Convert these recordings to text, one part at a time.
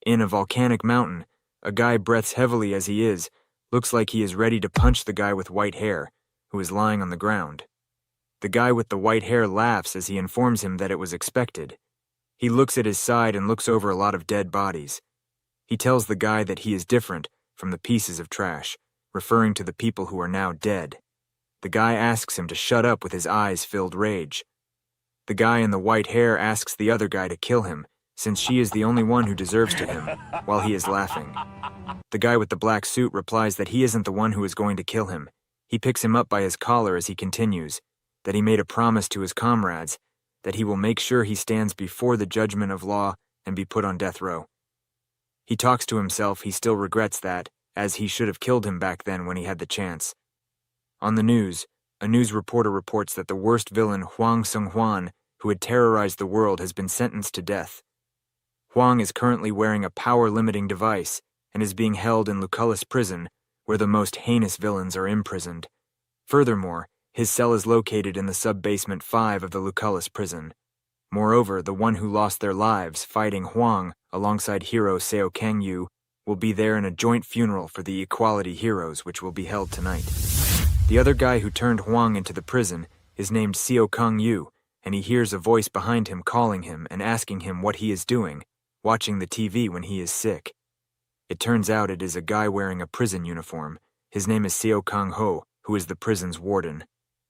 In a volcanic mountain, a guy breathes heavily as he looks like he is ready to punch the guy with white hair, who is lying on the ground. The guy with the white hair laughs as he informs him that it was expected. He looks at his side and looks over a lot of dead bodies. He tells the guy that he is different from the pieces of trash, referring to the people who are now dead. The guy asks him to shut up with his eyes filled rage. The guy in the white hair asks the other guy to kill him, since she is the only one who deserves to him, while he is laughing. The guy with the black suit replies that he isn't the one who is going to kill him. He picks him up by his collar as he continues, that he made a promise to his comrades, that he will make sure he stands before the judgment of law and be put on death row. He talks to himself he still regrets that, as he should have killed him back then when he had the chance. On the news, a news reporter reports that the worst villain Huang Seung-hwan, who had terrorized the world, has been sentenced to death. Huang is currently wearing a power-limiting device and is being held in Lucullus prison, where the most heinous villains are imprisoned. Furthermore, his cell is located in the sub-basement 5 of the Lucullus prison. Moreover, the one who lost their lives fighting Huang alongside hero Seo Kang-yu will be there in a joint funeral for the Equality Heroes, which will be held tonight. The other guy who turned Huang into the prison is named Seo Kang-yu, and he hears a voice behind him calling him and asking him what he is doing, watching the TV when he is sick. It turns out it is a guy wearing a prison uniform. His name is Seo Kang-ho, who is the prison's warden.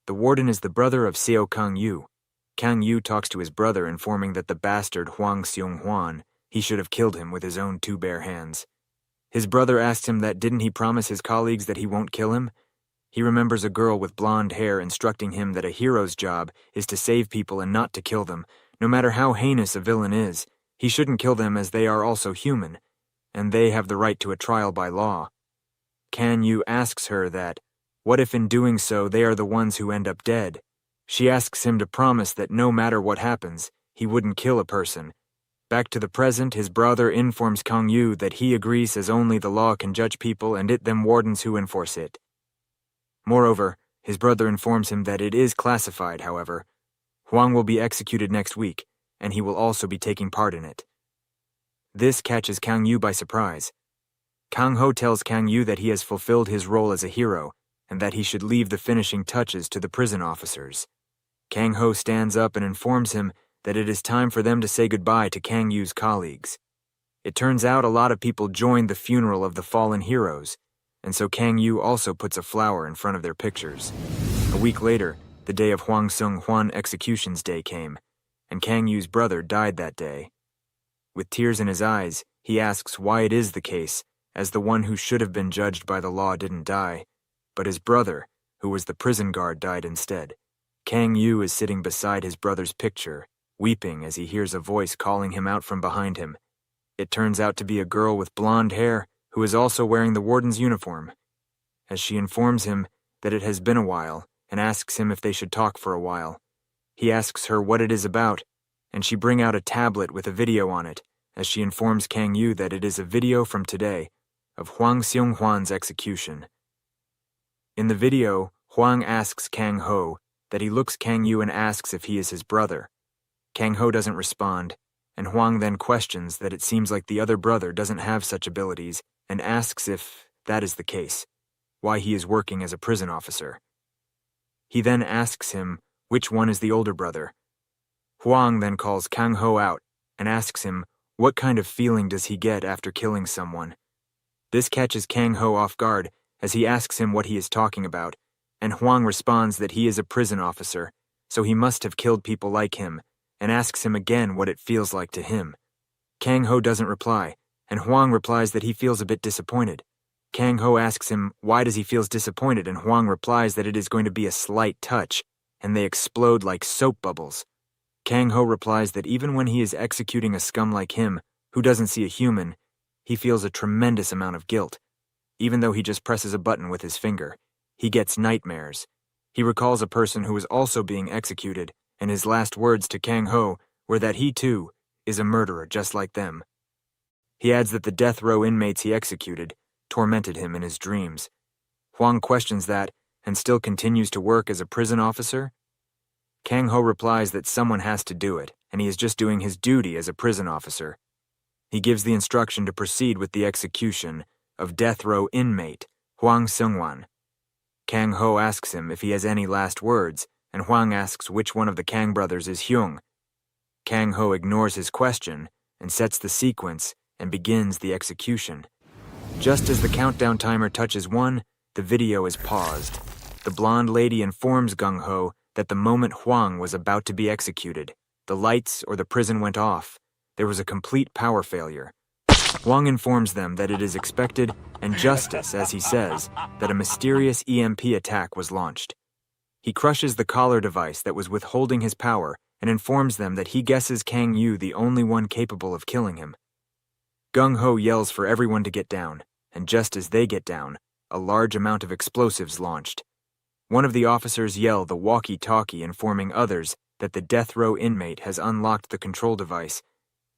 The warden is the brother of Seo Kang-yu. Kang-yu talks to his brother, informing that the bastard Huang Seung-hwan, he should have killed him with his own 2 bare hands. His brother asks him that didn't he promise his colleagues that he won't kill him? He remembers a girl with blonde hair instructing him that a hero's job is to save people and not to kill them. No matter how heinous a villain is, he shouldn't kill them as they are also human, and they have the right to a trial by law. Kang-yu asks her that, what if in doing so they are the ones who end up dead? She asks him to promise that no matter what happens, he wouldn't kill a person. Back to the present, his brother informs Kang-yu that he agrees as only the law can judge people and it them wardens who enforce it. Moreover, his brother informs him that it is classified, however. Huang will be executed next week, and he will also be taking part in it. This catches Kang-yu by surprise. Kang-ho tells Kang-yu that he has fulfilled his role as a hero, and that he should leave the finishing touches to the prison officers. Kang-ho stands up and informs him that it is time for them to say goodbye to Kang-yu's colleagues. It turns out a lot of people joined the funeral of the fallen heroes, and so Kang-yu also puts a flower in front of their pictures. A week later, the day of Huang Seung-hwan execution's day came, and Kang-yu's brother died that day. With tears in his eyes, he asks why it is the case, as the one who should have been judged by the law didn't die, but his brother, who was the prison guard, died instead. Kang-yu is sitting beside his brother's picture, weeping as he hears a voice calling him out from behind him. It turns out to be a girl with blonde hair, who is also wearing the warden's uniform. As she informs him that it has been a while, and asks him if they should talk for a while. He asks her what it is about, and she brings out a tablet with a video on it, as she informs Kang-yu that it is a video from today, of Huang Seung-hwan's execution. In the video, Huang asks Kang-ho that he looks Kang-yu and asks if he is his brother. Kang-ho doesn't respond, and Huang then questions that it seems like the other brother doesn't have such abilities, and asks if that is the case, why he is working as a prison officer. He then asks him which one is the older brother. Huang then calls Kang-ho out and asks him what kind of feeling does he get after killing someone. This catches Kang-ho off guard as he asks him what he is talking about, and Huang responds that he is a prison officer, so he must have killed people like him, and asks him again what it feels like to him. Kang-ho doesn't reply, and Huang replies that he feels a bit disappointed. Kang-ho asks him why does he feels disappointed, and Huang replies that it is going to be a slight touch, and they explode like soap bubbles. Kang-ho replies that even when he is executing a scum like him, who doesn't see a human, he feels a tremendous amount of guilt. Even though he just presses a button with his finger, he gets nightmares. He recalls a person who was also being executed, and his last words to Kang-ho were that he too is a murderer just like them. He adds that the death row inmates he executed tormented him in his dreams. Huang questions that and still continues to work as a prison officer. Kang-ho replies that someone has to do it, and he is just doing his duty as a prison officer. He gives the instruction to proceed with the execution of death row inmate Huang Seungwan. Kang Ho asks him if he has any last words, and Huang asks which one of the Kang brothers is Hyung. Kang Ho ignores his question and sets the sequence and begins the execution. Just as the countdown timer touches 1, the video is paused. The blonde lady informs Gung Ho that the moment Huang was about to be executed, the lights or the prison went off. There was a complete power failure. Huang informs them that it is expected and justice, as he says, that a mysterious EMP attack was launched. He crushes the collar device that was withholding his power and informs them that he guesses Kang Yu the only one capable of killing him. Gung Ho yells for everyone to get down, and just as they get down, a large amount of explosives launched. One of the officers yelled the walkie-talkie, informing others that the death row inmate has unlocked the control device.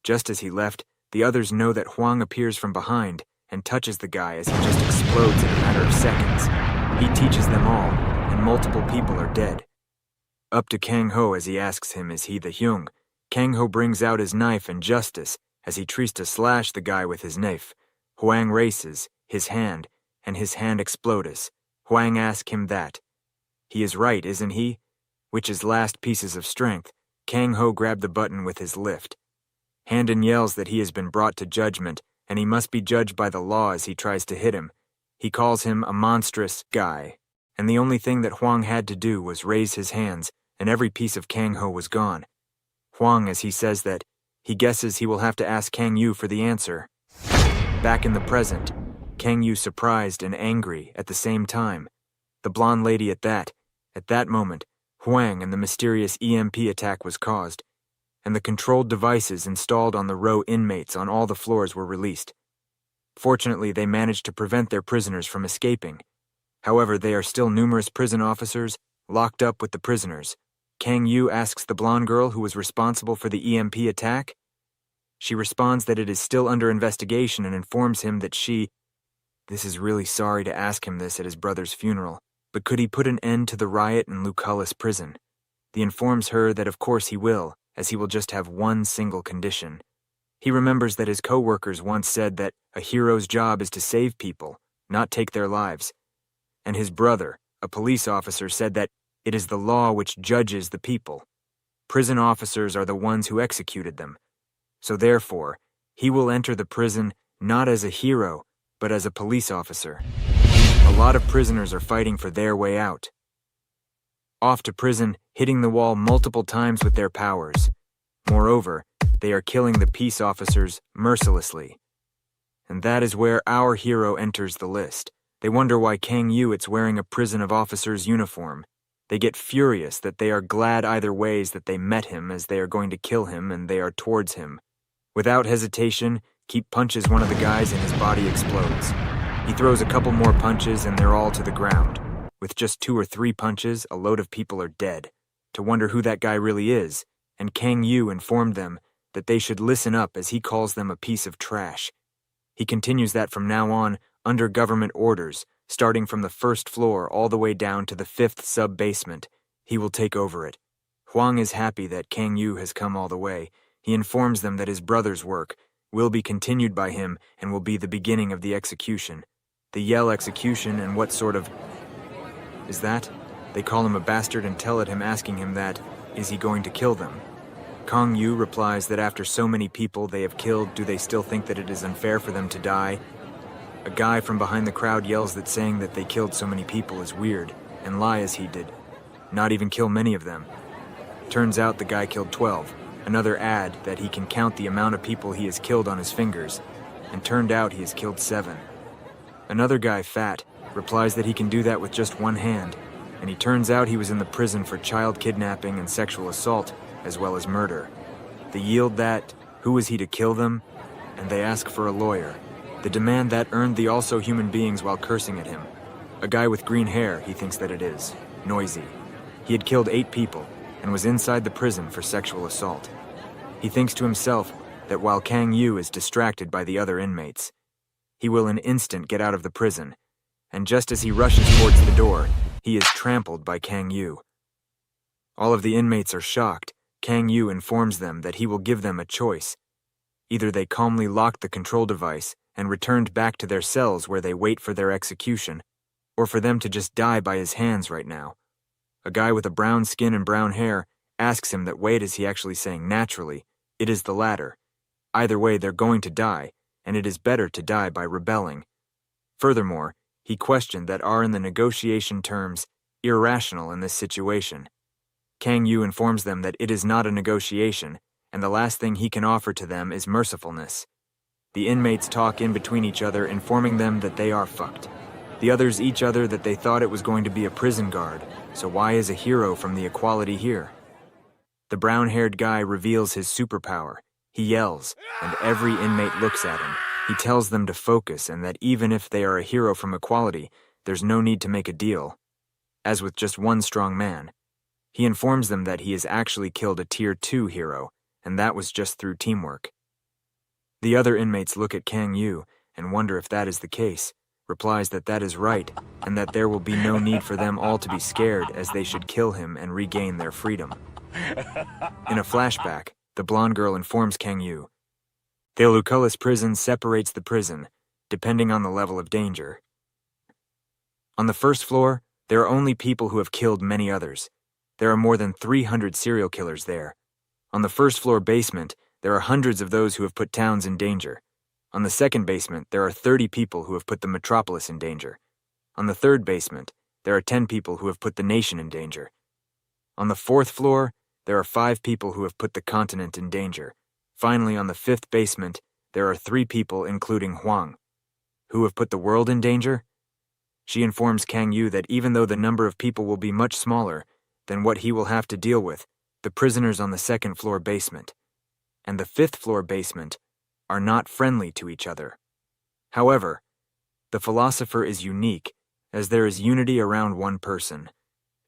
Just as he left, the others know that Huang appears from behind and touches the guy as he just explodes in a matter of seconds. He teaches them all, and multiple people are dead. Up to Kang Ho as he asks him is he the Hyung. Kang Ho brings out his knife and justice as he tries to slash the guy with his knife. Huang races, his hand, and his hand explodes. Huang asks him that. He is right, isn't he? Which is last pieces of strength. Kang Ho grabbed the button with his lift. Handon yells that he has been brought to judgment, and he must be judged by the law as he tries to hit him. He calls him a monstrous guy, and the only thing that Huang had to do was raise his hands, and every piece of Kang Ho was gone. Huang, as he says that, he guesses he will have to ask Kang Yu for the answer. Back in the present, Kang Yu surprised and angry at the same time. The blonde lady at that moment, Huang and the mysterious EMP attack was caused, and the controlled devices installed on the row inmates on all the floors were released. Fortunately, they managed to prevent their prisoners from escaping. However, there are still numerous prison officers locked up with the prisoners. Kang Yu asks the blonde girl who was responsible for the EMP attack. She responds that it is still under investigation and informs him that this is really sorry to ask him this at his brother's funeral, but could he put an end to the riot in Lucullus prison? He informs her that of course he will, as he will just have one single condition. He remembers that his co-workers once said that a hero's job is to save people, not take their lives. And his brother, a police officer, said that it is the law which judges the people. Prison officers are the ones who executed them. So therefore, he will enter the prison not as a hero, but as a police officer. A lot of prisoners are fighting for their way out. Off to prison, hitting the wall multiple times with their powers. Moreover, they are killing the peace officers mercilessly. And that is where our hero enters the list. They wonder why Kang Yu is wearing a prison of officers' uniform. They get furious that they are glad either ways that they met him, as they are going to kill him and they are towards him. Without hesitation, Keep punches one of the guys and his body explodes. He throws a couple more punches and they're all to the ground. With just 2 or 3 punches, a load of people are dead. To wonder who that guy really is, and Kang Yu informed them that they should listen up as he calls them a piece of trash. He continues that from now on, under government orders, starting from the 1st floor all the way down to the 5th sub-basement, he will take over it. Huang is happy that Kang Yu has come all the way. He informs them that his brother's work will be continued by him and will be the beginning of the execution. The yell execution and what sort of... is that? They call him a bastard and tell at him asking him that, is he going to kill them? Kang Yu replies that after so many people they have killed, do they still think that it is unfair for them to die? A guy from behind the crowd yells that saying that they killed so many people is weird, and lie as he did. Not even kill many of them. Turns out the guy killed 12. Another ad that he can count the amount of people he has killed on his fingers, and turned out he has killed 7. Another guy, Fat, replies that he can do that with just 1 hand, and he turns out he was in the prison for child kidnapping and sexual assault, as well as murder. They yield that, who is he to kill them? And they ask for a lawyer. The demand that earned the also human beings while cursing at him. A guy with green hair, he thinks that it is. Noisy. He had killed 8 people, and was inside the prison for sexual assault. He thinks to himself that while Kang Yu is distracted by the other inmates, he will in an instant get out of the prison, and just as he rushes towards the door, he is trampled by Kang Yu. All of the inmates are shocked. Kang Yu informs them that he will give them a choice. Either they calmly locked the control device and returned back to their cells where they wait for their execution, or for them to just die by his hands right now. A guy with a brown skin and brown hair asks him that wait, is he actually saying naturally? It is the latter. Either way, they're going to die, and it is better to die by rebelling. Furthermore, he questioned that are in the negotiation terms irrational in this situation. Kang Yu informs them that it is not a negotiation, and the last thing he can offer to them is mercifulness. The inmates talk in between each other, informing them that they are fucked. The others each other that they thought it was going to be a prison guard, so why is a hero from the equality here? The brown-haired guy reveals his superpower. He yells, and every inmate looks at him. He tells them to focus and that even if they are a hero from equality, there's no need to make a deal. As with just one strong man, he informs them that he has actually killed a Tier 2 hero, and that was just through teamwork. The other inmates look at Kang Yu and wonder if that is the case, replies that that is right, and that there will be no need for them all to be scared as they should kill him and regain their freedom. In a flashback, the blonde girl informs Kang Yu. The Lucullus prison separates the prison, depending on the level of danger. On the first floor, there are only people who have killed many others. There are more than 300 serial killers there. On the first floor basement, there are hundreds of those who have put towns in danger. On the second basement, there are 30 people who have put the metropolis in danger. On the third basement, there are 10 people who have put the nation in danger. On the fourth floor, there are 5 people who have put the continent in danger. Finally, on the fifth basement, there are 3 people, including Huang, who have put the world in danger. She informs Kang Yu that even though the number of people will be much smaller than what he will have to deal with, the prisoners on the second floor basement and the fifth floor basement are not friendly to each other. However, the philosopher is unique, as there is unity around one person.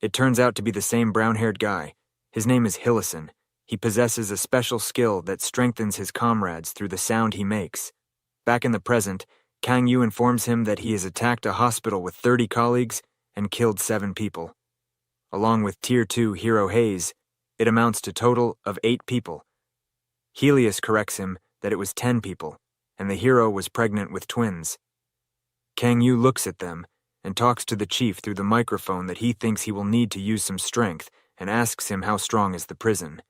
It turns out to be the same brown-haired guy. His name is Hillison. He possesses a special skill that strengthens his comrades through the sound he makes. Back in the present, Kang Yu informs him that he has attacked a hospital with 30 colleagues and killed 7 people. Along with Tier 2 hero Hayes, it amounts to a total of 8 people. Helios corrects him that it was 10 people, and the hero was pregnant with twins. Kang Yu looks at them and talks to the chief through the microphone that he thinks he will need to use some strength and asks him how strong is the prison.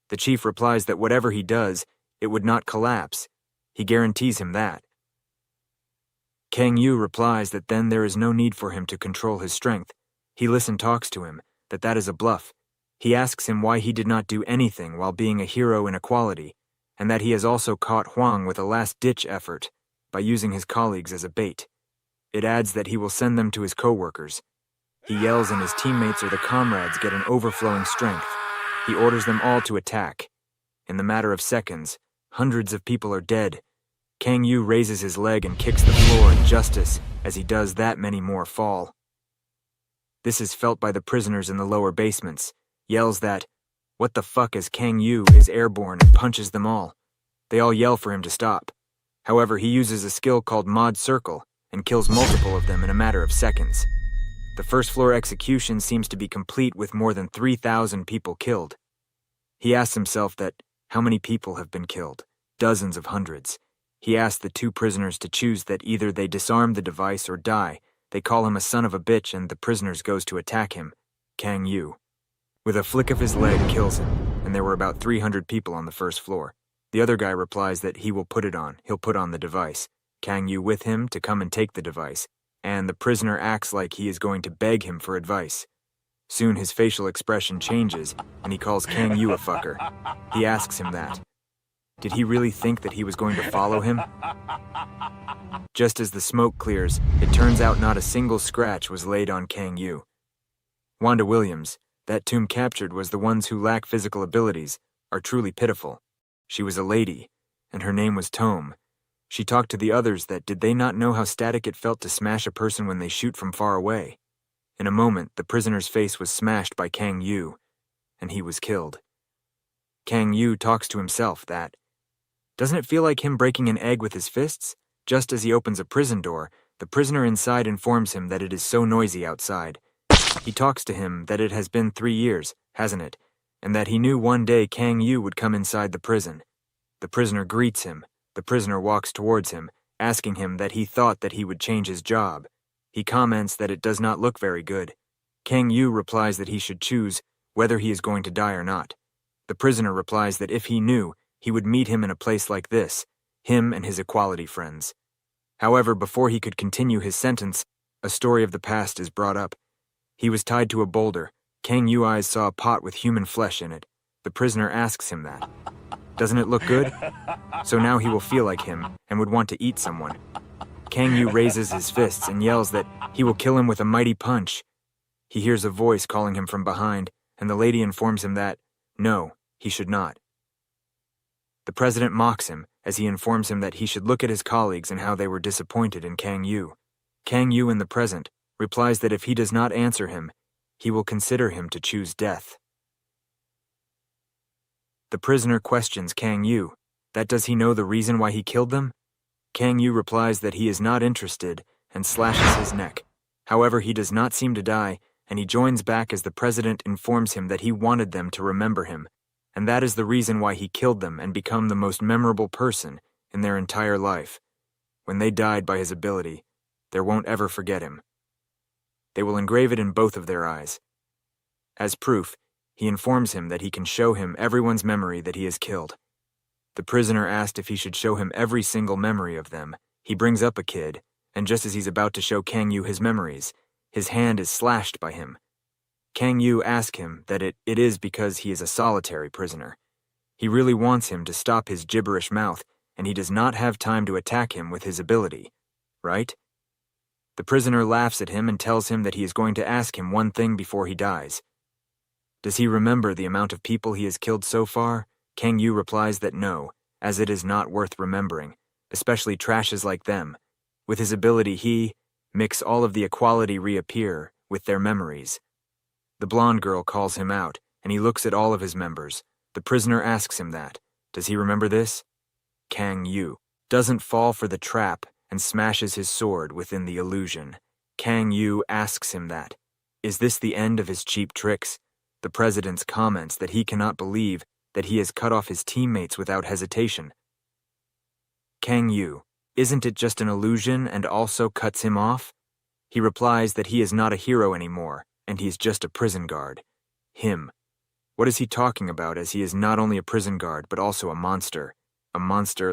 The chief replies that whatever he does, it would not collapse. He guarantees him that. Kang Yu replies that then there is no need for him to control his strength. Hillison talks to him that is a bluff. He asks him why he did not do anything while being a hero in equality, and that he has also caught Huang with a last-ditch effort by using his colleagues as a bait. It adds that he will send them to his co-workers. He yells and his teammates or the comrades get an overflowing strength. He orders them all to attack. In the matter of seconds, hundreds of people are dead. Kang Yu raises his leg and kicks the floor in justice as he does that many more fall. This is felt by the prisoners in the lower basements. Yells that, "What the fuck," as Kang Yu is airborne and punches them all. They all yell for him to stop. However, he uses a skill called Mod Circle and kills multiple of them in a matter of seconds. The first floor execution seems to be complete with more than 3,000 people killed. He asks himself that, how many people have been killed? Dozens of hundreds. He asks the 2 prisoners to choose that either they disarm the device or die. They call him a son of a bitch and the prisoners goes to attack him. Kang Yu, with a flick of his leg, kills him, and there were about 300 people on the first floor. The other guy replies that he will put it on. He'll put on the device. Kang Yu with him to come and take the device, and the prisoner acts like he is going to beg him for advice. Soon his facial expression changes, and he calls Kang Yu a fucker. He asks him that. Did he really think that he was going to follow him? Just as the smoke clears, it turns out not a single scratch was laid on Kang Yu. Wanda Williams, that tomb captured was the ones who lack physical abilities, are truly pitiful. She was a lady, and her name was Tome. She talked to the others that did they not know how static it felt to smash a person when they shoot from far away. In a moment, the prisoner's face was smashed by Kang Yu, and he was killed. Kang Yu talks to himself that, doesn't it feel like him breaking an egg with his fists? Just as he opens a prison door, the prisoner inside informs him that it is so noisy outside. He talks to him that it has been 3 years, hasn't it, and that he knew one day Kang Yu would come inside the prison. The prisoner greets him. The prisoner walks towards him, asking him that he thought that he would change his job. He comments that it does not look very good. Kang Yu replies that he should choose whether he is going to die or not. The prisoner replies that if he knew, he would meet him in a place like this, him and his equality friends. However, before he could continue his sentence, a story of the past is brought up. He was tied to a boulder. Kang Yu eyes saw a pot with human flesh in it. The prisoner asks him that. Doesn't it look good? So now he will feel like him and would want to eat someone. Kang Yu raises his fists and yells that he will kill him with a mighty punch. He hears a voice calling him from behind, and the lady informs him that, no, he should not. The president mocks him as he informs him that he should look at his colleagues and how they were disappointed in Kang Yu. Kang Yu in the present replies that if he does not answer him, he will consider him to choose death. The prisoner questions Kang Yu, that does he know the reason why he killed them? Kang Yu replies that he is not interested and slashes his neck. However, he does not seem to die, and he joins back as the president informs him that he wanted them to remember him, and that is the reason why he killed them and become the most memorable person in their entire life. When they died by his ability, they won't ever forget him. They will engrave it in both of their eyes. As proof, he informs him that he can show him everyone's memory that he has killed. The prisoner asked if he should show him every single memory of them. He brings up a kid, and just as he's about to show Kang Yu his memories, his hand is slashed by him. Kang Yu asks him that it is because he is a solitary prisoner. He really wants him to stop his gibberish mouth, and he does not have time to attack him with his ability, right? The prisoner laughs at him and tells him that he is going to ask him one thing before he dies. Does he remember the amount of people he has killed so far? Kang Yu replies that no, as it is not worth remembering, especially trashes like them. With his ability he makes all of the equality reappear with their memories. The blonde girl calls him out, and he looks at all of his members. The prisoner asks him that. Does he remember this? Kang Yu doesn't fall for the trap and smashes his sword within the illusion. Kang Yu asks him that. Is this the end of his cheap tricks? The president comments that he cannot believe that he has cut off his teammates without hesitation. Kang Yu, isn't it just an illusion and also cuts him off? He replies that he is not a hero anymore, and he is just a prison guard. Him. What is he talking about, as he is not only a prison guard but also a monster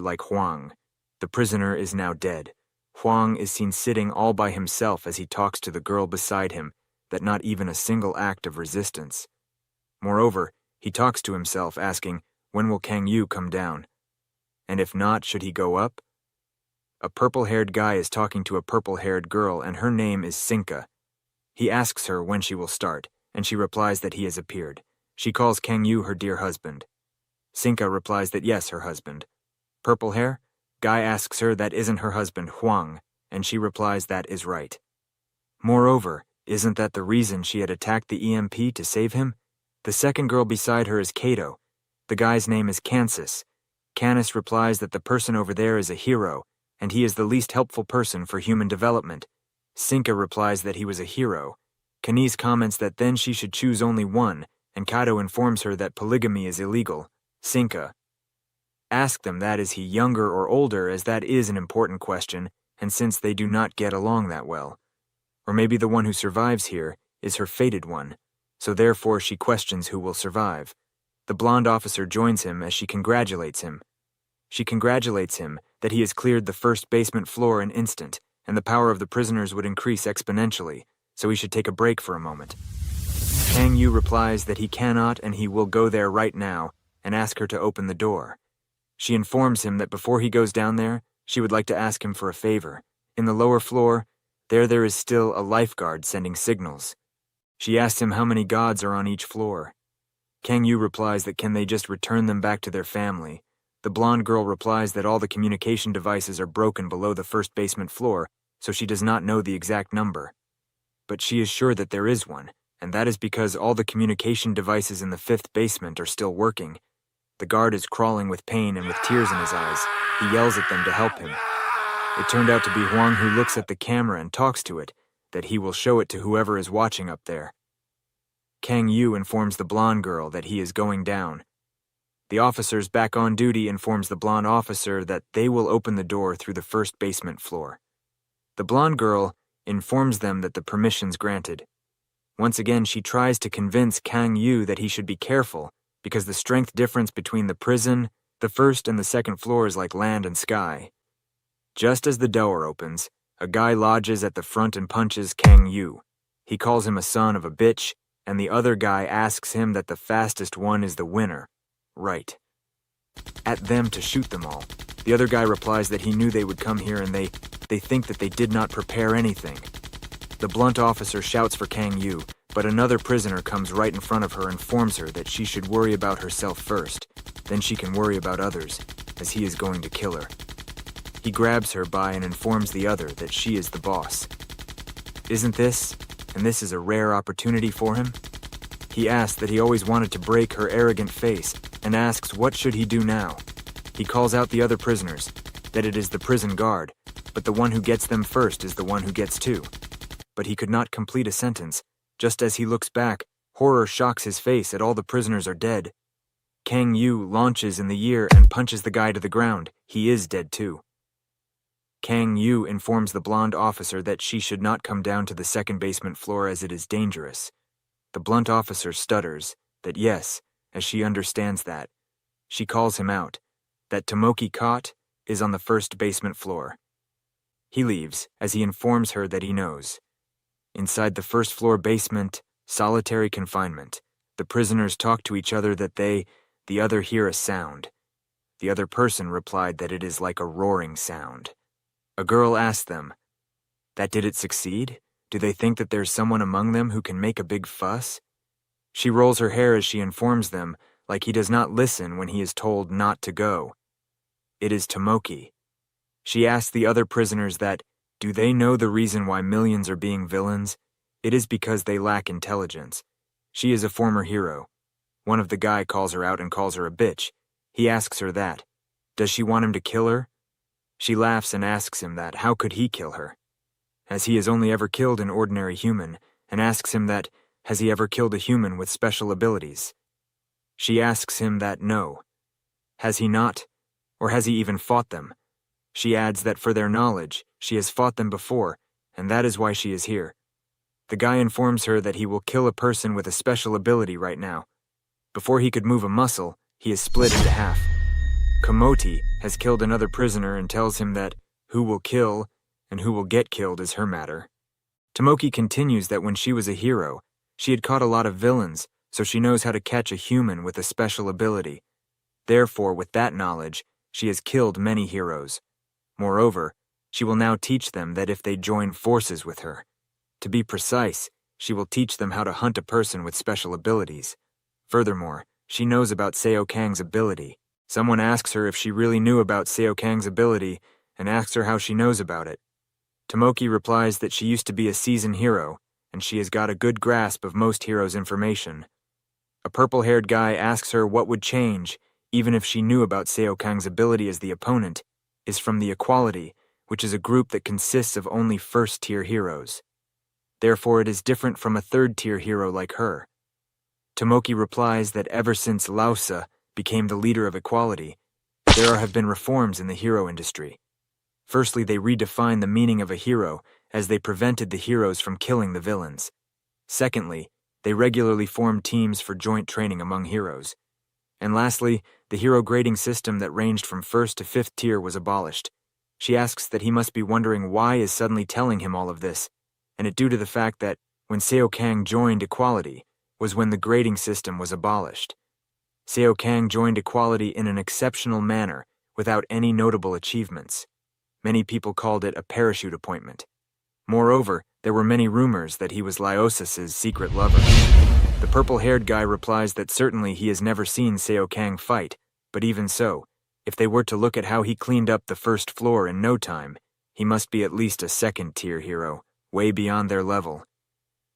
like Huang. The prisoner is now dead. Huang is seen sitting all by himself as he talks to the girl beside him, that not even a single act of resistance. Moreover, he talks to himself asking, when will Kang Yu come down? And if not, should he go up? A purple-haired guy is talking to a purple-haired girl, and her name is Sinka. He asks her when she will start, and she replies that he has appeared. She calls Kang Yu her dear husband. Sinka replies that yes, her husband. Purple hair? Guy asks her that isn't her husband, Huang, and she replies that is right. Moreover, isn't that the reason she had attacked the EMP to save him? The second girl beside her is Kato. The guy's name is Kansas. Canis replies that the person over there is a hero, and he is the least helpful person for human development. Sinka replies that he was a hero. Canis comments that then she should choose only one, and Kato informs her that polygamy is illegal. Sinka asks them that is he younger or older, as that is an important question, and since they do not get along that well. Or maybe the one who survives here is her fated one, so therefore she questions who will survive. The blonde officer joins him as she congratulates him. She congratulates him that he has cleared the first basement floor in an instant, and the power of the prisoners would increase exponentially, so he should take a break for a moment. Kang Yu replies that he cannot and he will go there right now and ask her to open the door. She informs him that before he goes down there, she would like to ask him for a favor. In the lower floor, there is still a lifeguard sending signals. She asks him how many gods are on each floor. Kang Yu replies that can they just return them back to their family. The blonde girl replies that all the communication devices are broken below the first basement floor, so she does not know the exact number. But she is sure that there is one, and that is because all the communication devices in the 5th basement are still working. The guard is crawling with pain and with tears in his eyes. He yells at them to help him. It turned out to be Huang, who looks at the camera and talks to it, that he will show it to whoever is watching up there. Kang Yu informs the blonde girl that he is going down. The officers back on duty informs the blonde officer that they will open the door through the first basement floor. The blonde girl informs them that the permission's granted. Once again, she tries to convince Kang Yu that he should be careful because the strength difference between the prison, the first and the second floor is like land and sky. Just as the door opens, a guy lodges at the front and punches Kang Yu. He calls him a son of a bitch, and the other guy asks him that the fastest one is the winner. Right. At them to shoot them all. The other guy replies that he knew they would come here and they think that they did not prepare anything. The blunt officer shouts for Kang Yu, but another prisoner comes right in front of her and informs her that she should worry about herself first, then she can worry about others, as he is going to kill her. He grabs her by and informs the other that she is the boss. Isn't this, and this is a rare opportunity for him? He asks that he always wanted to break her arrogant face and asks what should he do now. He calls out the other prisoners, that it is the prison guard, but the one who gets them first is the one who gets two. But he could not complete a sentence. Just as he looks back, horror shocks his face at all the prisoners are dead. Kang Yu launches in the air and punches the guy to the ground. He is dead too. Kang Yu informs the blonde officer that she should not come down to the second basement floor as it is dangerous. The blunt officer stutters, that yes, as she understands that. She calls him out, that Tomoki caught is on the first basement floor. He leaves, as he informs her that he knows. Inside the first floor basement, solitary confinement, the prisoners talk to each other that the other hear a sound. The other person replied that it is like a roaring sound. A girl asked them, that did it succeed? Do they think that there's someone among them who can make a big fuss? She rolls her hair as she informs them, like he does not listen when he is told not to go. It is Tomoki. She asks the other prisoners that, do they know the reason why millions are being villains? It is because they lack intelligence. She is a former hero. One of the guy calls her out and calls her a bitch. He asks her that. Does she want him to kill her? She laughs and asks him that, how could he kill her? As he has only ever killed an ordinary human, and asks him that, has he ever killed a human with special abilities? She asks him that no. Has he not? Or has he even fought them? She adds that for their knowledge, she has fought them before, and that is why she is here. The guy informs her that he will kill a person with a special ability right now. Before he could move a muscle, he is split into half. Komoti has killed another prisoner and tells him that who will kill and who will get killed is her matter. Tomoki continues that when she was a hero, she had caught a lot of villains, so she knows how to catch a human with a special ability. Therefore, with that knowledge, she has killed many heroes. Moreover, she will now teach them that if they join forces with her. To be precise, she will teach them how to hunt a person with special abilities. Furthermore, she knows about Seo Kang's ability. Someone asks her if she really knew about Seo Kang's ability and asks her how she knows about it. Tomoki replies that she used to be a seasoned hero, and she has got a good grasp of most heroes' information. A purple-haired guy asks her what would change, even if she knew about Seo Kang's ability as the opponent, is from the Equality, which is a group that consists of only first-tier heroes. Therefore, it is different from a third-tier hero like her. Tomoki replies that ever since Lausa became the leader of Equality, there have been reforms in the hero industry. Firstly, they redefined the meaning of a hero as they prevented the heroes from killing the villains. Secondly, they regularly formed teams for joint training among heroes. And lastly, the hero grading system that ranged from 1st to 5th tier was abolished. She asks that he must be wondering why is suddenly telling him all of this, and it due to the fact that when Seo Kang joined Equality was when the grading system was abolished. Seo Kang joined Equality in an exceptional manner without any notable achievements. Many people called it a parachute appointment. Moreover, there were many rumors that he was Lyosis's secret lover. The purple-haired guy replies that certainly he has never seen Seo Kang fight, but even so, if they were to look at how he cleaned up the first floor in no time, he must be at least a second-tier hero, way beyond their level.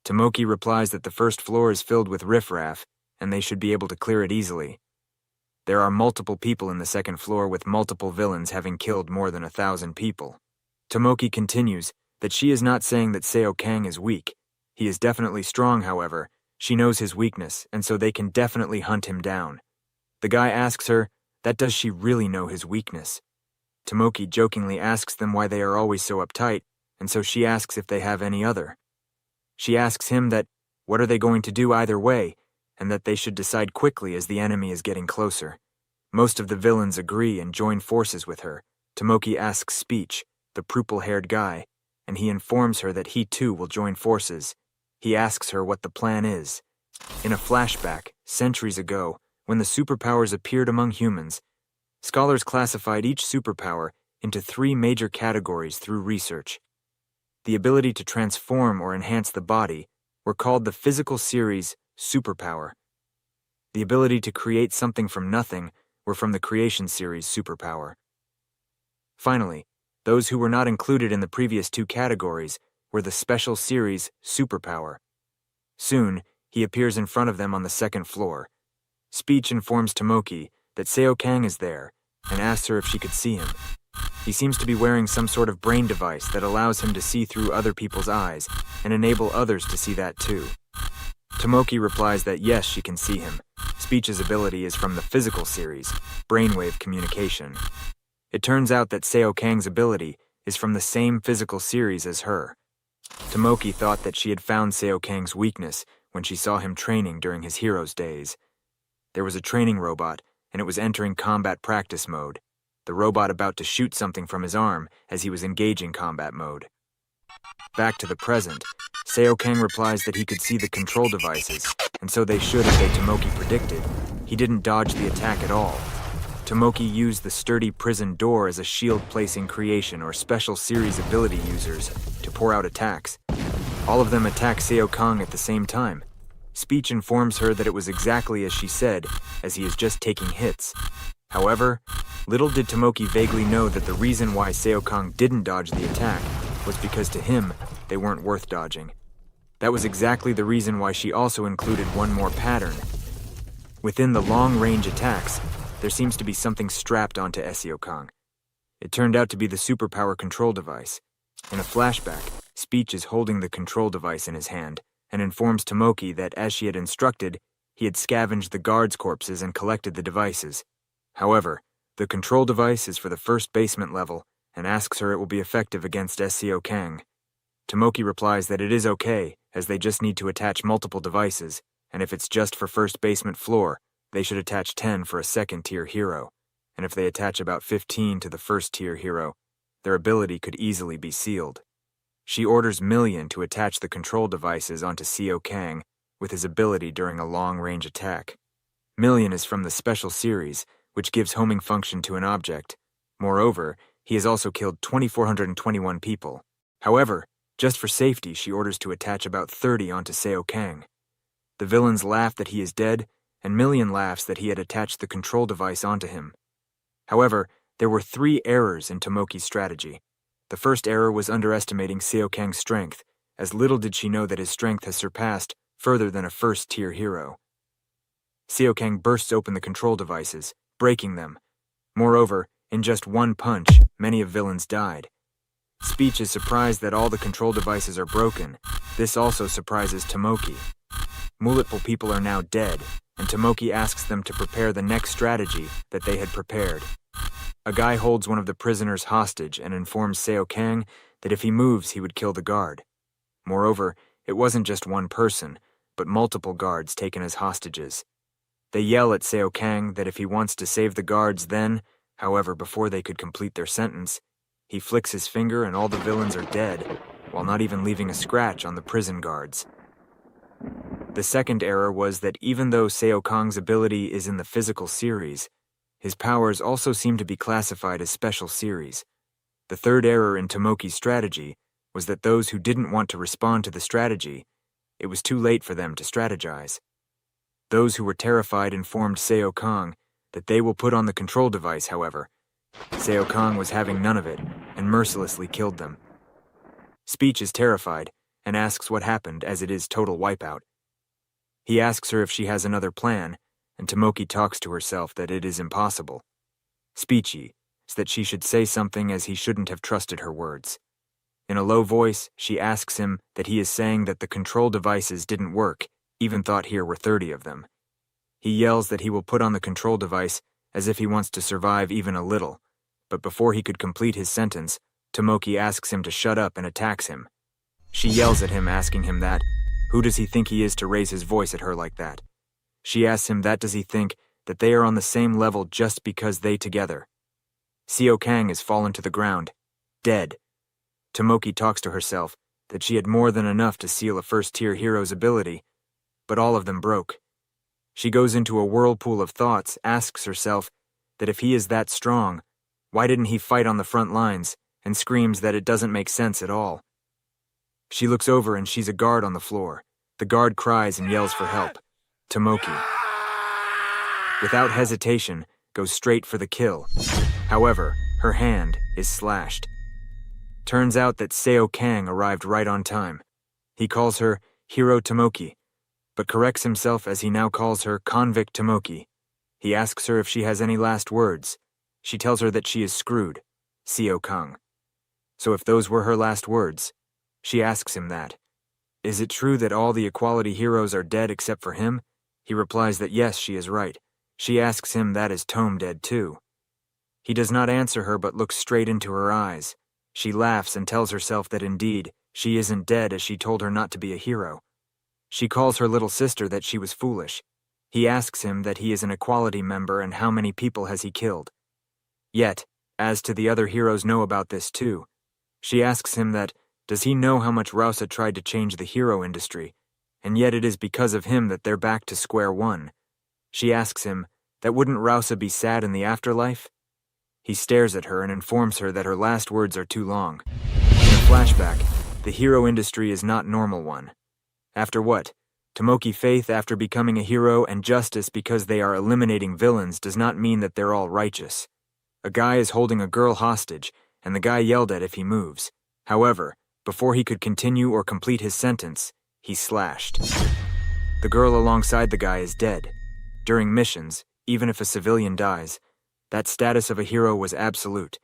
Tomoki replies that the first floor is filled with riffraff, and they should be able to clear it easily. There are multiple people in the second floor with multiple villains having killed more than 1,000 people. Tomoki continues that she is not saying that Seo Kang is weak. He is definitely strong, however. She knows his weakness, and so they can definitely hunt him down. The guy asks her, that does she really know his weakness? Tomoki jokingly asks them why they are always so uptight, and so she asks if they have any other. She asks him that, what are they going to do either way, and that they should decide quickly as the enemy is getting closer. Most of the villains agree and join forces with her. Tomoki asks Speech, the purple-haired guy, and he informs her that he too will join forces. He asks her what the plan is. In a flashback, centuries ago, when the superpowers appeared among humans, scholars classified each superpower into 3 major categories through research. The ability to transform or enhance the body were called the physical series superpower. The ability to create something from nothing were from the creation series superpower. Finally, those who were not included in the previous 2 categories were the special series superpower. Soon, he appears in front of them on the 2nd floor. Speech informs Tomoki that Seo Kang is there and asks her if she could see him. He seems to be wearing some sort of brain device that allows him to see through other people's eyes and enable others to see that too. Tomoki replies that yes, she can see him. Speech's ability is from the physical series, brainwave communication. It turns out that Seo Kang's ability is from the same physical series as her. Tomoki thought that she had found Seo Kang's weakness when she saw him training during his hero's days. There was a training robot, and it was entering combat practice mode, the robot about to shoot something from his arm as he was engaging combat mode. Back to the present, Seo Kang replies that he could see the control devices, and so they should as they Tomoki predicted. He didn't dodge the attack at all. Tomoki used the sturdy prison door as a shield-placing creation or special series ability users to pour out attacks. All of them attack Seo Kang at the same time. Speech informs her that it was exactly as she said, as he is just taking hits. However, little did Tomoki vaguely know that the reason why Seo Kang didn't dodge the attack was because to him, they weren't worth dodging. That was exactly the reason why she also included one more pattern. Within the long-range attacks, there seems to be something strapped onto Seo Kang. It turned out to be the superpower control device. In a flashback, Speech is holding the control device in his hand and informs Tomoki that as she had instructed, he had scavenged the guards' corpses and collected the devices. However, the control device is for the first basement level and asks her it will be effective against Seo Kang. Tomoki replies that it is okay, as they just need to attach multiple devices, and if it's just for first basement floor, they should attach 10 for a 2nd-tier hero, and if they attach about 15 to the 1st-tier hero, their ability could easily be sealed. She orders Million to attach the control devices onto Seo Kang with his ability during a long-range attack. Million is from the special series, which gives homing function to an object. Moreover, he has also killed 2,421 people. However, just for safety, she orders to attach about 30 onto Seo Kang. The villains laugh that he is dead, and Million laughs that he had attached the control device onto him. However, there were 3 errors in Tomoki's strategy. The first error was underestimating Seo Kang's strength, as little did she know that his strength has surpassed further than a 1st-tier hero. Seo Kang bursts open the control devices, breaking them. Moreover, in just one punch, many of villains died. Speech is surprised that all the control devices are broken. This also surprises Tomoki. Multiple people are now dead, and Tomoki asks them to prepare the next strategy that they had prepared. A guy holds one of the prisoners hostage and informs Seo Kang that if he moves, he would kill the guard. Moreover, it wasn't just one person, but multiple guards taken as hostages. They yell at Seo Kang that if he wants to save the guards then, however, before they could complete their sentence, he flicks his finger and all the villains are dead, while not even leaving a scratch on the prison guards. The second error was that even though Seo Kang's ability is in the physical series, his powers also seem to be classified as special series. The third error in Tomoki's strategy was that those who didn't want to respond to the strategy, it was too late for them to strategize. Those who were terrified informed Seo Kang that they will put on the control device, however. Seo Kang was having none of it and mercilessly killed them. Speech is terrified and asks what happened as it is total wipeout. He asks her if she has another plan, and Tomoki talks to herself that it is impossible. Speechy is that she should say something as he shouldn't have trusted her words. In a low voice, she asks him that he is saying that the control devices didn't work, even thought here were 30 of them. He yells that he will put on the control device as if he wants to survive even a little, but before he could complete his sentence, Tomoki asks him to shut up and attacks him. She yells at him, asking him that, who does he think he is to raise his voice at her like that? She asks him that does he think that they are on the same level just because they together. Seo Kang has fallen to the ground, dead. Tomoki talks to herself that she had more than enough to seal a first-tier hero's ability, but all of them broke. She goes into a whirlpool of thoughts, asks herself that if he is that strong, why didn't he fight on the front lines, and screams that it doesn't make sense at all. She looks over and sees a guard on the floor. The guard cries and yells for help. Tomoki, without hesitation, goes straight for the kill. However, her hand is slashed. Turns out that Seo Kang arrived right on time. He calls her Hero Tomoki, but corrects himself as he now calls her Convict Tomoki. He asks her if she has any last words. She tells her that she is screwed, Seo Kang. So if those were her last words, she asks him that. Is it true that all the equality heroes are dead except for him? He replies that yes, she is right. She asks him that is Tome dead too. He does not answer her but looks straight into her eyes. She laughs and tells herself that indeed, she isn't dead as she told her not to be a hero. She calls her little sister that she was foolish. He asks him that he is an equality member and how many people has he killed. Yet, as to the other heroes know about this too. She asks him that, does he know how much Rausa tried to change the hero industry, and yet it is because of him that they're back to square one. She asks him, that wouldn't Rausa be sad in the afterlife? He stares at her and informs her that her last words are too long. In a flashback, the hero industry is not normal one. After what? Tomoki faith after becoming a hero and justice because they are eliminating villains does not mean that they're all righteous. A guy is holding a girl hostage, and the guy yelled at if he moves. However, before he could continue or complete his sentence, he's slashed. The girl alongside the guy is dead. During missions, even if a civilian dies, that status of a hero was absolute.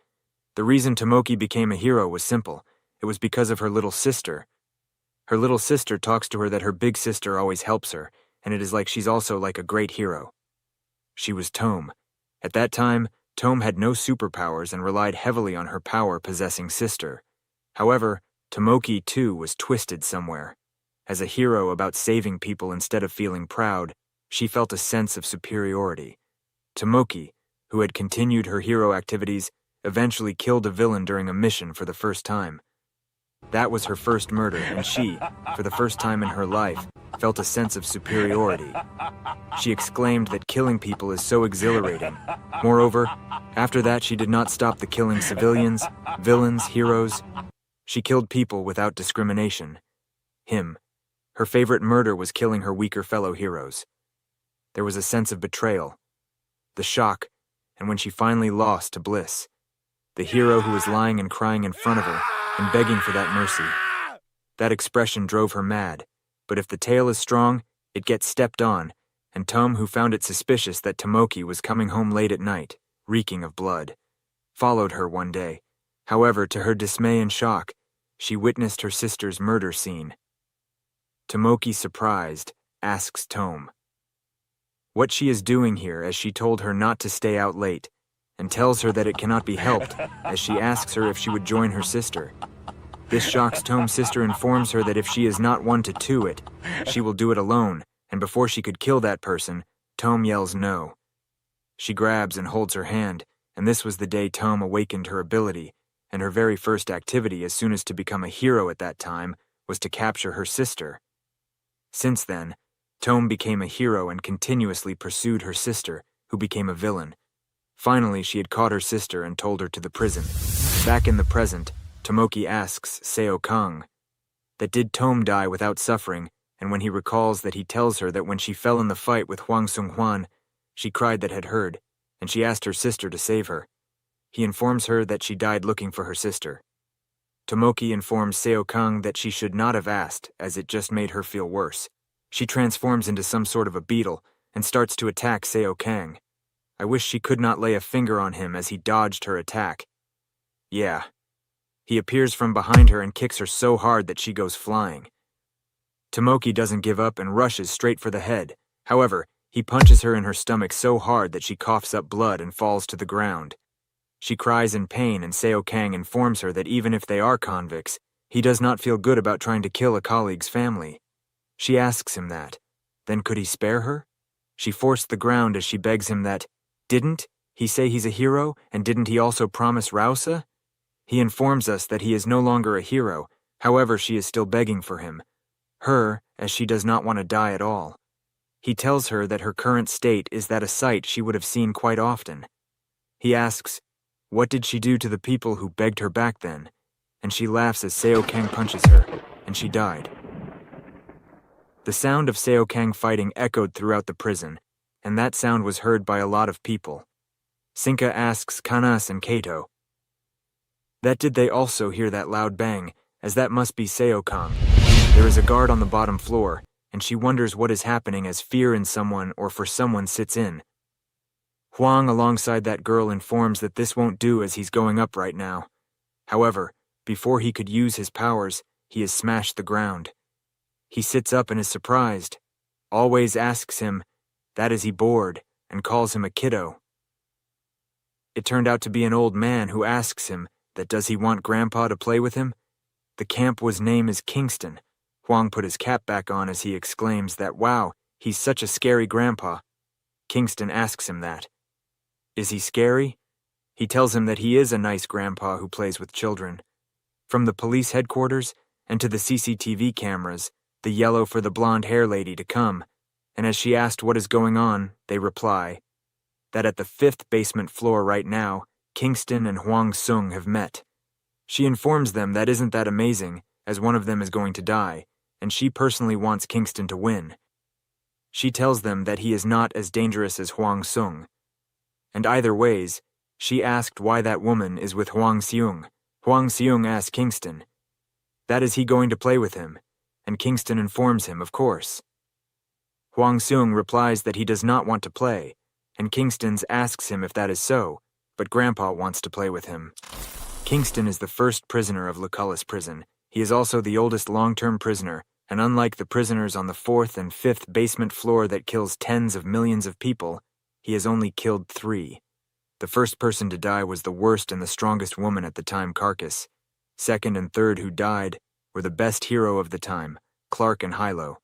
The reason Tomoki became a hero was simple. It was because of her little sister. Her little sister talks to her that her big sister always helps her, and it is like she's also like a great hero. She was Tome. At that time, Tome had no superpowers and relied heavily on her power-possessing sister. However, Tomoki, too, was twisted somewhere. As a hero about saving people instead of feeling proud, she felt a sense of superiority. Tomoki, who had continued her hero activities, eventually killed a villain during a mission for the first time. That was her first murder, and she, for the first time in her life, felt a sense of superiority. She exclaimed that killing people is so exhilarating. Moreover, after that she did not stop the killing civilians, villains, heroes. She killed people without discrimination. Him. Her favorite murder was killing her weaker fellow heroes. There was a sense of betrayal, the shock, and when she finally lost to Bliss, the hero who was lying and crying in front of her and begging for that mercy. That expression drove her mad, but if the tail is strong, it gets stepped on, and Tome, who found it suspicious that Tomoki was coming home late at night, reeking of blood, followed her one day. However, to her dismay and shock, she witnessed her sister's murder scene. Tomoki, surprised, asks Tome what she is doing here as she told her not to stay out late, and tells her that it cannot be helped as she asks her if she would join her sister. This shocks Tome's sister informs her that if she is not one to do it, she will do it alone, and before she could kill that person, Tome yells no. She grabs and holds her hand, and this was the day Tome awakened her ability, and her very first activity as soon as to become a hero at that time was to capture her sister. Since then, Tome became a hero and continuously pursued her sister, who became a villain. Finally, she had caught her sister and told her to the prison. Back in the present, Tomoki asks Seo Kang that did Tome die without suffering, and when he recalls that he tells her that when she fell in the fight with Huang Sung-hwan, she cried that had heard, and she asked her sister to save her. He informs her that she died looking for her sister. Tomoki informs Seo Kang that she should not have asked, as it just made her feel worse. She transforms into some sort of a beetle and starts to attack Seo Kang. I wish she could not lay a finger on him as he dodged her attack. Yeah. He appears from behind her and kicks her so hard that she goes flying. Tomoki doesn't give up and rushes straight for the head. However, He punches her in her stomach so hard that she coughs up blood and falls to the ground. She cries in pain, and Seo Kang informs her that even if they are convicts, he does not feel good about trying to kill a colleague's family. She asks him that. Then could he spare her? She forced the ground as she begs him that, didn't he say he's a hero, and didn't he also promise Rausa? He informs us that he is no longer a hero, however she is still begging for him. Her, as she does not want to die at all. He tells her that her current state is that a sight she would have seen quite often. He asks, what did she do to the people who begged her back then? And she laughs as Seo Kang punches her, and she died. The sound of Seo Kang fighting echoed throughout the prison, and that sound was heard by a lot of people. Sinka asks Kanas and Kato, that did they also hear that loud bang, as that must be Seo Kang. There is a guard on the bottom floor, and she wonders what is happening as fear in someone or for someone sits in. Huang alongside that girl informs that this won't do as he's going up right now. However, before he could use his powers, he has smashed the ground. He sits up and is surprised. Always asks him, that is he bored, and calls him a kiddo. It turned out to be an old man who asks him that does he want Grandpa to play with him? The camp was name is Kingston. Huang put his cap back on as he exclaims that wow, he's such a scary grandpa. Kingston asks him that. Is he scary? He tells him that he is a nice grandpa who plays with children. From the police headquarters and to the CCTV cameras, the yellow for the blonde hair lady to come, and as she asked what is going on, they reply that at the 5th basement floor right now, Kingston and Huang Sung have met. She informs them that isn't that amazing, as one of them is going to die, and she personally wants Kingston to win. She tells them that he is not as dangerous as Huang Sung. And either ways, she asked why that woman is with Huang Seung. Huang Seung asks Kingston, that is he going to play with him? And Kingston informs him, of course. Huang Seung replies that he does not want to play, and Kingston asks him if that is so, but Grandpa wants to play with him. Kingston is the first prisoner of Lucullus prison. He is also the oldest long-term prisoner, and unlike the prisoners on the 4th and 5th basement floor that kills tens of millions of people, he has only killed 3. The first person to die was the worst and the strongest woman at the time, Carcass. Second and third who died were the best hero of the time, Clark and Hilo.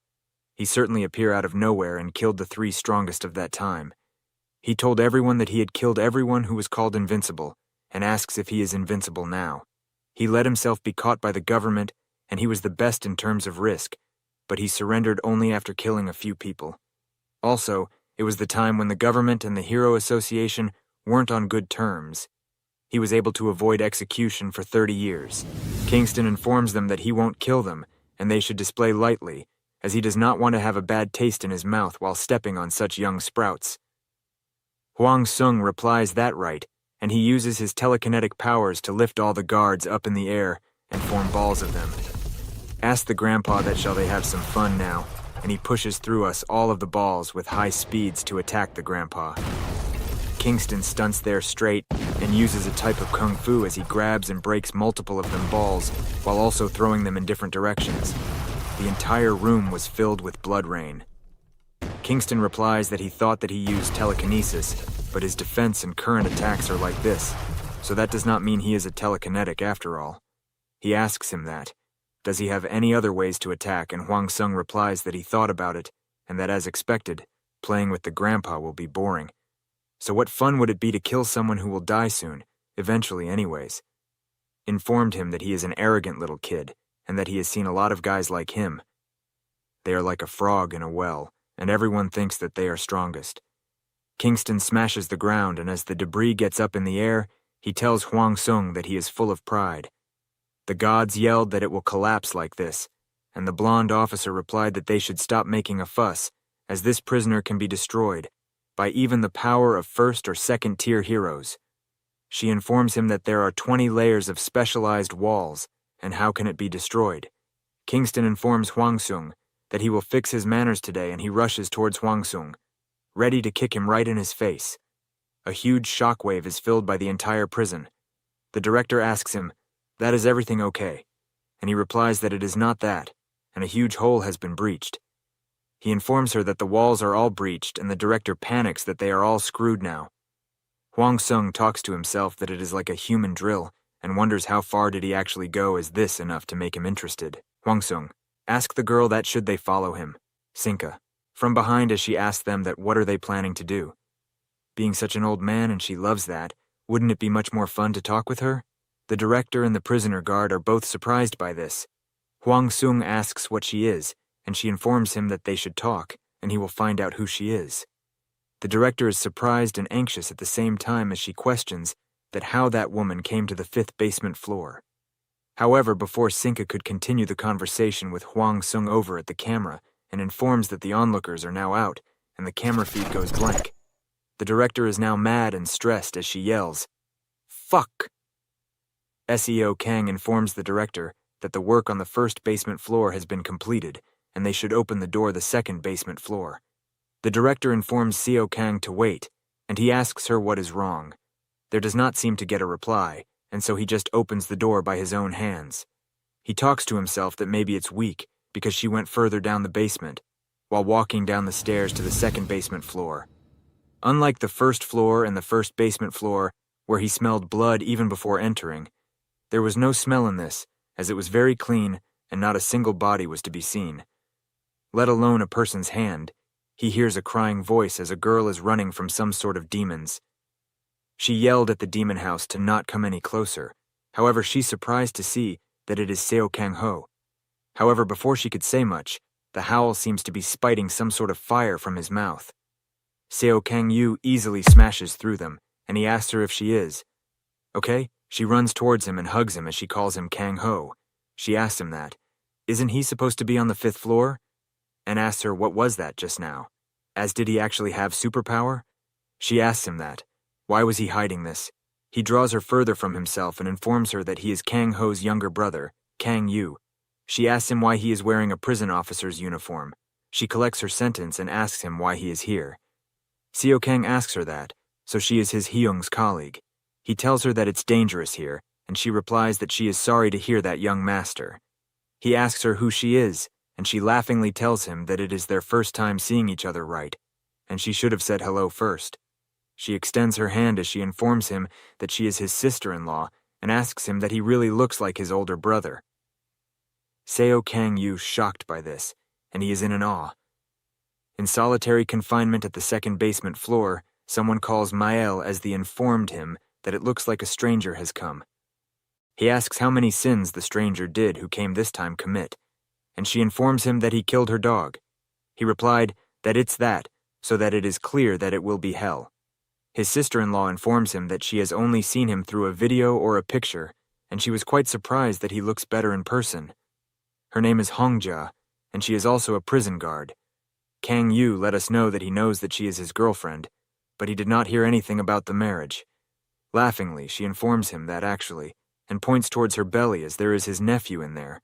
He certainly appeared out of nowhere and killed the 3 strongest of that time. He told everyone that he had killed everyone who was called invincible, and asks if he is invincible now. He let himself be caught by the government, and he was the best in terms of risk, but he surrendered only after killing a few people. Also, it was the time when the government and the Hero Association weren't on good terms. He was able to avoid execution for 30 years. Kingston informs them that he won't kill them, and they should display lightly, as he does not want to have a bad taste in his mouth while stepping on such young sprouts. Huang Sung replies that right, and he uses his telekinetic powers to lift all the guards up in the air and form balls of them. Ask the grandpa that shall they have some fun now, and he pushes through us all of the balls with high speeds to attack the grandpa. Kingston stunts there straight and uses a type of kung fu as he grabs and breaks multiple of them balls while also throwing them in different directions. The entire room was filled with blood rain. Kingston replies that he thought that he used telekinesis, but his defense and current attacks are like this, so that does not mean he is a telekinetic after all. He asks him that. Does he have any other ways to attack? And Huang Sung replies that he thought about it, and that as expected, playing with the grandpa will be boring. So what fun would it be to kill someone who will die soon, eventually anyways? Informed him that he is an arrogant little kid, and that he has seen a lot of guys like him. They are like a frog in a well, and everyone thinks that they are strongest. Kingston smashes the ground, and as the debris gets up in the air, he tells Huang Sung that he is full of pride. The gods yelled that it will collapse like this, and the blonde officer replied that they should stop making a fuss, as this prisoner can be destroyed by even the power of 1st or 2nd tier heroes. She informs him that there are 20 layers of specialized walls, and how can it be destroyed? Kingston informs Huang Sung that he will fix his manners today, and he rushes towards Huang Sung, ready to kick him right in his face. A huge shockwave is filled by the entire prison. The director asks him, that is everything okay? And he replies that it is not that, and a huge hole has been breached. He informs her that the walls are all breached and the director panics that they are all screwed now. Huang Sung talks to himself that it is like a human drill and wonders how far did he actually go. Is this enough to make him interested? Huang Sung, ask the girl that should they follow him. Sinka, from behind as she asks them that what are they planning to do. Being such an old man and she loves that, wouldn't it be much more fun to talk with her? The director and the prisoner guard are both surprised by this. Huang Sung asks what she is, and she informs him that they should talk, and he will find out who she is. The director is surprised and anxious at the same time as she questions that how that woman came to the 5th basement floor. However, before Sinka could continue the conversation with Huang Sung over at the camera and informs that the onlookers are now out, and the camera feed goes blank. The director is now mad and stressed as she yells, "Fuck!" SEO Kang informs the director that the work on the 1st basement floor has been completed, and they should open the door the 2nd basement floor. The director informs Seo Kang to wait, and he asks her what is wrong. There does not seem to get a reply, and so he just opens the door by his own hands. He talks to himself that maybe it's weak because she went further down the basement, while walking down the stairs to the 2nd basement floor. Unlike the 1st floor and the 1st basement floor, where he smelled blood even before entering, there was no smell in this, as it was very clean and not a single body was to be seen. Let alone a person's hand, he hears a crying voice as a girl is running from some sort of demons. She yelled at the demon house to not come any closer. However, she's surprised to see that it is Seo Kang Ho. However, before she could say much, the howl seems to be spiting some sort of fire from his mouth. Seo Kang Yu easily smashes through them, and he asks her if she is. Okay, she runs towards him and hugs him as she calls him Kang Ho. She asks him that. Isn't he supposed to be on the 5th floor? And asks her what was that just now, as did he actually have superpower? She asks him that. Why was he hiding this? He draws her further from himself and informs her that he is Kang Ho's younger brother, Kang Yu. She asks him why he is wearing a prison officer's uniform. She collects her sentence and asks him why he is here. Seo Kang asks her that, so she is his Hyung's colleague. He tells her that it's dangerous here, and she replies that she is sorry to hear that, young master. He asks her who she is, and she laughingly tells him that it is their first time seeing each other, right, and she should have said hello first. She extends her hand as she informs him that she is his sister-in-law and asks him that he really looks like his older brother. Seo Kang Yu shocked by this, and he is in an awe. In solitary confinement at the 2nd basement floor, someone calls Mael as they informed him that it looks like a stranger has come. He asks how many sins the stranger did who came this time commit, and she informs him that he killed her dog. He replied that it's that, so that it is clear that it will be hell. His sister-in-law informs him that she has only seen him through a video or a picture, and she was quite surprised that he looks better in person. Her name is Hongjia, and she is also a prison guard. Kang Yu let us know that he knows that she is his girlfriend, but he did not hear anything about the marriage. Laughingly, she informs him that actually, and points towards her belly as there is his nephew in there.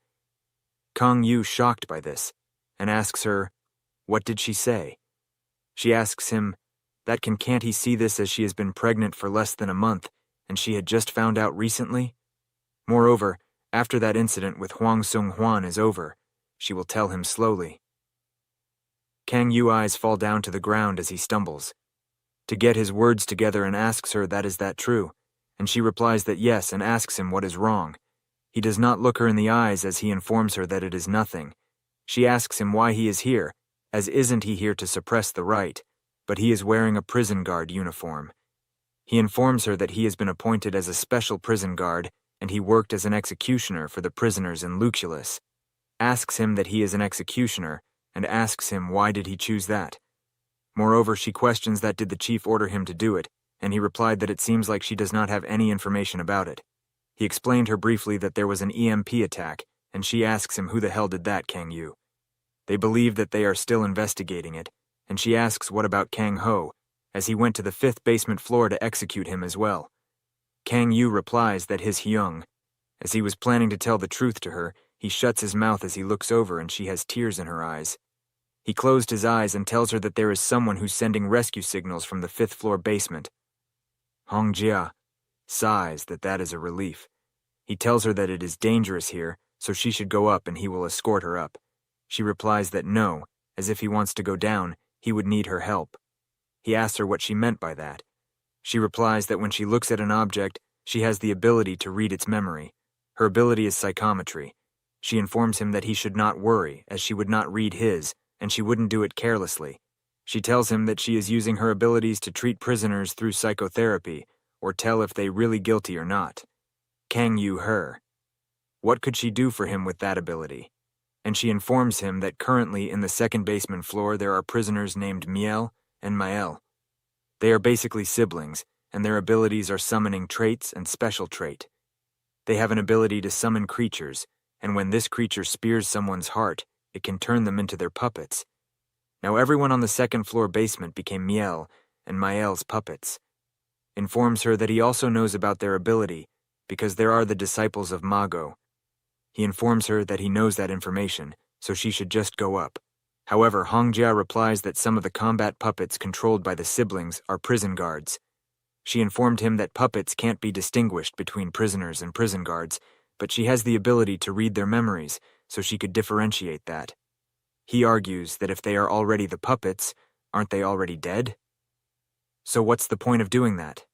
Kang Yu shocked by this, and asks her, what did she say? She asks him, can't he see this as she has been pregnant for less than a month, and she had just found out recently? Moreover, after that incident with Huang Sung Hwan is over, she will tell him slowly. Kang Yu's eyes fall down to the ground as he stumbles. To get his words together and asks her that is that true, and she replies that yes and asks him what is wrong. He does not look her in the eyes as he informs her that it is nothing. She asks him why he is here, as isn't he here to suppress the right, but he is wearing a prison guard uniform. He informs her that he has been appointed as a special prison guard and he worked as an executioner for the prisoners in Luculus. Asks him that he is an executioner and asks him why did he choose that. Moreover, she questions that did the chief order him to do it, and he replied that it seems like she does not have any information about it. He explained her briefly that there was an EMP attack, and she asks him who the hell did that, Kang Yu. They believe that they are still investigating it, and she asks what about Kang Ho, as he went to the 5th basement floor to execute him as well. Kang Yu replies that his Hyung. As he was planning to tell the truth to her, he shuts his mouth as he looks over and she has tears in her eyes. He closed his eyes and tells her that there is someone who's sending rescue signals from the 5th floor basement. Hongjia sighs that is a relief. He tells her that it is dangerous here, so she should go up and he will escort her up. She replies that no, as if he wants to go down, he would need her help. He asks her what she meant by that. She replies that when she looks at an object, she has the ability to read its memory. Her ability is psychometry. She informs him that he should not worry, as she would not read his, and she wouldn't do it carelessly. She tells him that she is using her abilities to treat prisoners through psychotherapy, or tell if they really guilty or not. Kang Yu her. What could she do for him with that ability? And she informs him that currently in the second basement floor there are prisoners named Miel and Mael. They are basically siblings, and their abilities are summoning traits and special trait. They have an ability to summon creatures, and when this creature spears someone's heart, it can turn them into their puppets. Now everyone on the second floor basement became Miel and Mael's puppets. Informs her that he also knows about their ability, because there are the disciples of Mago. He informs her that he knows that information, so she should just go up. However, Hongjia replies that some of the combat puppets controlled by the siblings are prison guards. She informed him that puppets can't be distinguished between prisoners and prison guards, but she has the ability to read their memories, so she could differentiate that. He argues that if they are already the puppets, aren't they already dead? So what's the point of doing that?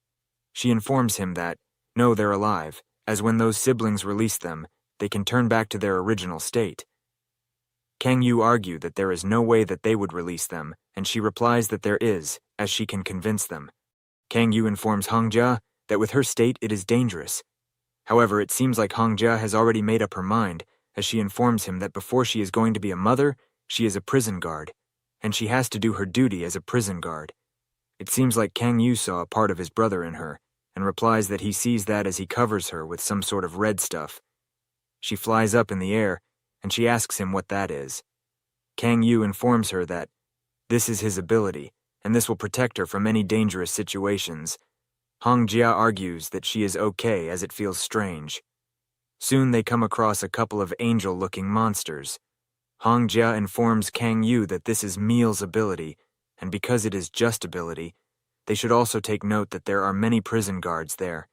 She informs him that, no, they're alive, as when those siblings release them, they can turn back to their original state. Kang Yu argued that there is no way that they would release them, and she replies that there is, as she can convince them. Kang Yu informs Hongjia that with her state it is dangerous. However, it seems like Hongjia has already made up her mind, as she informs him that before she is going to be a mother, she is a prison guard, and she has to do her duty as a prison guard. It seems like Kang Yu saw a part of his brother in her, and replies that he sees that as he covers her with some sort of red stuff. She flies up in the air, and she asks him what that is. Kang Yu informs her that this is his ability, and this will protect her from any dangerous situations. Hongjia argues that she is okay as it feels strange. Soon they come across a couple of angel-looking monsters. Hongjia informs Kang Yu that this is Miel's ability, and because it is just ability, they should also take note that there are many prison guards there.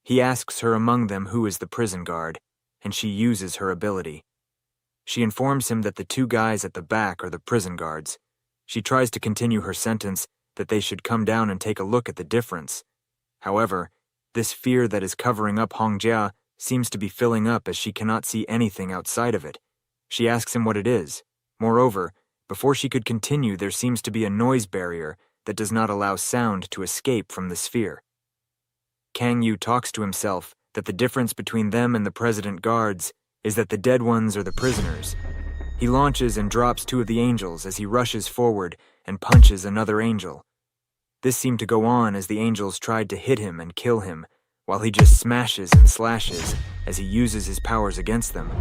He asks her among them who is the prison guard, and she uses her ability. She informs him that the two guys at the back are the prison guards. She tries to continue her sentence that they should come down and take a look at the difference. However, this fear that is covering up Hongjia seems to be filling up as she cannot see anything outside of it. She asks him what it is. Moreover, before she could continue, there seems to be a noise barrier that does not allow sound to escape from the sphere. Kang Yu talks to himself that the difference between them and the president guards is that the dead ones are the prisoners. He launches and drops two of the angels as he rushes forward and punches another angel. This seemed to go on as the angels tried to hit him and kill him, while he just smashes and slashes as he uses his powers against them.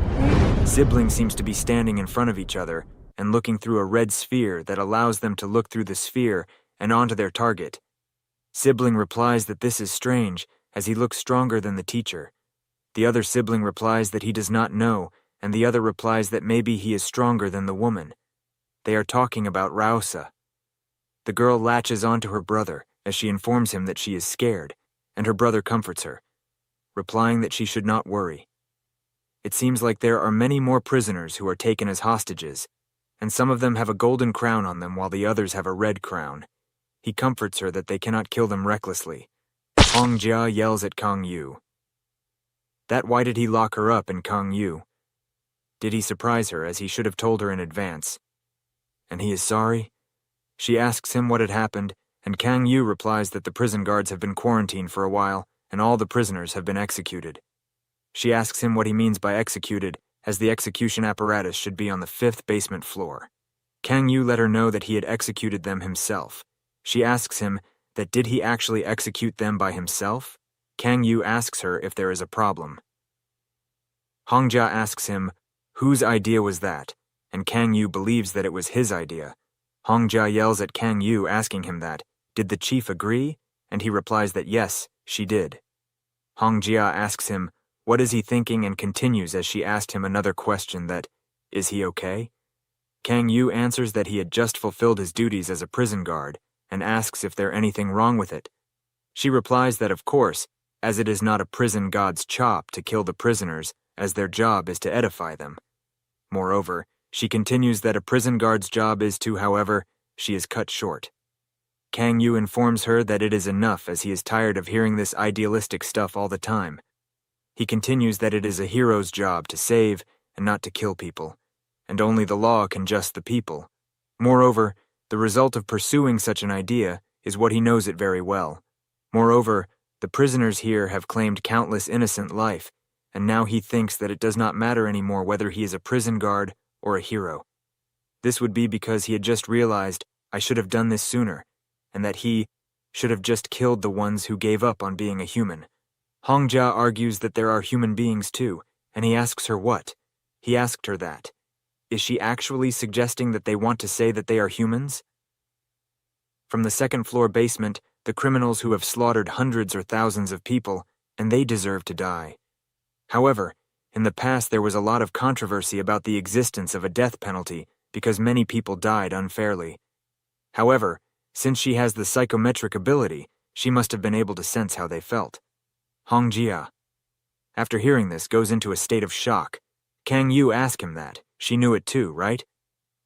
Sibling seems to be standing in front of each other and looking through a red sphere that allows them to look through the sphere and onto their target. Sibling replies that this is strange, as he looks stronger than the teacher. The other sibling replies that he does not know, and the other replies that maybe he is stronger than the woman. They are talking about Rausa. The girl latches onto her brother as she informs him that she is scared, and her brother comforts her, replying that she should not worry. It seems like there are many more prisoners who are taken as hostages, and some of them have a golden crown on them while the others have a red crown. He comforts her that they cannot kill them recklessly. Hongjia yells at Kang Yu. That why did he lock her up in Kang Yu? Did he surprise her as he should have told her in advance? And he is sorry? She asks him what had happened, and Kang Yu replies that the prison guards have been quarantined for a while, and all the prisoners have been executed. She asks him what he means by executed, as the execution apparatus should be on the 5th basement floor. Kang Yu let her know that he had executed them himself. She asks him that did he actually execute them by himself? Kang Yu asks her if there is a problem. Hongjia asks him, whose idea was that? And Kang Yu believes that it was his idea. Hongjia yells at Kang Yu asking him that, did the chief agree? And he replies that yes, she did. Hongjia asks him, what is he thinking, and continues as she asked him another question that, is he okay? Kang Yu answers that he had just fulfilled his duties as a prison guard, and asks if there anything wrong with it. She replies that of course, as it is not a prison god's chop to kill the prisoners, as their job is to edify them. Moreover, She continues that a prison guard's job is to, however, she is cut short. Kang Yu informs her that it is enough as he is tired of hearing this idealistic stuff all the time. He continues that it is a hero's job to save and not to kill people, and only the law can just the people. Moreover, the result of pursuing such an idea is what he knows it very well. Moreover, the prisoners here have claimed countless innocent life, and now he thinks that it does not matter anymore whether he is a prison guard or a hero. This would be because he had just realized, I should have done this sooner, and that he should have just killed the ones who gave up on being a human. Hongjia argues that there are human beings too, and he asks her what. He asked her that. Is she actually suggesting that they want to say that they are humans? From the second-floor basement, the criminals who have slaughtered hundreds or thousands of people, and they deserve to die. However, in the past there was a lot of controversy about the existence of a death penalty because many people died unfairly. However, since she has the psychometric ability, she must have been able to sense how they felt. Hongjia, after hearing this, goes into a state of shock. Kang Yu asked him that. She knew it too, right?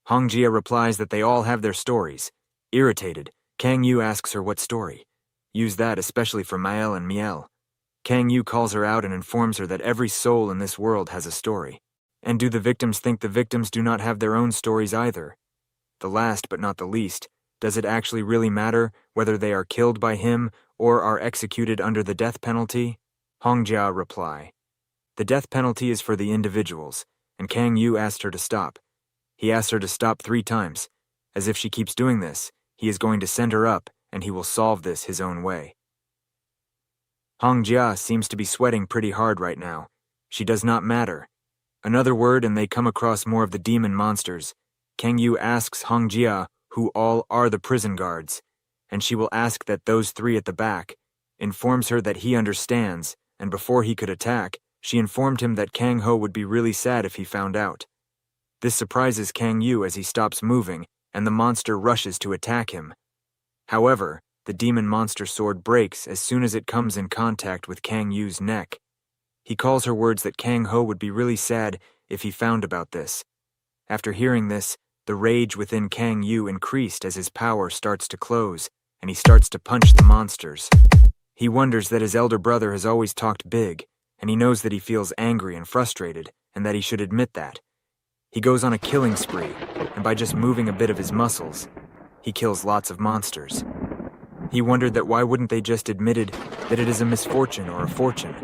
Hongjia replies that they all have their stories. Irritated, Kang Yu asks her what story. Use that especially for Mael and Miel. Kang Yu calls her out and informs her that every soul in this world has a story. And do the victims think the victims do not have their own stories either? The last but not the least, does it actually really matter whether they are killed by him or are executed under the death penalty? Hongjia reply. The death penalty is for the individuals, and Kang Yu asked her to stop. He asked her to stop 3 times. As if she keeps doing this, he is going to send her up, and he will solve this his own way. Hongjia seems to be sweating pretty hard right now. She does not matter. Another word and they come across more of the demon monsters. Kang Yu asks Hongjia who all are the prison guards, and she will ask that those 3 at the back, informs her that he understands, and before he could attack, she informed him that Kang Ho would be really sad if he found out. This surprises Kang Yu as he stops moving, and the monster rushes to attack him. However, the demon monster sword breaks as soon as it comes in contact with Kang Yu's neck. He calls her words that Kang Ho would be really sad if he found about this. After hearing this, the rage within Kang Yu increased as his power starts to close, and he starts to punch the monsters. He wonders that his elder brother has always talked big, and he knows that he feels angry and frustrated, and that he should admit that. He goes on a killing spree, and by just moving a bit of his muscles, he kills lots of monsters. He wondered that why wouldn't they just admitted that it is a misfortune or a fortune.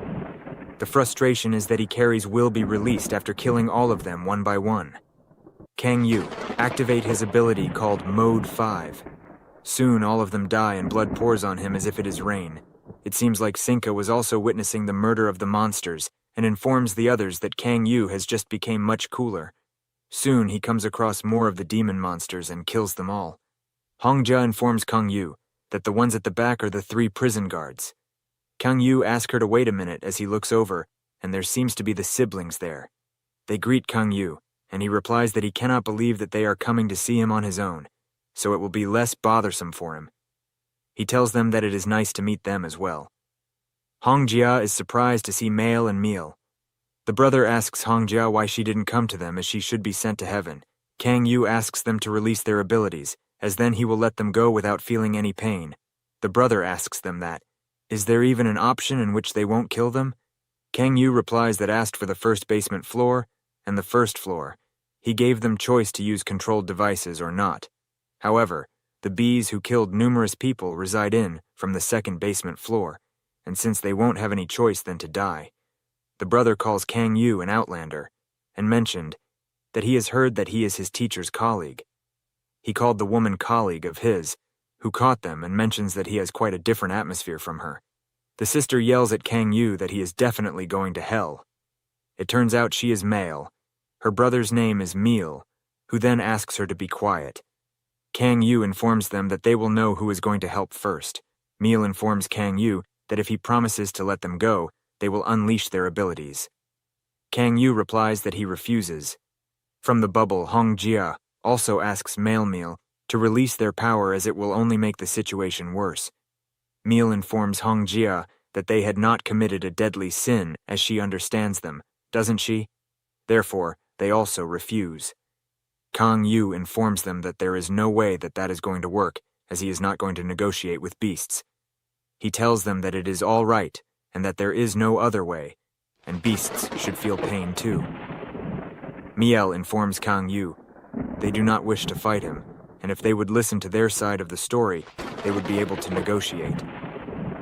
The frustration is that he carries will be released after killing all of them one by one. Kang Yu, activate his ability called Mode 5. Soon all of them die and blood pours on him as if it is rain. It seems like Sinka was also witnessing the murder of the monsters and informs the others that Kang Yu has just become much cooler. Soon he comes across more of the demon monsters and kills them all. Hongjia informs Kang Yu that the ones at the back are the 3 prison guards. Kang Yu asks her to wait a minute as he looks over, and there seems to be the siblings there. They greet Kang Yu, and he replies that he cannot believe that they are coming to see him on his own, so it will be less bothersome for him. He tells them that it is nice to meet them as well. Hongjia is surprised to see Mael and Miel. The brother asks Hongjia why she didn't come to them as she should be sent to heaven. Kang Yu asks them to release their abilities, as then he will let them go without feeling any pain. The brother asks them that. Is there even an option in which they won't kill them? Kang Yu replies that asked for the first basement floor and the first floor. He gave them choice to use controlled devices or not. However, the bees who killed numerous people reside in from the second basement floor, and since they won't have any choice than to die. The brother calls Kang Yu an outlander, and mentioned that he has heard that he is his teacher's colleague. He called the woman colleague of his, who caught them and mentions that he has quite a different atmosphere from her. The sister yells at Kang Yu that he is definitely going to hell. It turns out she is male. Her brother's name is Miel, who then asks her to be quiet. Kang Yu informs them that they will know who is going to help first. Miel informs Kang Yu that if he promises to let them go, they will unleash their abilities. Kang Yu replies that he refuses. From the bubble, Hongjia also asks Miel to release their power as it will only make the situation worse. Miel informs Hongjia that they had not committed a deadly sin as she understands them, doesn't she? Therefore, they also refuse. Kang Yu informs them that there is no way that is going to work, as he is not going to negotiate with beasts. He tells them that it is all right, and that there is no other way, and beasts should feel pain too. Miel informs Kang Yu they do not wish to fight him, and if they would listen to their side of the story, they would be able to negotiate.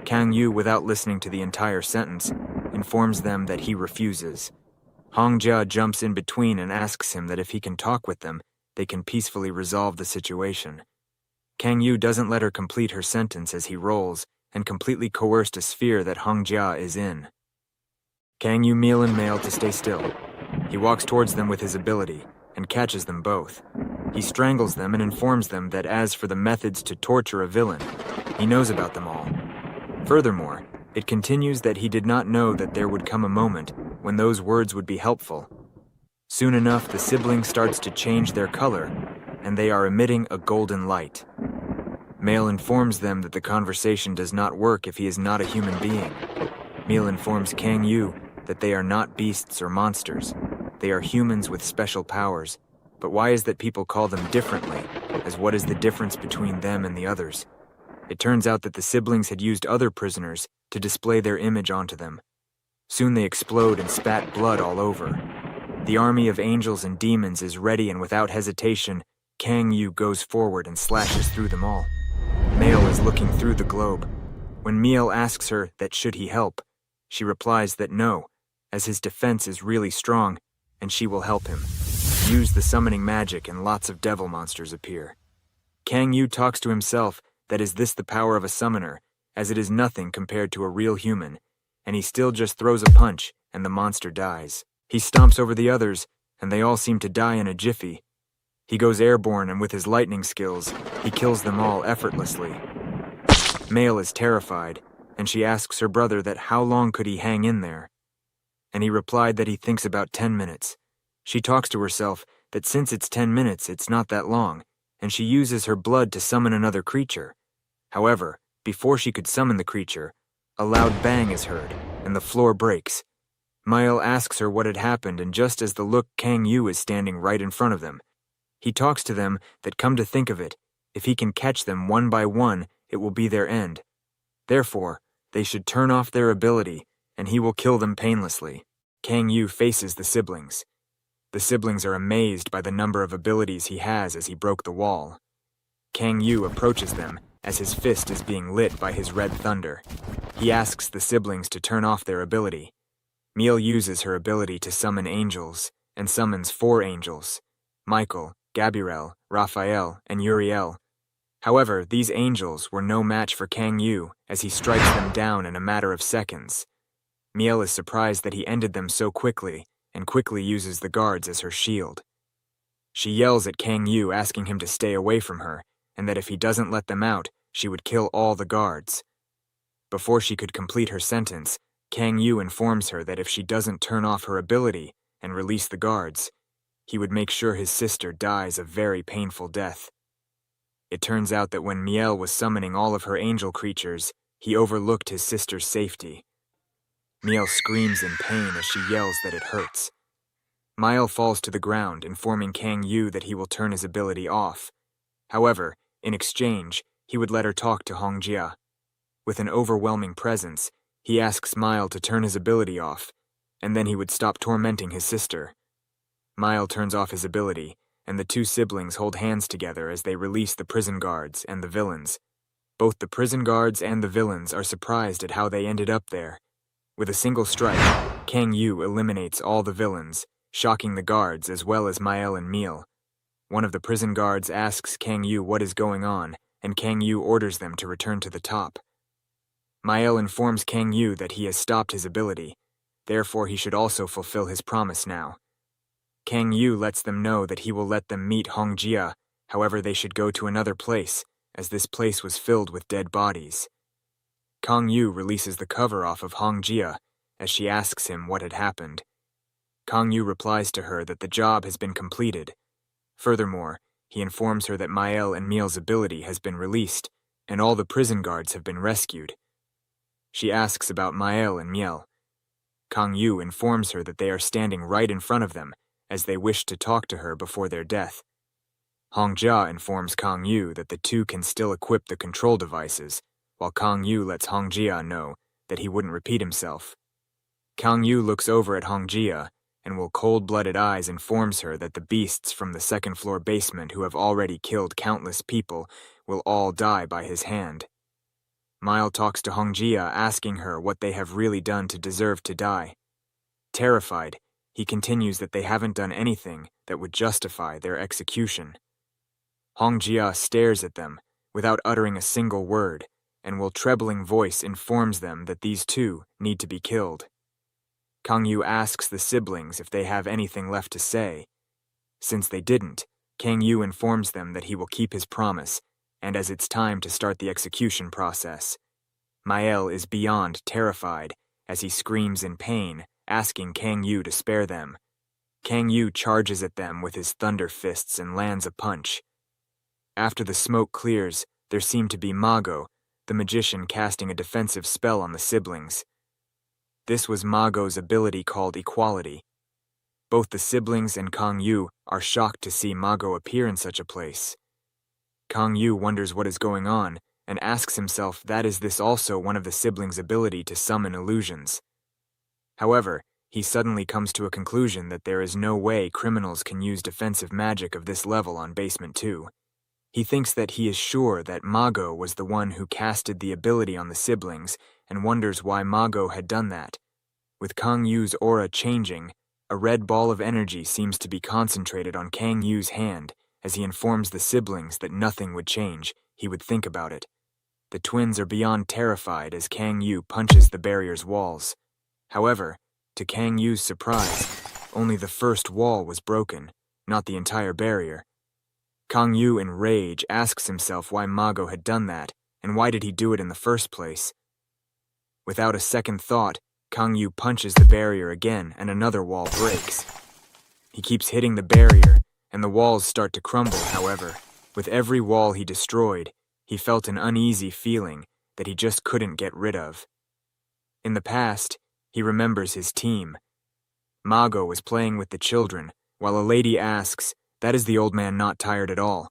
Kang Yu, without listening to the entire sentence, informs them that he refuses. Hongjia jumps in between and asks him that if he can talk with them, they can peacefully resolve the situation. Kang Yu doesn't let her complete her sentence as he rolls and completely coerced a sphere that Hongjia is in. Kang Yu Miel and Mail to stay still. He walks towards them with his ability and catches them both. He strangles them and informs them that as for the methods to torture a villain, he knows about them all. Furthermore, it continues that he did not know that there would come a moment when those words would be helpful. Soon enough, the sibling starts to change their color, and they are emitting a golden light. Mail informs them that the conversation does not work if he is not a human being. Miel informs Kang Yu that they are not beasts or monsters. They are humans with special powers. But why is that people call them differently, as what is the difference between them and the others? It turns out that the siblings had used other prisoners to display their image onto them. Soon they explode and spat blood all over. The army of angels and demons is ready, and without hesitation, Kang Yu goes forward and slashes through them all. Mail is looking through the globe. When Miel asks her that should he help, she replies that no, as his defense is really strong, and she will help him. Use the summoning magic and lots of devil monsters appear. Kang Yu talks to himself that is this the power of a summoner, as it is nothing compared to a real human, and he still just throws a punch and the monster dies. He stomps over the others, and they all seem to die in a jiffy. He goes airborne, and with his lightning skills, he kills them all effortlessly. Mail is terrified, and she asks her brother that how long could he hang in there, and he replied that he thinks about 10 minutes. She talks to herself that since it's 10 minutes, it's not that long, and she uses her blood to summon another creature. However, before she could summon the creature, a loud bang is heard, and the floor breaks. Mael asks her what had happened, and just as the look, Kang Yu is standing right in front of them. He talks to them that, come to think of it, if he can catch them one by one, it will be their end. Therefore, they should turn off their ability, and he will kill them painlessly. Kang Yu faces the siblings. The siblings are amazed by the number of abilities he has as he broke the wall. Kang Yu approaches them as his fist is being lit by his red thunder. He asks the siblings to turn off their ability. Miel uses her ability to summon angels, and summons 4 angels: Michael, Gabriel, Raphael, and Uriel. However, these angels were no match for Kang Yu as he strikes them down in a matter of seconds. Miel is surprised that he ended them so quickly, and quickly uses the guards as her shield. She yells at Kang Yu, asking him to stay away from her, and that if he doesn't let them out, she would kill all the guards. Before she could complete her sentence, Kang Yu informs her that if she doesn't turn off her ability and release the guards, he would make sure his sister dies a very painful death. It turns out that when Miel was summoning all of her angel creatures, he overlooked his sister's safety. Miel screams in pain as she yells that it hurts. Miel falls to the ground, informing Kang Yu that he will turn his ability off. However, in exchange, he would let her talk to Hongjia. With an overwhelming presence, he asks Miel to turn his ability off, and then he would stop tormenting his sister. Miel turns off his ability, and the 2 siblings hold hands together as they release the prison guards and the villains. Both the prison guards and the villains are surprised at how they ended up there. With a single strike, Kang Yu eliminates all the villains, shocking the guards as well as Miel and Miel. One of the prison guards asks Kang Yu what is going on, and Kang Yu orders them to return to the top. Miel informs Kang Yu that he has stopped his ability, therefore he should also fulfill his promise now. Kang Yu lets them know that he will let them meet Hongjia, however they should go to another place, as this place was filled with dead bodies. Kang Yu releases the cover off of Hongjia as she asks him what had happened. Kang Yu replies to her that the job has been completed. Furthermore, he informs her that Miel and Miel's ability has been released, and all the prison guards have been rescued. She asks about Miel and Miel. Kang Yu informs her that they are standing right in front of them, as they wish to talk to her before their death. Hongjia informs Kang Yu that the two can still equip the control devices, while Kang Yu lets Hongjia know that he wouldn't repeat himself. Kang Yu looks over at Hongjia and with cold-blooded eyes informs her that the beasts from the second-floor basement who have already killed countless people will all die by his hand. Mile talks to Hongjia asking her what they have really done to deserve to die. Terrified, he continues that they haven't done anything that would justify their execution. Hongjia stares at them without uttering a single word, and with trebling voice informs them that these two need to be killed. Kang Yu asks the siblings if they have anything left to say. Since they didn't, Kang Yu informs them that he will keep his promise, and as it's time to start the execution process. Mael is beyond terrified as he screams in pain, asking Kang Yu to spare them. Kang Yu charges at them with his thunder fists and lands a punch. After the smoke clears, there seem to be Mago, the magician, casting a defensive spell on the siblings. This was Mago's ability called Equality. Both the siblings and Kang Yu are shocked to see Mago appear in such a place. Kang Yu wonders what is going on and asks himself that is this also one of the siblings' ability to summon illusions. However, he suddenly comes to a conclusion that there is no way criminals can use defensive magic of this level on Basement 2. He thinks that he is sure that Mago was the one who casted the ability on the siblings and wonders why Mago had done that. With Kang Yu's aura changing, a red ball of energy seems to be concentrated on Kang Yu's hand as he informs the siblings that nothing would change, he would think about it. The twins are beyond terrified as Kang Yu punches the barrier's walls. However, to Kang Yu's surprise, only the first wall was broken, not the entire barrier. Kang Yu, in rage, asks himself why Mago had done that, and why did he do it in the first place. Without a second thought, Kang Yu punches the barrier again and another wall breaks. He keeps hitting the barrier, and the walls start to crumble. However, with every wall he destroyed, he felt an uneasy feeling that he just couldn't get rid of. In the past, he remembers his team. Mago was playing with the children, while a lady asks, "That is the old man not tired at all?"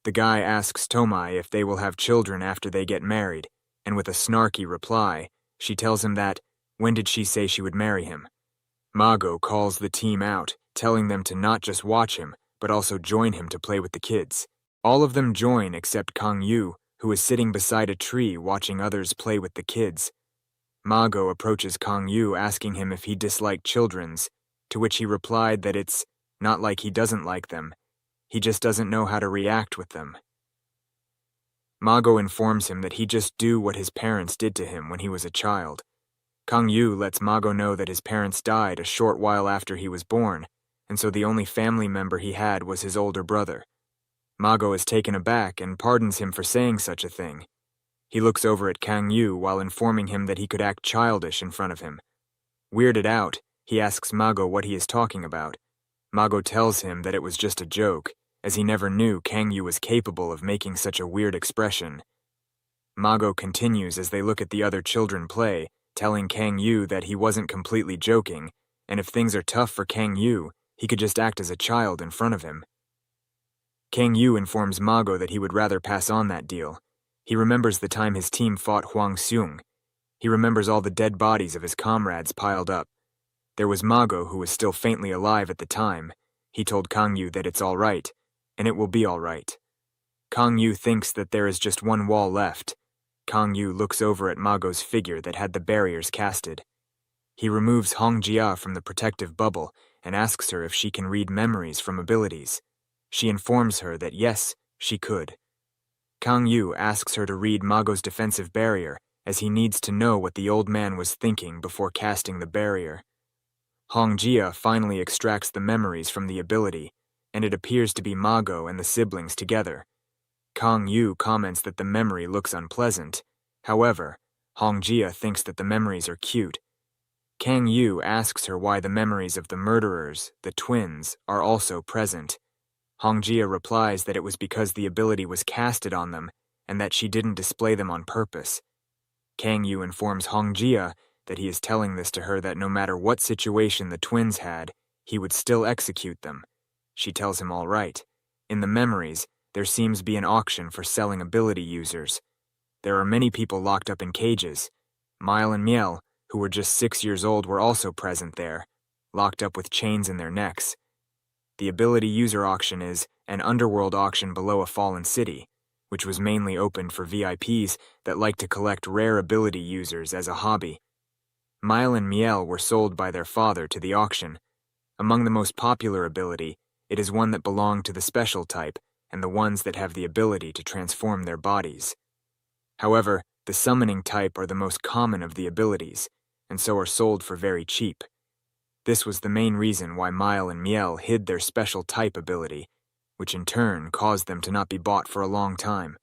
The guy asks Tomai if they will have children after they get married, and with a snarky reply, she tells him that, when did she say she would marry him? Mago calls the team out, telling them to not just watch him, but also join him to play with the kids. All of them join except Kang Yu, who is sitting beside a tree watching others play with the kids. Mago approaches Kang Yu asking him if he disliked children's, to which he replied that it's not like he doesn't like them, he just doesn't know how to react with them. Mago informs him that he just do what his parents did to him when he was a child. Kang Yu lets Mago know that his parents died a short while after he was born, and so the only family member he had was his older brother. Mago is taken aback and pardons him for saying such a thing. He looks over at Kang Yu while informing him that he could act childish in front of him. Weirded out, he asks Mago what he is talking about. Mago tells him that it was just a joke, as he never knew Kang Yu was capable of making such a weird expression. Mago continues as they look at the other children play, telling Kang Yu that he wasn't completely joking, and if things are tough for Kang Yu, he could just act as a child in front of him. Kang Yu informs Mago that he would rather pass on that deal. He remembers the time his team fought Huang Xiong. He remembers all the dead bodies of his comrades piled up. There was Mago who was still faintly alive at the time. He told Kang Yu that it's all right, and it will be all right. Kang Yu thinks that there is just one wall left. Kang Yu looks over at Mago's figure that had the barriers casted. He removes Hongjia from the protective bubble and asks her if she can read memories from abilities. She informs her that yes, she could. Kang Yu asks her to read Mago's defensive barrier, as he needs to know what the old man was thinking before casting the barrier. Hongjia finally extracts the memories from the ability, and it appears to be Mago and the siblings together. Kang Yu comments that the memory looks unpleasant. However, Hongjia thinks that the memories are cute. Kang Yu asks her why the memories of the murderers, the twins, are also present. Hongjia replies that it was because the ability was casted on them and that she didn't display them on purpose. Kang Yu informs Hongjia that he is telling this to her that no matter what situation the twins had, he would still execute them. She tells him all right. In the memories, there seems to be an auction for selling ability users. There are many people locked up in cages. Mile and Miel, who were just 6 years old, were also present there, locked up with chains in their necks. The ability user auction is an underworld auction below a fallen city, which was mainly opened for VIPs that like to collect rare ability users as a hobby. Mile and Miel were sold by their father to the auction. Among the most popular ability, it is one that belonged to the special type and the ones that have the ability to transform their bodies. However, the summoning type are the most common of the abilities, and so are sold for very cheap. This was the main reason why Mile and Miel hid their special type ability, which in turn caused them to not be bought for a long time.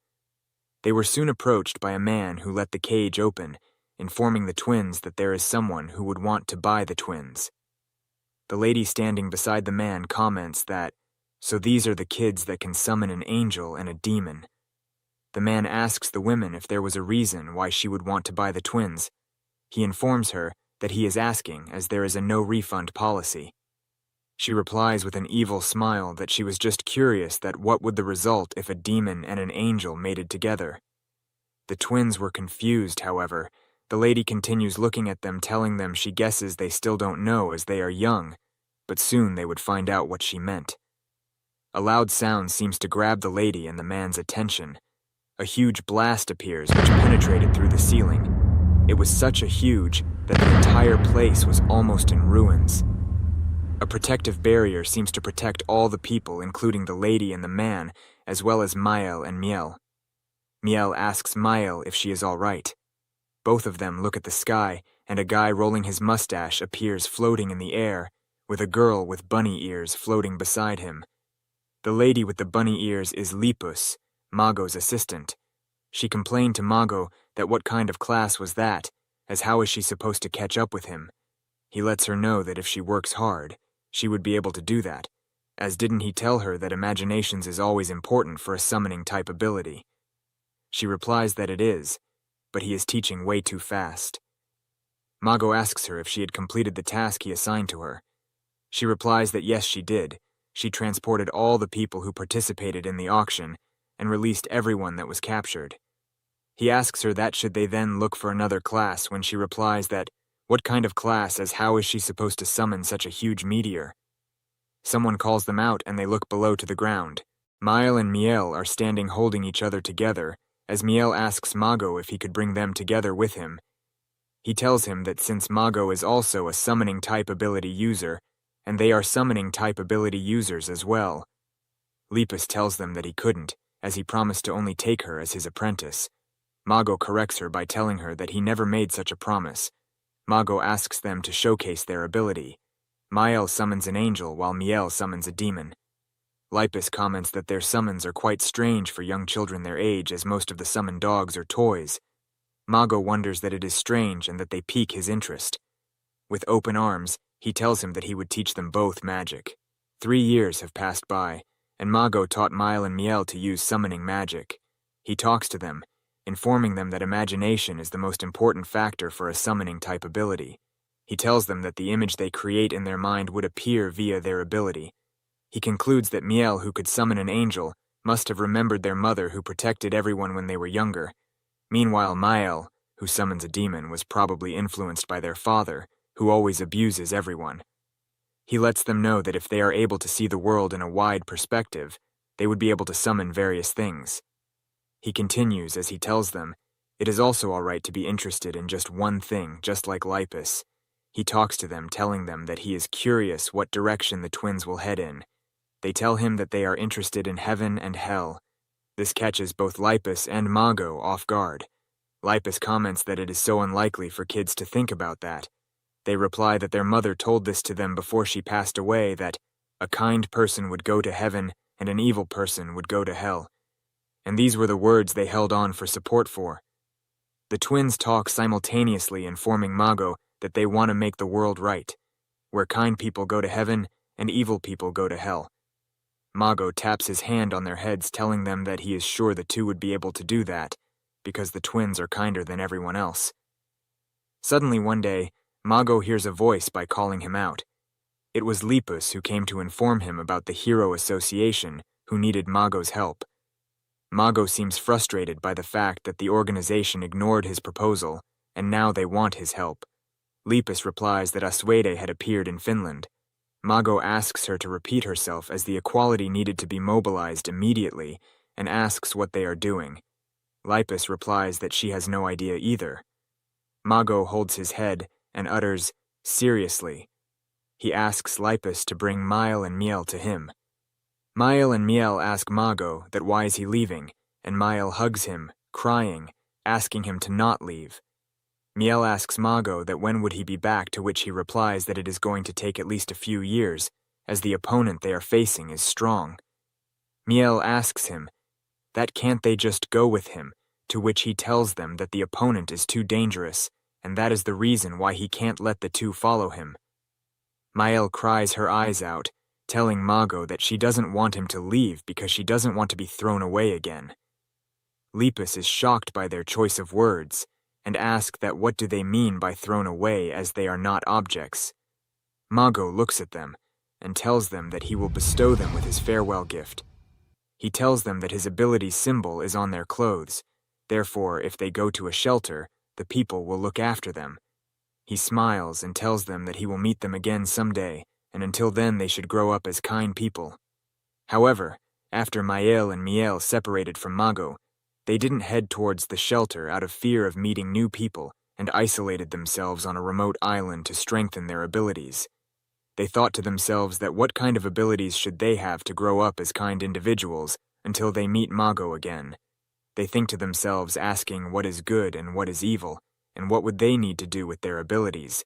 They were soon approached by a man who let the cage open, informing the twins that there is someone who would want to buy the twins. The lady standing beside the man comments that, "So these are the kids that can summon an angel and a demon." The man asks the women if there was a reason why she would want to buy the twins. He informs her that he is asking as there is a no-refund policy. She replies with an evil smile that she was just curious that what would the result if a demon and an angel mated together. The twins were confused, however. The lady continues looking at them, telling them she guesses they still don't know as they are young, but soon they would find out what she meant. A loud sound seems to grab the lady and the man's attention. A huge blast appears which penetrated through the ceiling. It was such a huge that the entire place was almost in ruins. A protective barrier seems to protect all the people, including the lady and the man, as well as Miel and Miel. Miel asks Miel if she is all right. Both of them look at the sky, and a guy rolling his mustache appears floating in the air, with a girl with bunny ears floating beside him. The lady with the bunny ears is Lipus, Mago's assistant. She complained to Mago that what kind of class was that, as how is she supposed to catch up with him? He lets her know that if she works hard, she would be able to do that, as didn't he tell her that imaginations is always important for a summoning type ability? She replies that it is, but he is teaching way too fast. Mago asks her if she had completed the task he assigned to her. She replies that yes, she did. She transported all the people who participated in the auction and released everyone that was captured. He asks her that should they then look for another class, when she replies that what kind of class, as how is she supposed to summon such a huge meteor? Someone calls them out and they look below to the ground. Miel and Miel are standing holding each other together, as Miel asks Mago if he could bring them together with him. He tells him that since Mago is also a summoning type ability user, and they are summoning type ability users as well. Lepus tells them that he couldn't, as he promised to only take her as his apprentice. Mago corrects her by telling her that he never made such a promise. Mago asks them to showcase their ability. Miel summons an angel while Miel summons a demon. Lipus comments that their summons are quite strange for young children their age, as most of the summoned dogs are toys. Mago wonders that it is strange and that they pique his interest. With open arms, he tells him that he would teach them both magic. 3 years have passed by, and Mago taught Miel and Miel to use summoning magic. He talks to them, informing them that imagination is the most important factor for a summoning type ability. He tells them that the image they create in their mind would appear via their ability. He concludes that Miel, who could summon an angel, must have remembered their mother who protected everyone when they were younger. Meanwhile, Miel, who summons a demon, was probably influenced by their father, who always abuses everyone. He lets them know that if they are able to see the world in a wide perspective, they would be able to summon various things. He continues as he tells them, it is also all right to be interested in just one thing, just like Lipus. He talks to them, telling them that he is curious what direction the twins will head in. They tell him that they are interested in heaven and hell. This catches both Lipus and Mago off guard. Lipus comments that it is so unlikely for kids to think about that. They reply that their mother told this to them before she passed away, that a kind person would go to heaven and an evil person would go to hell. And these were the words they held on for support for. The twins talk simultaneously, informing Mago that they want to make the world right, where kind people go to heaven and evil people go to hell. Mago taps his hand on their heads, telling them that he is sure the two would be able to do that, because the twins are kinder than everyone else. Suddenly one day, Mago hears a voice by calling him out. It was Lepus who came to inform him about the Hero Association, who needed Mago's help. Mago seems frustrated by the fact that the organization ignored his proposal, and now they want his help. Lepus replies that Asuede had appeared in Finland. Mago asks her to repeat herself as the equality needed to be mobilized immediately, and asks what they are doing. Lepus replies that she has no idea either. Mago holds his head and utters, "Seriously." He asks Lepus to bring Mael and Miel to him. Mael and Miel ask Mago that why is he leaving, and Mael hugs him, crying, asking him to not leave. Miel asks Mago that when would he be back, to which he replies that it is going to take at least a few years, as the opponent they are facing is strong. Miel asks him that can't they just go with him, to which he tells them that the opponent is too dangerous, and that is the reason why he can't let the two follow him. Mael cries her eyes out, telling Mago that she doesn't want him to leave because she doesn't want to be thrown away again. Lepus is shocked by their choice of words, and asks that what do they mean by thrown away, as they are not objects. Mago looks at them, and tells them that he will bestow them with his farewell gift. He tells them that his ability symbol is on their clothes, therefore if they go to a shelter, the people will look after them. He smiles and tells them that he will meet them again someday, and until then they should grow up as kind people. However, after Mael and Miel separated from Mago, they didn't head towards the shelter out of fear of meeting new people and isolated themselves on a remote island to strengthen their abilities. They thought to themselves that what kind of abilities should they have to grow up as kind individuals until they meet Mago again. They think to themselves asking what is good and what is evil, and what would they need to do with their abilities.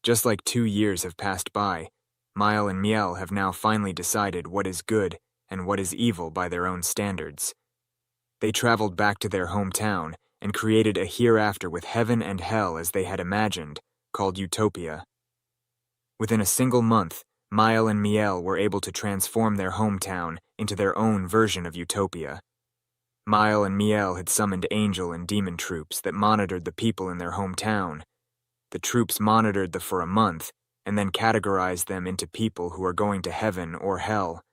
Just like 2 years have passed by, Miel and Miel have now finally decided what is good and what is evil by their own standards. They traveled back to their hometown and created a hereafter with heaven and hell as they had imagined, called Utopia. Within a single month, Miel and Miel were able to transform their hometown into their own version of Utopia. Miel and Miel had summoned angel and demon troops that monitored the people in their hometown. The troops monitored them for a month, and then categorized them into people who are going to heaven or hell.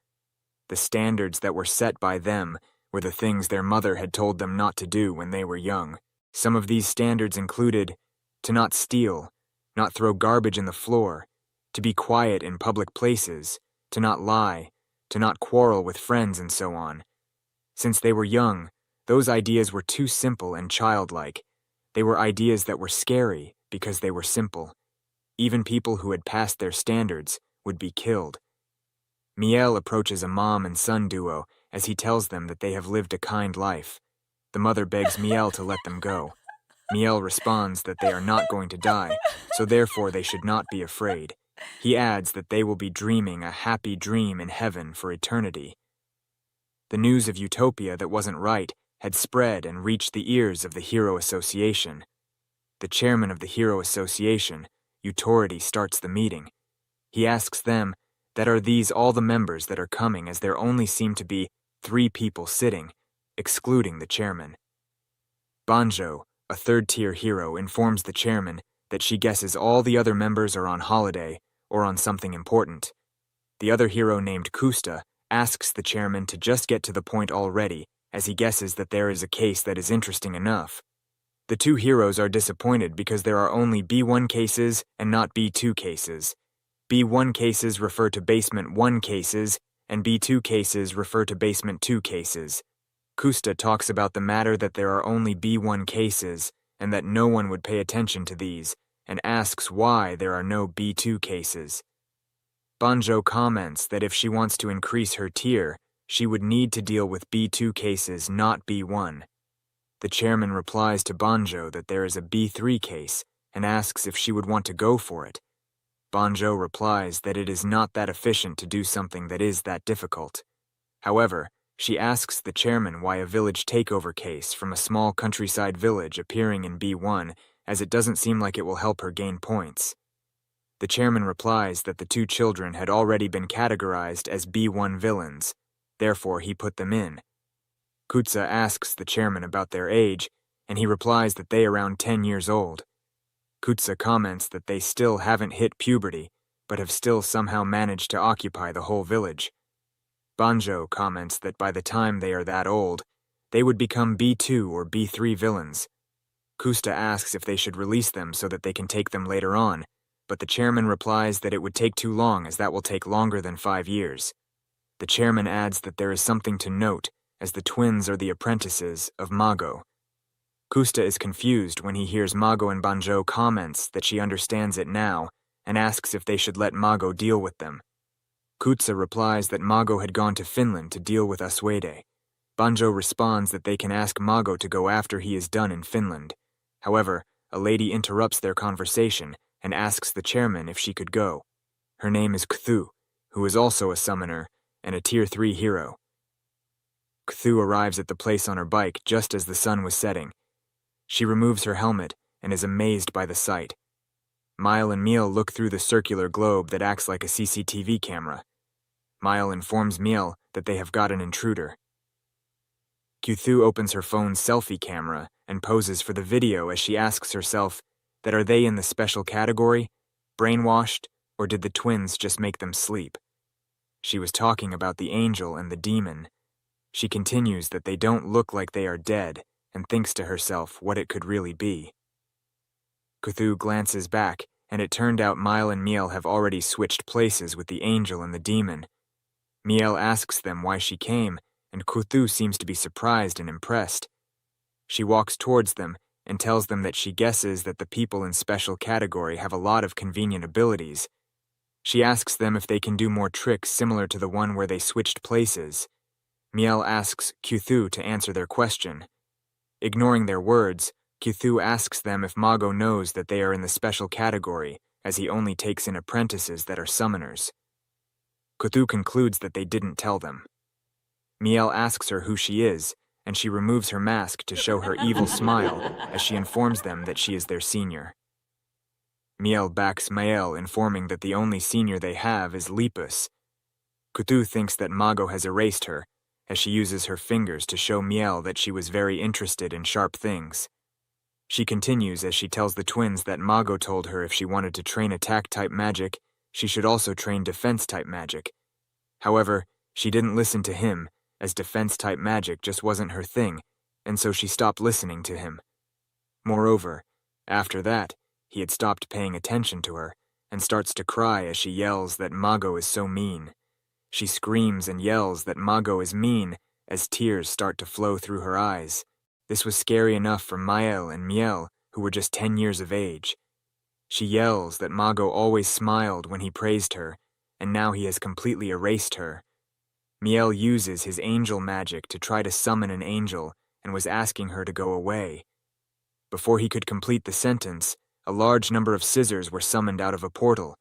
The standards that were set by them were the things their mother had told them not to do when they were young. Some of these standards included to not steal, not throw garbage in the floor, to be quiet in public places, to not lie, to not quarrel with friends, and so on. Since they were young, those ideas were too simple and childlike. They were ideas that were scary because they were simple. Even people who had passed their standards would be killed. Miel approaches a mom and son duo as he tells them that they have lived a kind life. The mother begs Miel to let them go. Miel responds that they are not going to die, so therefore they should not be afraid. He adds that they will be dreaming a happy dream in heaven for eternity. The news of Utopia that wasn't right had spread and reached the ears of the Hero Association. The chairman of the Hero Association, Utority, starts the meeting. He asks them that are these all the members that are coming, as there only seem to be 3 people sitting, excluding the chairman. Banjo, a third-tier hero, informs the chairman that she guesses all the other members are on holiday or on something important. The other hero, named Kusta, asks the chairman to just get to the point already, as he guesses that there is a case that is interesting enough. The 2 heroes are disappointed because there are only B1 cases and not B2 cases. B1 cases refer to Basement 1 cases, and B2 cases refer to Basement 2 cases. Kusta talks about the matter that there are only B1 cases, and that no one would pay attention to these, and asks why there are no B2 cases. Banjo comments that if she wants to increase her tier, she would need to deal with B2 cases, not B1. The chairman replies to Banjo that there is a B3 case, and asks if she would want to go for it. Banjo replies that it is not that efficient to do something that is that difficult. However, she asks the chairman why a village takeover case from a small countryside village appearing in B1, as it doesn't seem like it will help her gain points. The chairman replies that the 2 children had already been categorized as B1 villains, therefore he put them in. Kutsa asks the chairman about their age, and he replies that they are around 10 years old. Kutsa comments that they still haven't hit puberty, but have still somehow managed to occupy the whole village. Banjo comments that by the time they are that old, they would become B2 or B3 villains. Kusta asks if they should release them so that they can take them later on, but the chairman replies that it would take too long as that will take longer than 5 years. The chairman adds that there is something to note, as the twins are the apprentices of Mago. Kusta is confused when he hears Mago and Banjo comments that she understands it now and asks if they should let Mago deal with them. Kutsa replies that Mago had gone to Finland to deal with Aswede. Banjo responds that they can ask Mago to go after he is done in Finland. However, a lady interrupts their conversation and asks the chairman if she could go. Her name is Cthu, who is also a summoner and a Tier 3 hero. Cthu arrives at the place on her bike just as the sun was setting. She removes her helmet and is amazed by the sight. Mile and Miel look through the circular globe that acts like a CCTV camera. Mile informs Miel that they have got an intruder. Cthu opens her phone's selfie camera and poses for the video as she asks herself that are they in the special category, brainwashed, or did the twins just make them sleep? She was talking about the angel and the demon. She continues that they don't look like they are dead and thinks to herself what it could really be. Cthu glances back, and it turned out Mile and Miel have already switched places with the angel and the demon. Miel asks them why she came, and Cthu seems to be surprised and impressed. She walks towards them and tells them that she guesses that the people in special category have a lot of convenient abilities. She asks them if they can do more tricks similar to the one where they switched places. Miel asks Cthu to answer their question. Ignoring their words, Cthu asks them if Mago knows that they are in the special category, as he only takes in apprentices that are summoners. Cthu concludes that they didn't tell them. Miel asks her who she is, and she removes her mask to show her evil smile as she informs them that she is their senior. Miel backs Mael, informing that the only senior they have is Lepus. Cthu thinks that Mago has erased her, as she uses her fingers to show Miel that she was very interested in sharp things. She continues as she tells the twins that Mago told her if she wanted to train attack-type magic, she should also train defense-type magic. However, she didn't listen to him, as defense-type magic just wasn't her thing, and so she stopped listening to him. Moreover, after that, he had stopped paying attention to her, and starts to cry as she yells that Mago is so mean. She screams and yells that Mago is mean as tears start to flow through her eyes. This was scary enough for Mael and Miel, who were just 10 years of age. She yells that Mago always smiled when he praised her, and now he has completely erased her. Miel uses his angel magic to try to summon an angel and was asking her to go away. Before he could complete the sentence, a large number of scissors were summoned out of a portal.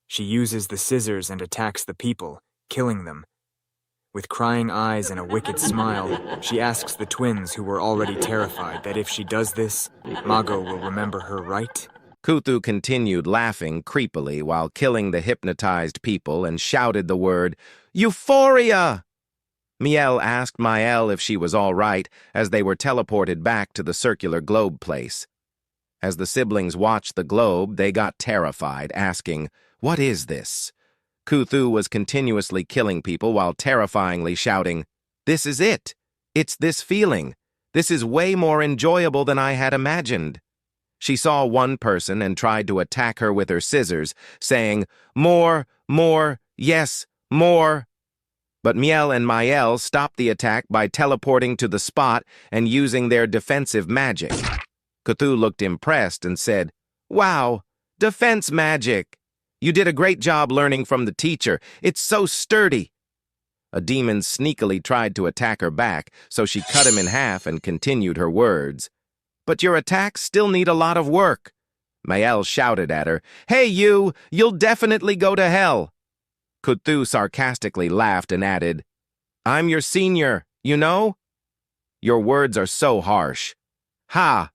She uses the scissors and attacks the people, killing them. With crying eyes and a wicked smile, she asks the twins, who were already terrified, that if she does this, Mago will remember her, right? Cthu continued laughing creepily while killing the hypnotized people and shouted the word, "Euphoria!" Miel asked Mael if she was all right as they were teleported back to the circular globe place. As the siblings watched the globe, they got terrified, asking, "What is this?" Cthu was continuously killing people while terrifyingly shouting, "This is it! It's this feeling! This is way more enjoyable than I had imagined." She saw one person and tried to attack her with her scissors, saying, "More, more, yes, more." But Miel and Mael stopped the attack by teleporting to the spot and using their defensive magic. Cthu looked impressed and said, "Wow, defense magic! You did a great job learning from the teacher. It's so sturdy." A demon sneakily tried to attack her back, so she cut him in half and continued her words. "But your attacks still need a lot of work." Mael shouted at her, "Hey you, you'll definitely go to hell." Cthu sarcastically laughed and added, "I'm your senior, you know? Your words are so harsh." "Ha!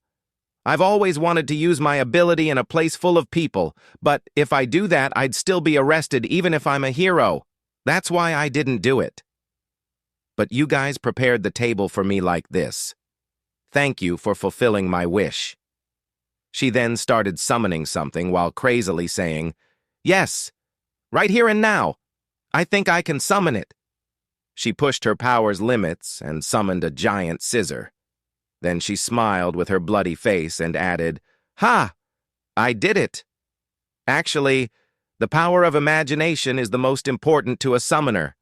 I've always wanted to use my ability in a place full of people, but if I do that, I'd still be arrested even if I'm a hero. That's why I didn't do it. But you guys prepared the table for me like this. Thank you for fulfilling my wish." She then started summoning something while crazily saying, "Yes, right here and now. I think I can summon it." She pushed her power's limits and summoned a giant scissor. Then she smiled with her bloody face and added, "Ha! I did it! Actually, the power of imagination is the most important to a summoner."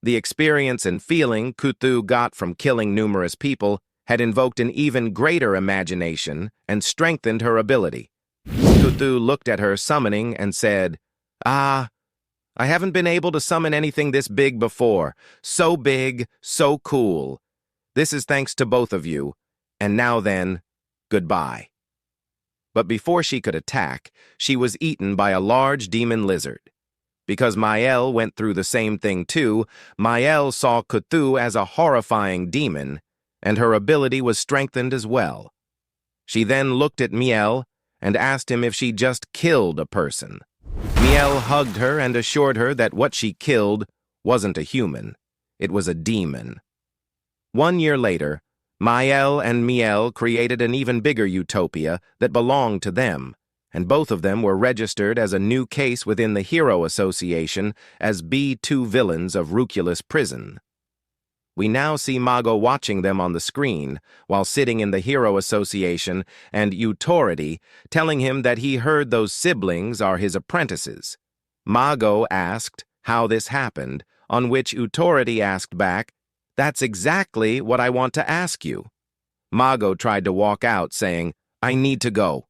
The experience and feeling Kuthu got from killing numerous people had invoked an even greater imagination and strengthened her ability. Kuthu looked at her summoning and said, "Ah, I haven't been able to summon anything this big before. So big, so cool. This is thanks to both of you. And now then, goodbye." But before she could attack, she was eaten by a large demon lizard. Because Mael went through the same thing too, Mael saw Kuthu as a horrifying demon, and her ability was strengthened as well. She then looked at Miel and asked him if she just killed a person. Miel hugged her and assured her that what she killed wasn't a human, it was a demon. 1 year later, Mael and Miel created an even bigger utopia that belonged to them, and both of them were registered as a new case within the Hero Association as B2 villains of Ruthless prison. We now see Mago watching them on the screen while sitting in the Hero Association and Authority telling him that he heard those siblings are his apprentices. Mago asked how this happened, on which Authority asked back, "That's exactly what I want to ask you." Mago tried to walk out saying, "I need to go."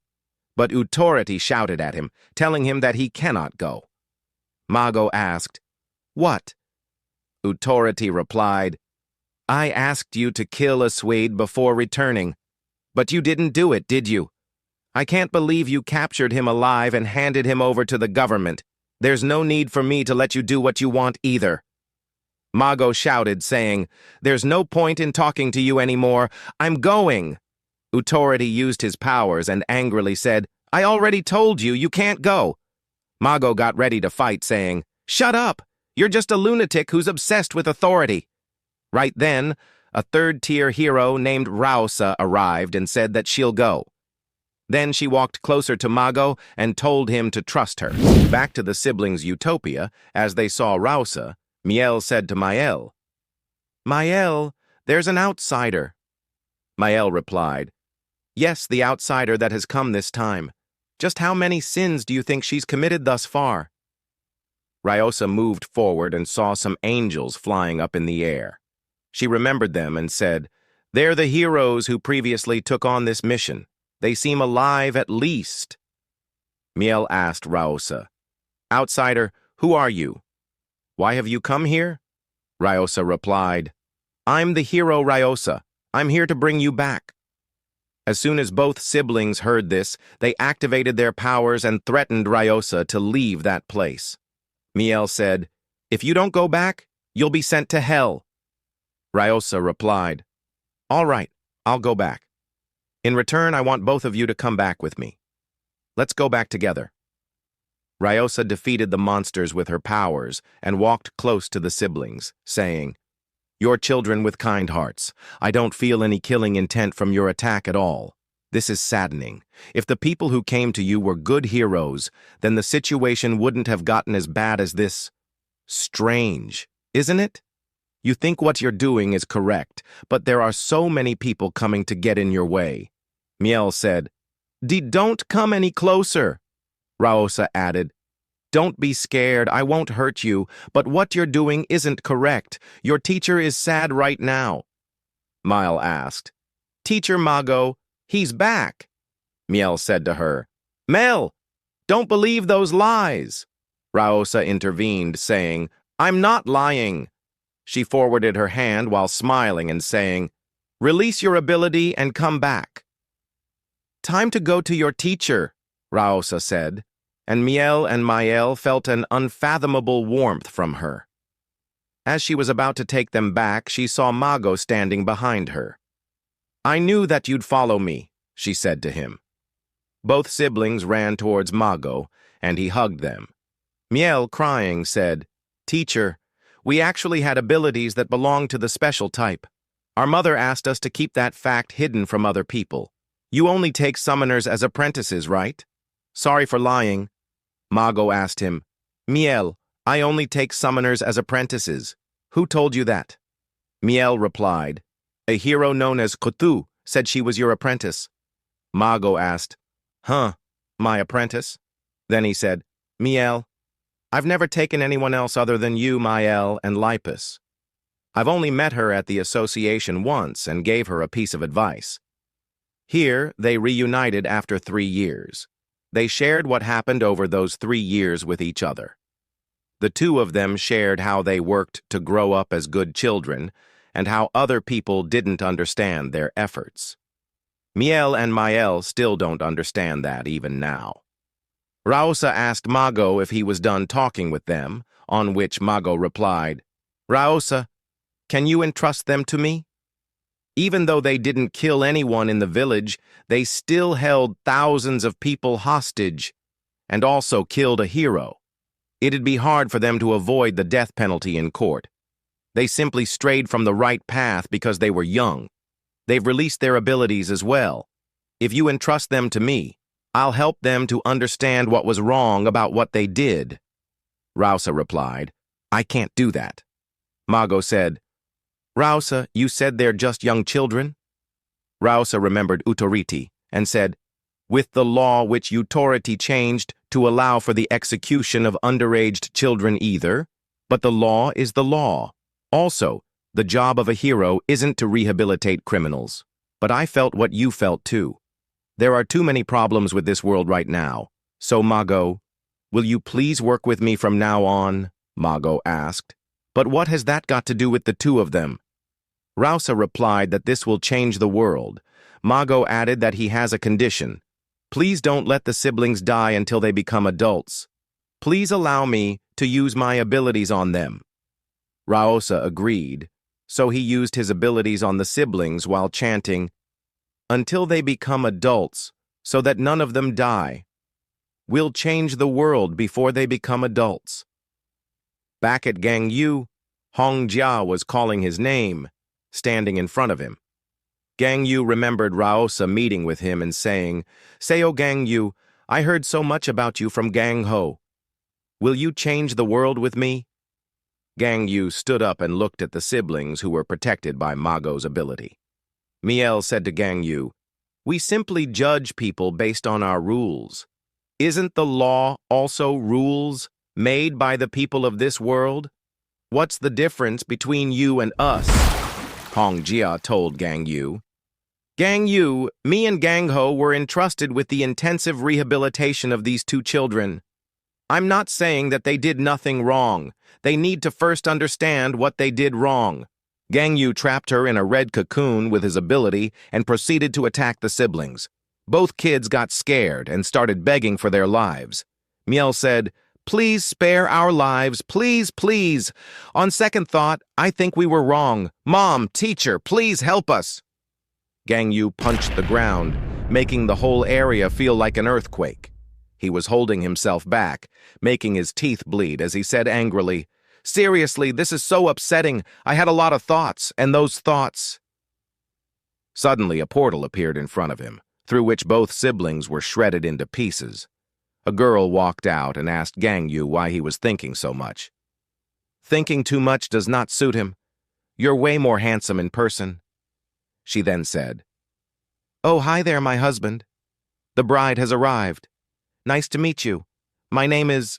But Authority shouted at him, telling him that he cannot go. Mago asked, "What?" Authority replied, "I asked you to kill a Swede before returning, but you didn't do it, did you? I can't believe you captured him alive and handed him over to the government. There's no need for me to let you do what you want either." Mago shouted, saying, "There's no point in talking to you anymore. I'm going." Authority used his powers and angrily said, "I already told you, you can't go." Mago got ready to fight, saying, "Shut up! You're just a lunatic who's obsessed with authority." Right then, a third-tier hero named Rausa arrived and said that she'll go. Then she walked closer to Mago and told him to trust her. Back to the siblings' utopia, as they saw Rausa, Miel said to Mael, "Mael, there's an outsider." Mael replied, "Yes, the outsider that has come this time. Just how many sins do you think she's committed thus far?" Rausa moved forward and saw some angels flying up in the air. She remembered them and said, "They're the heroes who previously took on this mission. They seem alive at least." Miel asked Rausa, "Outsider, who are you? Why have you come here?" Rausa replied, "I'm the hero Rausa. I'm here to bring you back." As soon as both siblings heard this, they activated their powers and threatened Rausa to leave that place. Miel said, "If you don't go back, you'll be sent to hell." Rausa replied, "All right, I'll go back. In return, I want both of you to come back with me. Let's go back together." Rausa defeated the monsters with her powers and walked close to the siblings, saying, "You're children with kind hearts. I don't feel any killing intent from your attack at all. This is saddening. If the people who came to you were good heroes, then the situation wouldn't have gotten as bad as this. Strange, isn't it? You think what you're doing is correct, but there are so many people coming to get in your way." Miel said, Don't come any closer." Rausa added, "Don't be scared, I won't hurt you, but what you're doing isn't correct. Your teacher is sad right now." Miel asked, "Teacher Mago, he's back." Miel said to her, "Mel, don't believe those lies." Rausa intervened, saying, "I'm not lying." She forwarded her hand while smiling and saying, "Release your ability and come back." "Time to go to your teacher," Rausa said, and Miel and Mael felt an unfathomable warmth from her. As she was about to take them back, she saw Mago standing behind her. "I knew that you'd follow me," she said to him. Both siblings ran towards Mago, and he hugged them. Miel, crying, said, "Teacher, we actually had abilities that belonged to the special type. Our mother asked us to keep that fact hidden from other people. You only take summoners as apprentices, right?" "Sorry for lying." Mago asked him, "Miel, I only take summoners as apprentices. Who told you that? Miel replied, a hero known as Kutu said she was your apprentice. Mago asked, huh, my apprentice? Then he said, Miel, I've never taken anyone else other than you, Miel, and Lipus. I've only met her at the association once and gave her a piece of advice. Here, they reunited after 3 years. They shared what happened over those 3 years with each other. The two of them shared how they worked to grow up as good children and how other people didn't understand their efforts. Miel and Miel still don't understand that even now. Rausa asked Mago if he was done talking with them, on which Mago replied, Rausa, can you entrust them to me? Even though they didn't kill anyone in the village, they still held thousands of people hostage and also killed a hero. It'd be hard for them to avoid the death penalty in court. They simply strayed from the right path because they were young. They've released their abilities as well. If you entrust them to me, I'll help them to understand what was wrong about what they did. Rausa replied, I can't do that. Mago said, Rausa, you said they're just young children? Rausa remembered Utoriti and said, with the law which Utoriti changed to allow for the execution of underage children either, but the law is the law. Also, the job of a hero isn't to rehabilitate criminals. But I felt what you felt too. There are too many problems with this world right now. So, Mago, will you please work with me from now on? Mago asked. But what has that got to do with the two of them? Rausa replied that this will change the world. Mago added that he has a condition. Please don't let the siblings die until they become adults. Please allow me to use my abilities on them. Rausa agreed, so he used his abilities on the siblings while chanting, until they become adults, so that none of them die. We'll change the world before they become adults. Back at Gang Yu, Hong Jia was calling his name, standing in front of him. Gang Yu remembered Rausa meeting with him and saying, Seo Gang Yu, I heard so much about you from Gang Ho. Will you change the world with me? Gang Yu stood up and looked at the siblings who were protected by Mago's ability. Miel said to Gang Yu, we simply judge people based on our rules. Isn't the law also rules made by the people of this world? What's the difference between you and us? Hong Jia told Gang Yu. Gang Yu, me and Gang Ho were entrusted with the intensive rehabilitation of these two children. I'm not saying that they did nothing wrong. They need to first understand what they did wrong. Gang Yu trapped her in a red cocoon with his ability and proceeded to attack the siblings. Both kids got scared and started begging for their lives. Miel said, please spare our lives, please, please. On second thought, I think we were wrong. Mom, teacher, please help us. Gang Yu punched the ground, making the whole area feel like an earthquake. He was holding himself back, making his teeth bleed as he said angrily, seriously, this is so upsetting. I had a lot of thoughts, and those thoughts... Suddenly, a portal appeared in front of him, through which both siblings were shredded into pieces. A girl walked out and asked Gang Yu why he was thinking so much. Thinking too much does not suit him. You're way more handsome in person. She then said, oh, hi there, my husband. The bride has arrived. Nice to meet you. My name is...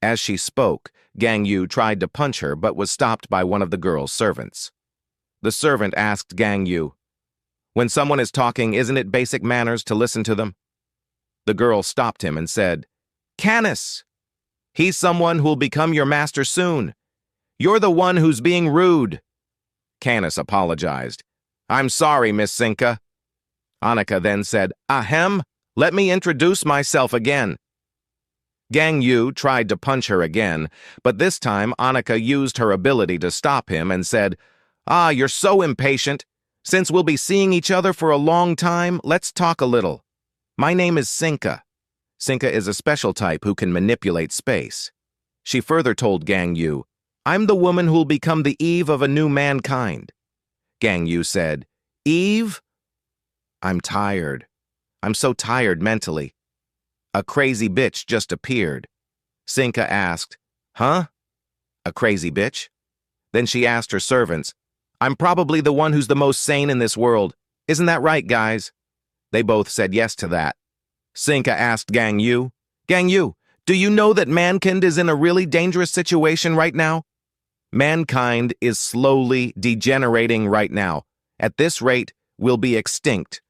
As she spoke, Gang Yu tried to punch her but was stopped by one of the girl's servants. The servant asked Gang Yu, when someone is talking, isn't it basic manners to listen to them? The girl stopped him and said, Canis! He's someone who'll become your master soon. You're the one who's being rude. Canis apologized. I'm sorry, Miss Sinka. Annika then said, ahem, let me introduce myself again. Gang Yu tried to punch her again, but this time Annika used her ability to stop him and said, you're so impatient. Since we'll be seeing each other for a long time, let's talk a little. My name is Sinka. Sinka is a special type who can manipulate space. She further told Gang Yu, I'm the woman who'll become the Eve of a new mankind. Gang Yu said, Eve? I'm tired. I'm so tired mentally. A crazy bitch just appeared. Sinka asked, huh? A crazy bitch? Then she asked her servants, I'm probably the one who's the most sane in this world. Isn't that right, guys? They both said yes to that. Sinka asked Gang Yu, do you know that mankind is in a really dangerous situation right now? Mankind is slowly degenerating right now. At this rate, we'll be extinct.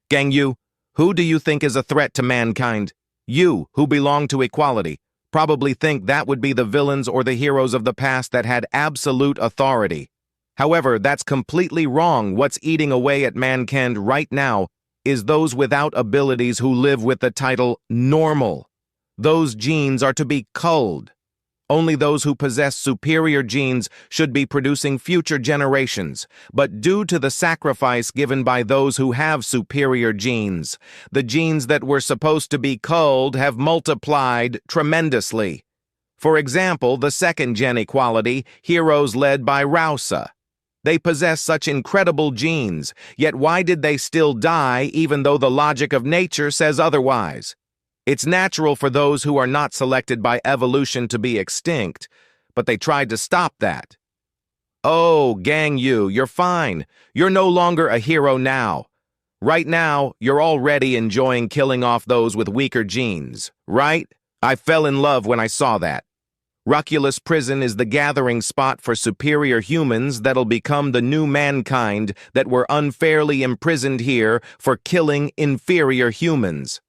Gang Yu, who do you think is a threat to mankind? You, who belong to equality, probably think that would be the villains or the heroes of the past that had absolute authority. However, that's completely wrong. What's eating away at mankind right now is those without abilities who live with the title normal. Those genes are to be culled. Only those who possess superior genes should be producing future generations, but due to the sacrifice given by those who have superior genes, the genes that were supposed to be culled have multiplied tremendously. For example, the second gen equality, heroes led by Rausa. They possess such incredible genes, yet why did they still die even though the logic of nature says otherwise? It's natural for those who are not selected by evolution to be extinct, but they tried to stop that. Oh, Gang Yu, you're fine. You're no longer a hero now. Right now, you're already enjoying killing off those with weaker genes, right? I fell in love when I saw that. Ruthless prison is the gathering spot for superior humans that'll become the new mankind that were unfairly imprisoned here for killing inferior humans.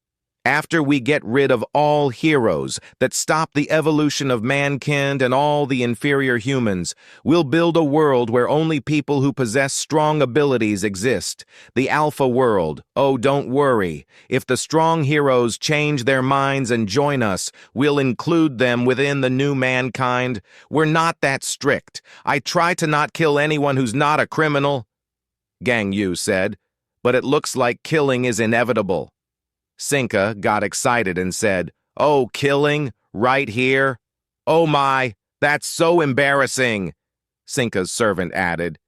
After we get rid of all heroes that stop the evolution of mankind and all the inferior humans, we'll build a world where only people who possess strong abilities exist. The Alpha world. Oh, don't worry. If the strong heroes change their minds and join us, we'll include them within the new mankind. We're not that strict. I try to not kill anyone who's not a criminal, Gang Yu said, but it looks like killing is inevitable. Sinka got excited and said, Oh, killing? Right here? Oh my, that's so embarrassing, Sinka's servant added.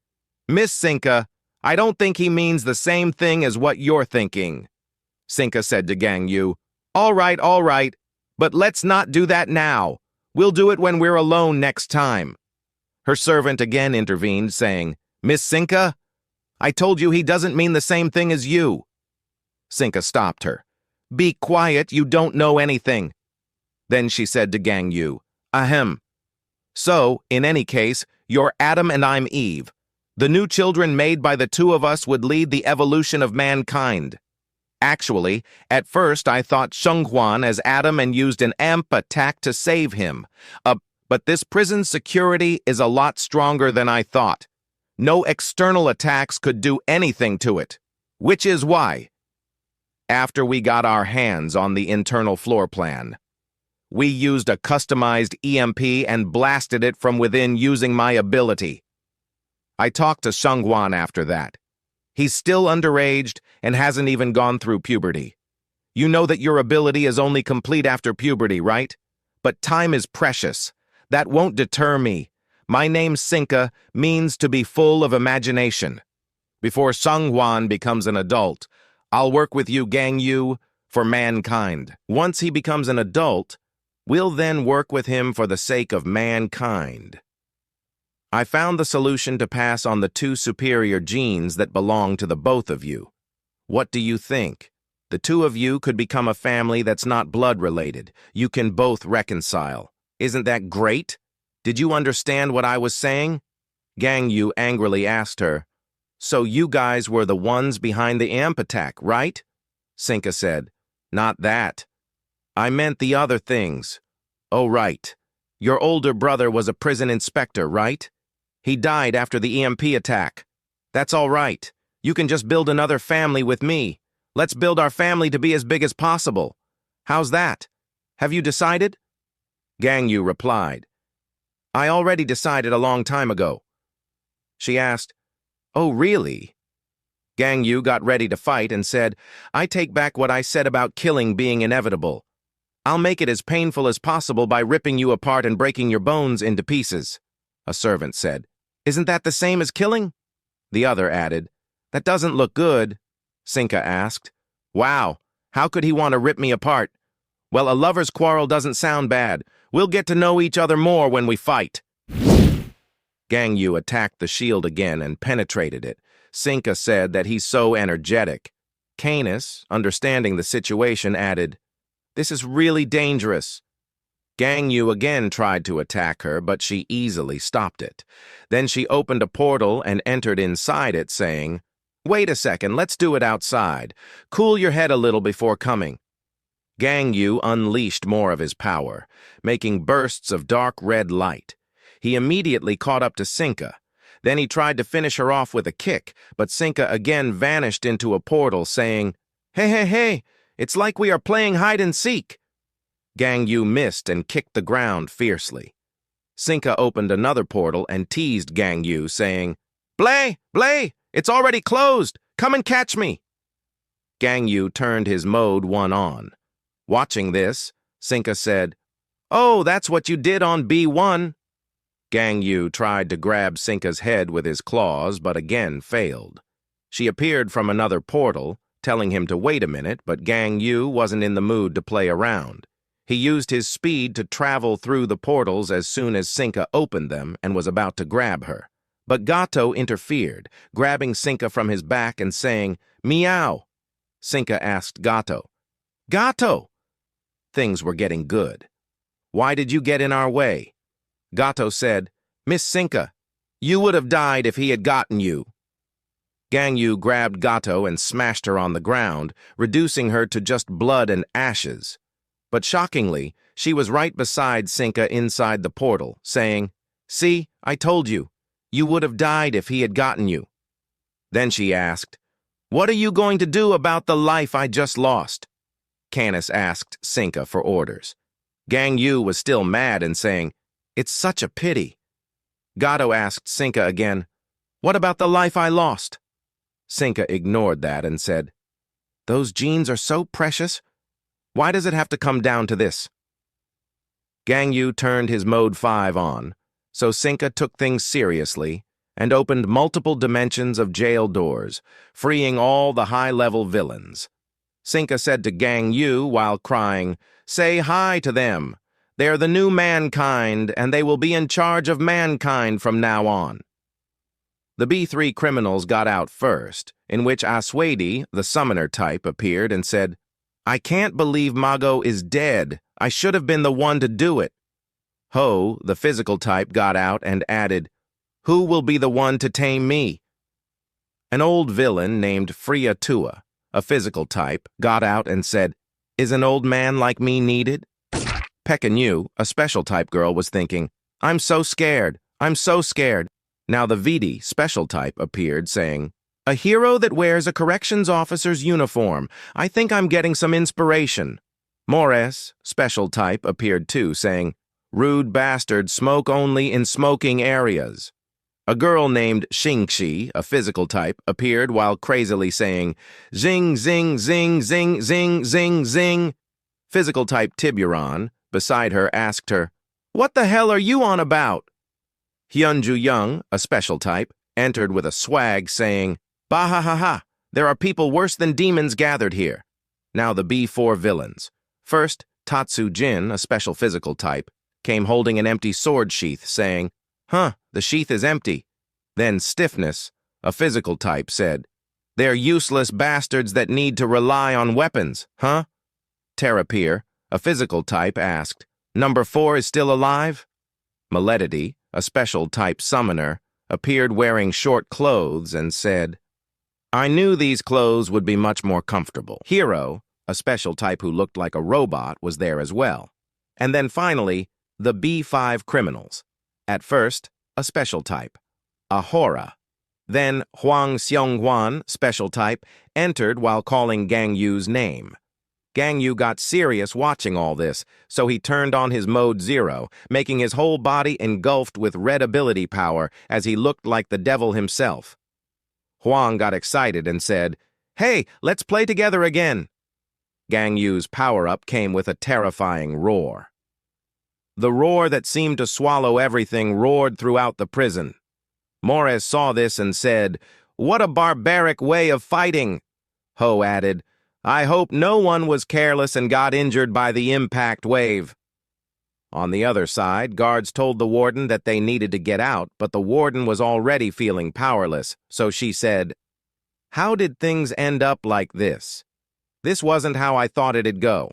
Miss Sinka, I don't think he means the same thing as what you're thinking, Sinka said to Gang Yu. All right, but let's not do that now. We'll do it when we're alone next time. Her servant again intervened, saying, Miss Sinka, I told you he doesn't mean the same thing as you. Sinka stopped her. Be quiet, you don't know anything. Then she said to Gang Yu, Ahem. So, in any case, you're Adam and I'm Eve. The new children made by the two of us would lead the evolution of mankind. Actually, at first I thought Shenghuan as Adam and used an AMP attack to save him. But this prison security is a lot stronger than I thought. No external attacks could do anything to it. Which is why, after we got our hands on the internal floor plan, we used a customized EMP and blasted it from within using my ability. I talked to Shenghuan after that. He's still underaged and hasn't even gone through puberty. You know that your ability is only complete after puberty, right? But time is precious. That won't deter me. My name Sinka means to be full of imagination. Before Shenghuan becomes an adult, I'll work with you, Gang Yu, for mankind. Once he becomes an adult, we'll then work with him for the sake of mankind. I found the solution to pass on the two superior genes that belong to the both of you. What do you think? The two of you could become a family that's not blood-related. You can both reconcile. Isn't that great? Did you understand what I was saying? Gang Yu angrily asked her. So you guys were the ones behind the AMP attack, right? Sinka said. Not that. I meant the other things. Oh, right. Your older brother was a prison inspector, right? He died after the EMP attack. That's all right. You can just build another family with me. Let's build our family to be as big as possible. How's that? Have you decided? Gang Yu replied. I already decided a long time ago. She asked, Oh, really? Gang Yu got ready to fight and said, I take back what I said about killing being inevitable. I'll make it as painful as possible by ripping you apart and breaking your bones into pieces. A servant said, Isn't that the same as killing? The other added, That doesn't look good. Sinka asked, Wow, how could he want to rip me apart? Well, a lover's quarrel doesn't sound bad. We'll get to know each other more when we fight. Gang Yu attacked the shield again and penetrated it. Sinka said that he's so energetic. Canis, understanding the situation, added, "This is really dangerous." Gang Yu again tried to attack her, but she easily stopped it. Then she opened a portal and entered inside it, saying, "Wait a second, let's do it outside. Cool your head a little before coming." Gang Yu unleashed more of his power, making bursts of dark red light. He immediately caught up to Sinka. Then he tried to finish her off with a kick, but Sinka again vanished into a portal, saying, "Hey, hey, hey, it's like we are playing hide-and-seek." Gang Yu missed and kicked the ground fiercely. Sinka opened another portal and teased Gang Yu, saying, "Blay, Blay, it's already closed. Come and catch me." Gang Yu turned his mode 1 on. Watching this, Sinka said, "Oh, that's what you did on B1. Gang Yu tried to grab Sinka's head with his claws, but again failed. She appeared from another portal, telling him to wait a minute, but Gang Yu wasn't in the mood to play around. He used his speed to travel through the portals as soon as Sinka opened them and was about to grab her. But Gato interfered, grabbing Sinka from his back and saying, "Meow." Sinka asked Gato, "Gato!" Things were getting good. "Why did you get in our way?" Gato said, "Miss Sinka, you would have died if he had gotten you." Gang Yu grabbed Gato and smashed her on the ground, reducing her to just blood and ashes. But shockingly, she was right beside Sinka inside the portal, saying, "See, I told you. You would have died if he had gotten you." Then she asked, "What are you going to do about the life I just lost?" Canis asked Sinka for orders. Gang Yu was still mad and saying, "It's such a pity." Gato asked Sinka again, "What about the life I lost?" Sinka ignored that and said, "Those genes are so precious. Why does it have to come down to this?" Gang Yu turned his mode 5 on, so Sinka took things seriously and opened multiple dimensions of jail doors, freeing all the high-level villains. Sinka said to Gang Yu while crying, "Say hi to them. They're the new mankind, and they will be in charge of mankind from now on." The B3 criminals got out first, in which Aswadi, the summoner type, appeared and said, "I can't believe Mago is dead. I should have been the one to do it." Ho, the physical type, got out and added, "Who will be the one to tame me?" An old villain named Freya Tua, a physical type, got out and said, "Is an old man like me needed?" Pekinu, a special type girl, was thinking, "I'm so scared. I'm so scared." Now the Vidi, special type, appeared, saying, "A hero that wears a corrections officer's uniform. I think I'm getting some inspiration." Mores, special type, appeared too, saying, "Rude bastard, smoke only in smoking areas." A girl named Xingxi, a physical type, appeared while crazily saying, "Zing, zing, zing, zing, zing, zing, zing." Physical type Tiburon, beside her, asked her, "What the hell are you on about?" Hyunju Young, a special type, entered with a swag saying, "Bah ha ha ha, there are people worse than demons gathered here." Now the B4 villains. First, Tatsu Jin, a special physical type, came holding an empty sword sheath saying, "Huh, the sheath is empty." Then Stiffness, a physical type, said, "They're useless bastards that need to rely on weapons, huh?" Terrapir, a physical type, asked, "Number 4 is still alive?" Maledity, a special type summoner, appeared wearing short clothes and said, "I knew these clothes would be much more comfortable." Hero, a special type who looked like a robot, was there as well. And then finally, the B5 criminals. At first, a special type, Ahura. Then Huang Xionghuan, special type, entered while calling Gang Yu's name. Gang Yu got serious watching all this, so he turned on his mode 0, making his whole body engulfed with red ability power as he looked like the devil himself. Huang got excited and said, "Hey, let's play together again." Gang Yu's power-up came with a terrifying roar. The roar that seemed to swallow everything roared throughout the prison. Mores saw this and said, "What a barbaric way of fighting." Ho added, "I hope no one was careless and got injured by the impact wave." On the other side, guards told the warden that they needed to get out, but the warden was already feeling powerless, so she said, "How did things end up like this? This wasn't how I thought it'd go."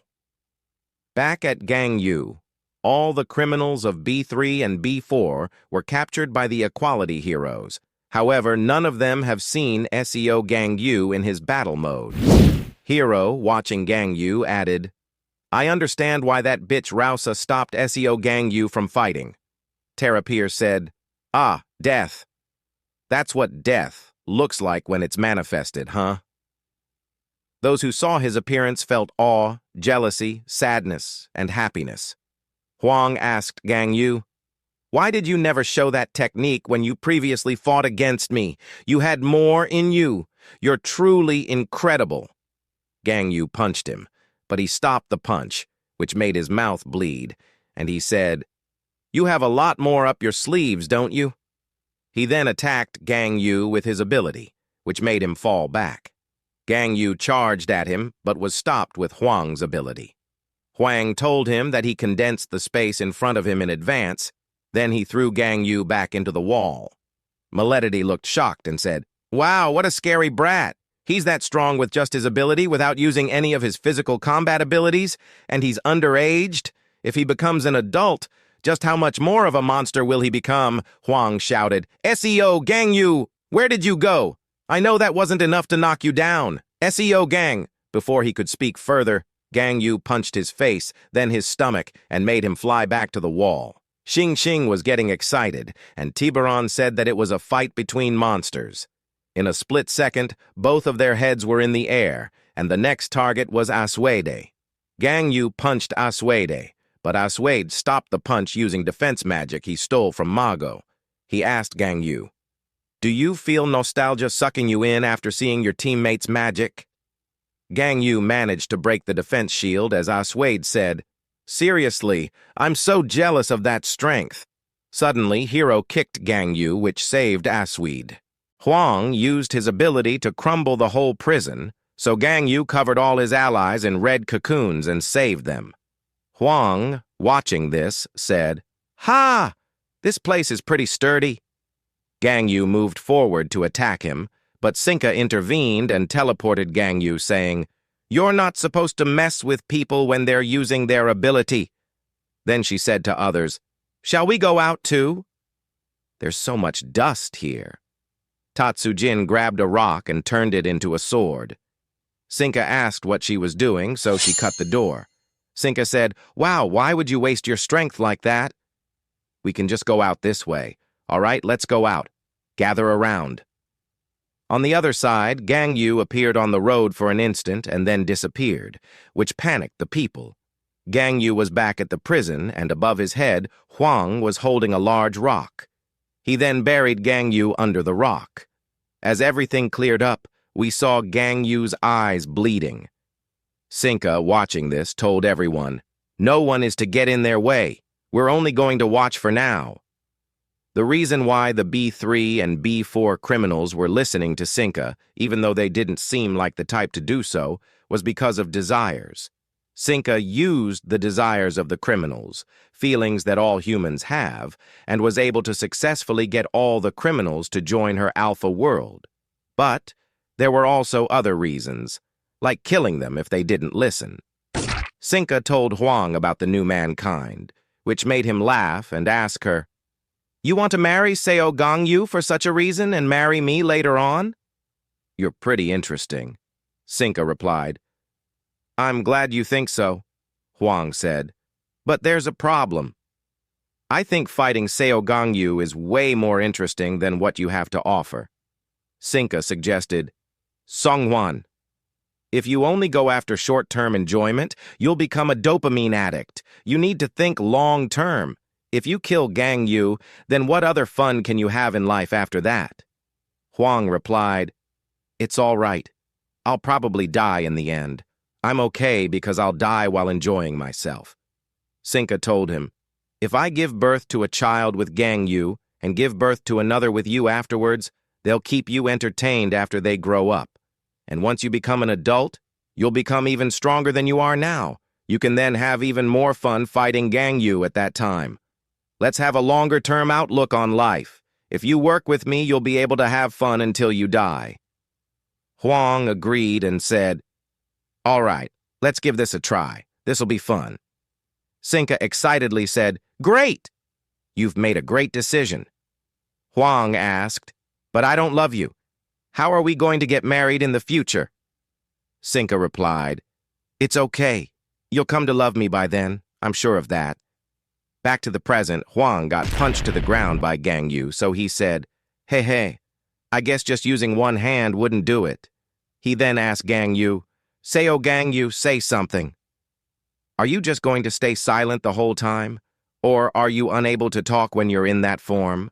Back at Gang Yu, all the criminals of B3 and B4 were captured by the Equality Heroes. However, none of them have seen SEO Gang Yu in his battle mode. Hero, watching Gang Yu, added, "I understand why that bitch Rausa stopped SEO Gang Yu from fighting." Terrapir said, "Ah, death. That's what death looks like when it's manifested, huh?" Those who saw his appearance felt awe, jealousy, sadness, and happiness. Huang asked Gang Yu, "Why did you never show that technique when you previously fought against me? You had more in you. You're truly incredible." Gang Yu punched him, but he stopped the punch, which made his mouth bleed, and he said, "You have a lot more up your sleeves, don't you?" He then attacked Gang Yu with his ability, which made him fall back. Gang Yu charged at him, but was stopped with Huang's ability. Huang told him that he condensed the space in front of him in advance, then he threw Gang Yu back into the wall. Maledity looked shocked and said, "Wow, what a scary brat. He's that strong with just his ability without using any of his physical combat abilities, and he's underaged. If he becomes an adult, just how much more of a monster will he become?" Huang shouted, "SEO Gang Yu, where did you go? I know that wasn't enough to knock you down. SEO Gang." Before he could speak further, Gang Yu punched his face, then his stomach, and made him fly back to the wall. Xing Xing was getting excited, and Tiburon said that it was a fight between monsters. In a split second, both of their heads were in the air, and the next target was Asuede. Gang Yu punched Asuede, but Asuede stopped the punch using defense magic he stole from Mago. He asked Gang Yu, "Do you feel nostalgia sucking you in after seeing your teammates' magic?" Gang Yu managed to break the defense shield as Asuede said, "Seriously, I'm so jealous of that strength." Suddenly, Hero kicked Gang Yu, which saved Asuede. Huang used his ability to crumble the whole prison, so Gang Yu covered all his allies in red cocoons and saved them. Huang, watching this, said, "Ha! This place is pretty sturdy." Gang Yu moved forward to attack him, but Sinka intervened and teleported Gang Yu, saying, "You're not supposed to mess with people when they're using their ability." Then she said to others, "Shall we go out too? There's so much dust here." Tatsujin grabbed a rock and turned it into a sword. Sinka asked what she was doing, so she cut the door. Sinka said, "Wow, why would you waste your strength like that?" "We can just go out this way. All right, let's go out. Gather around." On the other side, Gang Yu appeared on the road for an instant and then disappeared, which panicked the people. Gang Yu was back at the prison, and above his head, Huang was holding a large rock. He then buried Gang Yu under the rock. As everything cleared up, we saw Gang Yu's eyes bleeding. Sinka, watching this, told everyone, "No one is to get in their way. We're only going to watch for now." The reason why the B3 and B4 criminals were listening to Sinka, even though they didn't seem like the type to do so, was because of desires. Sinka used the desires of the criminals, feelings that all humans have, and was able to successfully get all the criminals to join her alpha world. But there were also other reasons, like killing them if they didn't listen. Sinka told Huang about the new mankind, which made him laugh and ask her, "You want to marry Seo Gang Yu for such a reason and marry me later on?" "You're pretty interesting," Sinka replied. "I'm glad you think so," Huang said. "But there's a problem. I think fighting Seo Gang Yu is way more interesting than what you have to offer." Sinka suggested, "Songhuan. If you only go after short-term enjoyment, you'll become a dopamine addict. You need to think long-term. If you kill Gang Yu, then what other fun can you have in life after that?" Huang replied, "It's all right. I'll probably die in the end. I'm okay because I'll die while enjoying myself." Sinka told him, "If I give birth to a child with Gang Yu and give birth to another with you afterwards, they'll keep you entertained after they grow up. And once you become an adult, you'll become even stronger than you are now. You can then have even more fun fighting Gang Yu at that time. Let's have a longer-term outlook on life. If you work with me, you'll be able to have fun until you die. Huang agreed and said, "All right, let's give this a try. This'll be fun." Sinka excitedly said, "Great! You've made a great decision." Huang asked, "But I don't love you. How are we going to get married in the future?" Sinka replied, "It's okay. You'll come to love me by then. I'm sure of that." Back to the present, Huang got punched to the ground by Gang Yu, so he said, Hey, I guess just using one hand wouldn't do it." He then asked Gang Yu, Gang Yu, say something. Are you just going to stay silent the whole time? Or are you unable to talk when you're in that form?"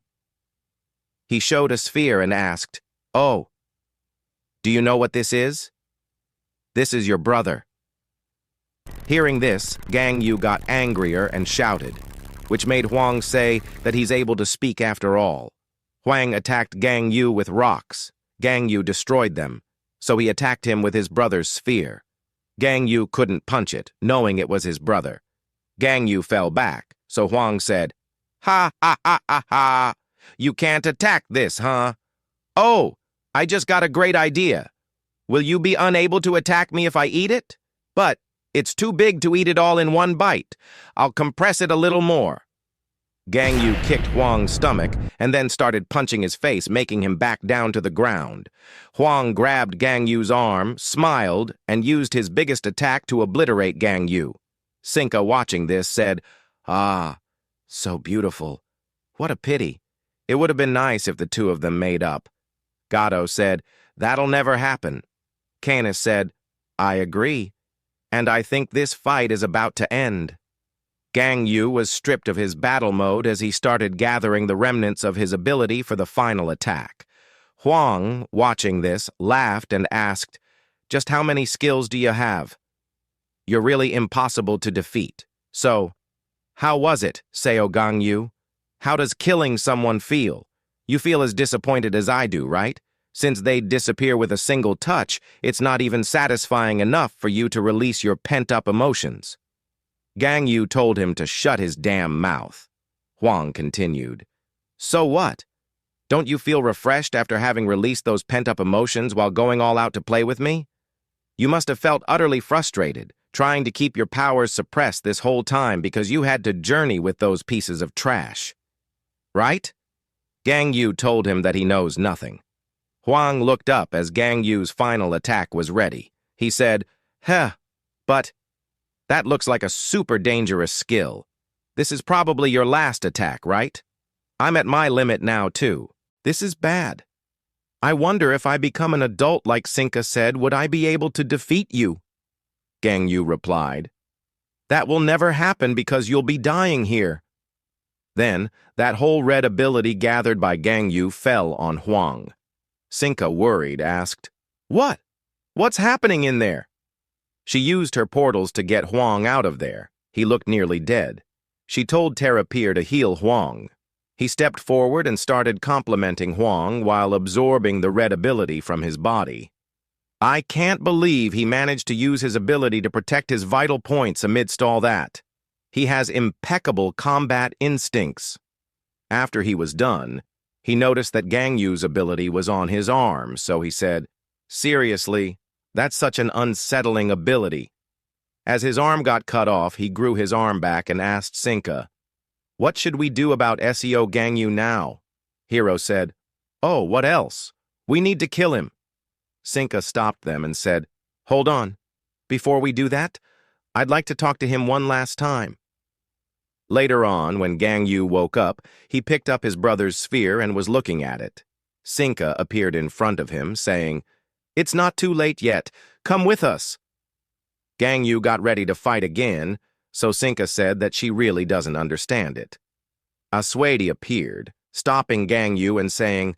He showed a sphere and asked, "Oh, do you know what this is?" "This is your brother." Hearing this, Gang Yu got angrier and shouted, which made Huang say that he's able to speak after all. Huang attacked Gang Yu with rocks. Gang Yu destroyed them, so he attacked him with his brother's sphere. Gang Yu couldn't punch it, knowing it was his brother. Gang Yu fell back, so Huang said, "Ha ha ha ha ha! You can't attack this, huh? Oh, I just got a great idea. Will you be unable to attack me if I eat it? But it's too big to eat it all in one bite. I'll compress it a little more." Gang Yu kicked Huang's stomach and then started punching his face, making him back down to the ground. Huang grabbed Gang Yu's arm, smiled, and used his biggest attack to obliterate Gang Yu. Sinka, watching this, said, "Ah, so beautiful. What a pity. It would have been nice if the two of them made up." Gato said, "That'll never happen." Canis said, "I agree, and I think this fight is about to end." Gang Yu was stripped of his battle mode as he started gathering the remnants of his ability for the final attack. Huang, watching this, laughed and asked, "Just how many skills do you have? You're really impossible to defeat. So, how was it, Gang Yu? How does killing someone feel? You feel as disappointed as I do, right? Since they'd disappear with a single touch, it's not even satisfying enough for you to release your pent-up emotions." Gang Yu told him to shut his damn mouth. Huang continued, "So what? Don't you feel refreshed after having released those pent-up emotions while going all out to play with me? You must have felt utterly frustrated, trying to keep your powers suppressed this whole time because you had to journey with those pieces of trash. Right?" Gang Yu told him that he knows nothing. Huang looked up as Gang Yu's final attack was ready. He said, but that looks like a super dangerous skill. This is probably your last attack, right? I'm at my limit now, too. This is bad. I wonder if I become an adult like Sinka said, would I be able to defeat you?" Gang Yu replied, "That will never happen because you'll be dying here." Then, that whole red ability gathered by Gang Yu fell on Huang. Sinka, worried, asked, "What? What's happening in there?" She used her portals to get Huang out of there. He looked nearly dead. She told Terrapir to heal Huang. He stepped forward and started complimenting Huang while absorbing the red ability from his body. I can't believe he managed to use his ability to protect his vital points amidst all that. He has impeccable combat instincts. After he was done, he noticed that Gang Yu's ability was on his arm, so he said, "Seriously, that's such an unsettling ability." As his arm got cut off, he grew his arm back and asked Sinka, "What should we do about SEO Gang Yu now?" Hero said, "Oh, what else? We need to kill him." Sinka stopped them and said, "Hold on. Before we do that, I'd like to talk to him one last time." Later on, when Gang Yu woke up, he picked up his brother's sphere and was looking at it. Sinka appeared in front of him, saying, "It's not too late yet. Come with us." Gang Yu got ready to fight again, so Sinka said that she really doesn't understand it. Aswadi appeared, stopping Gang Yu and saying,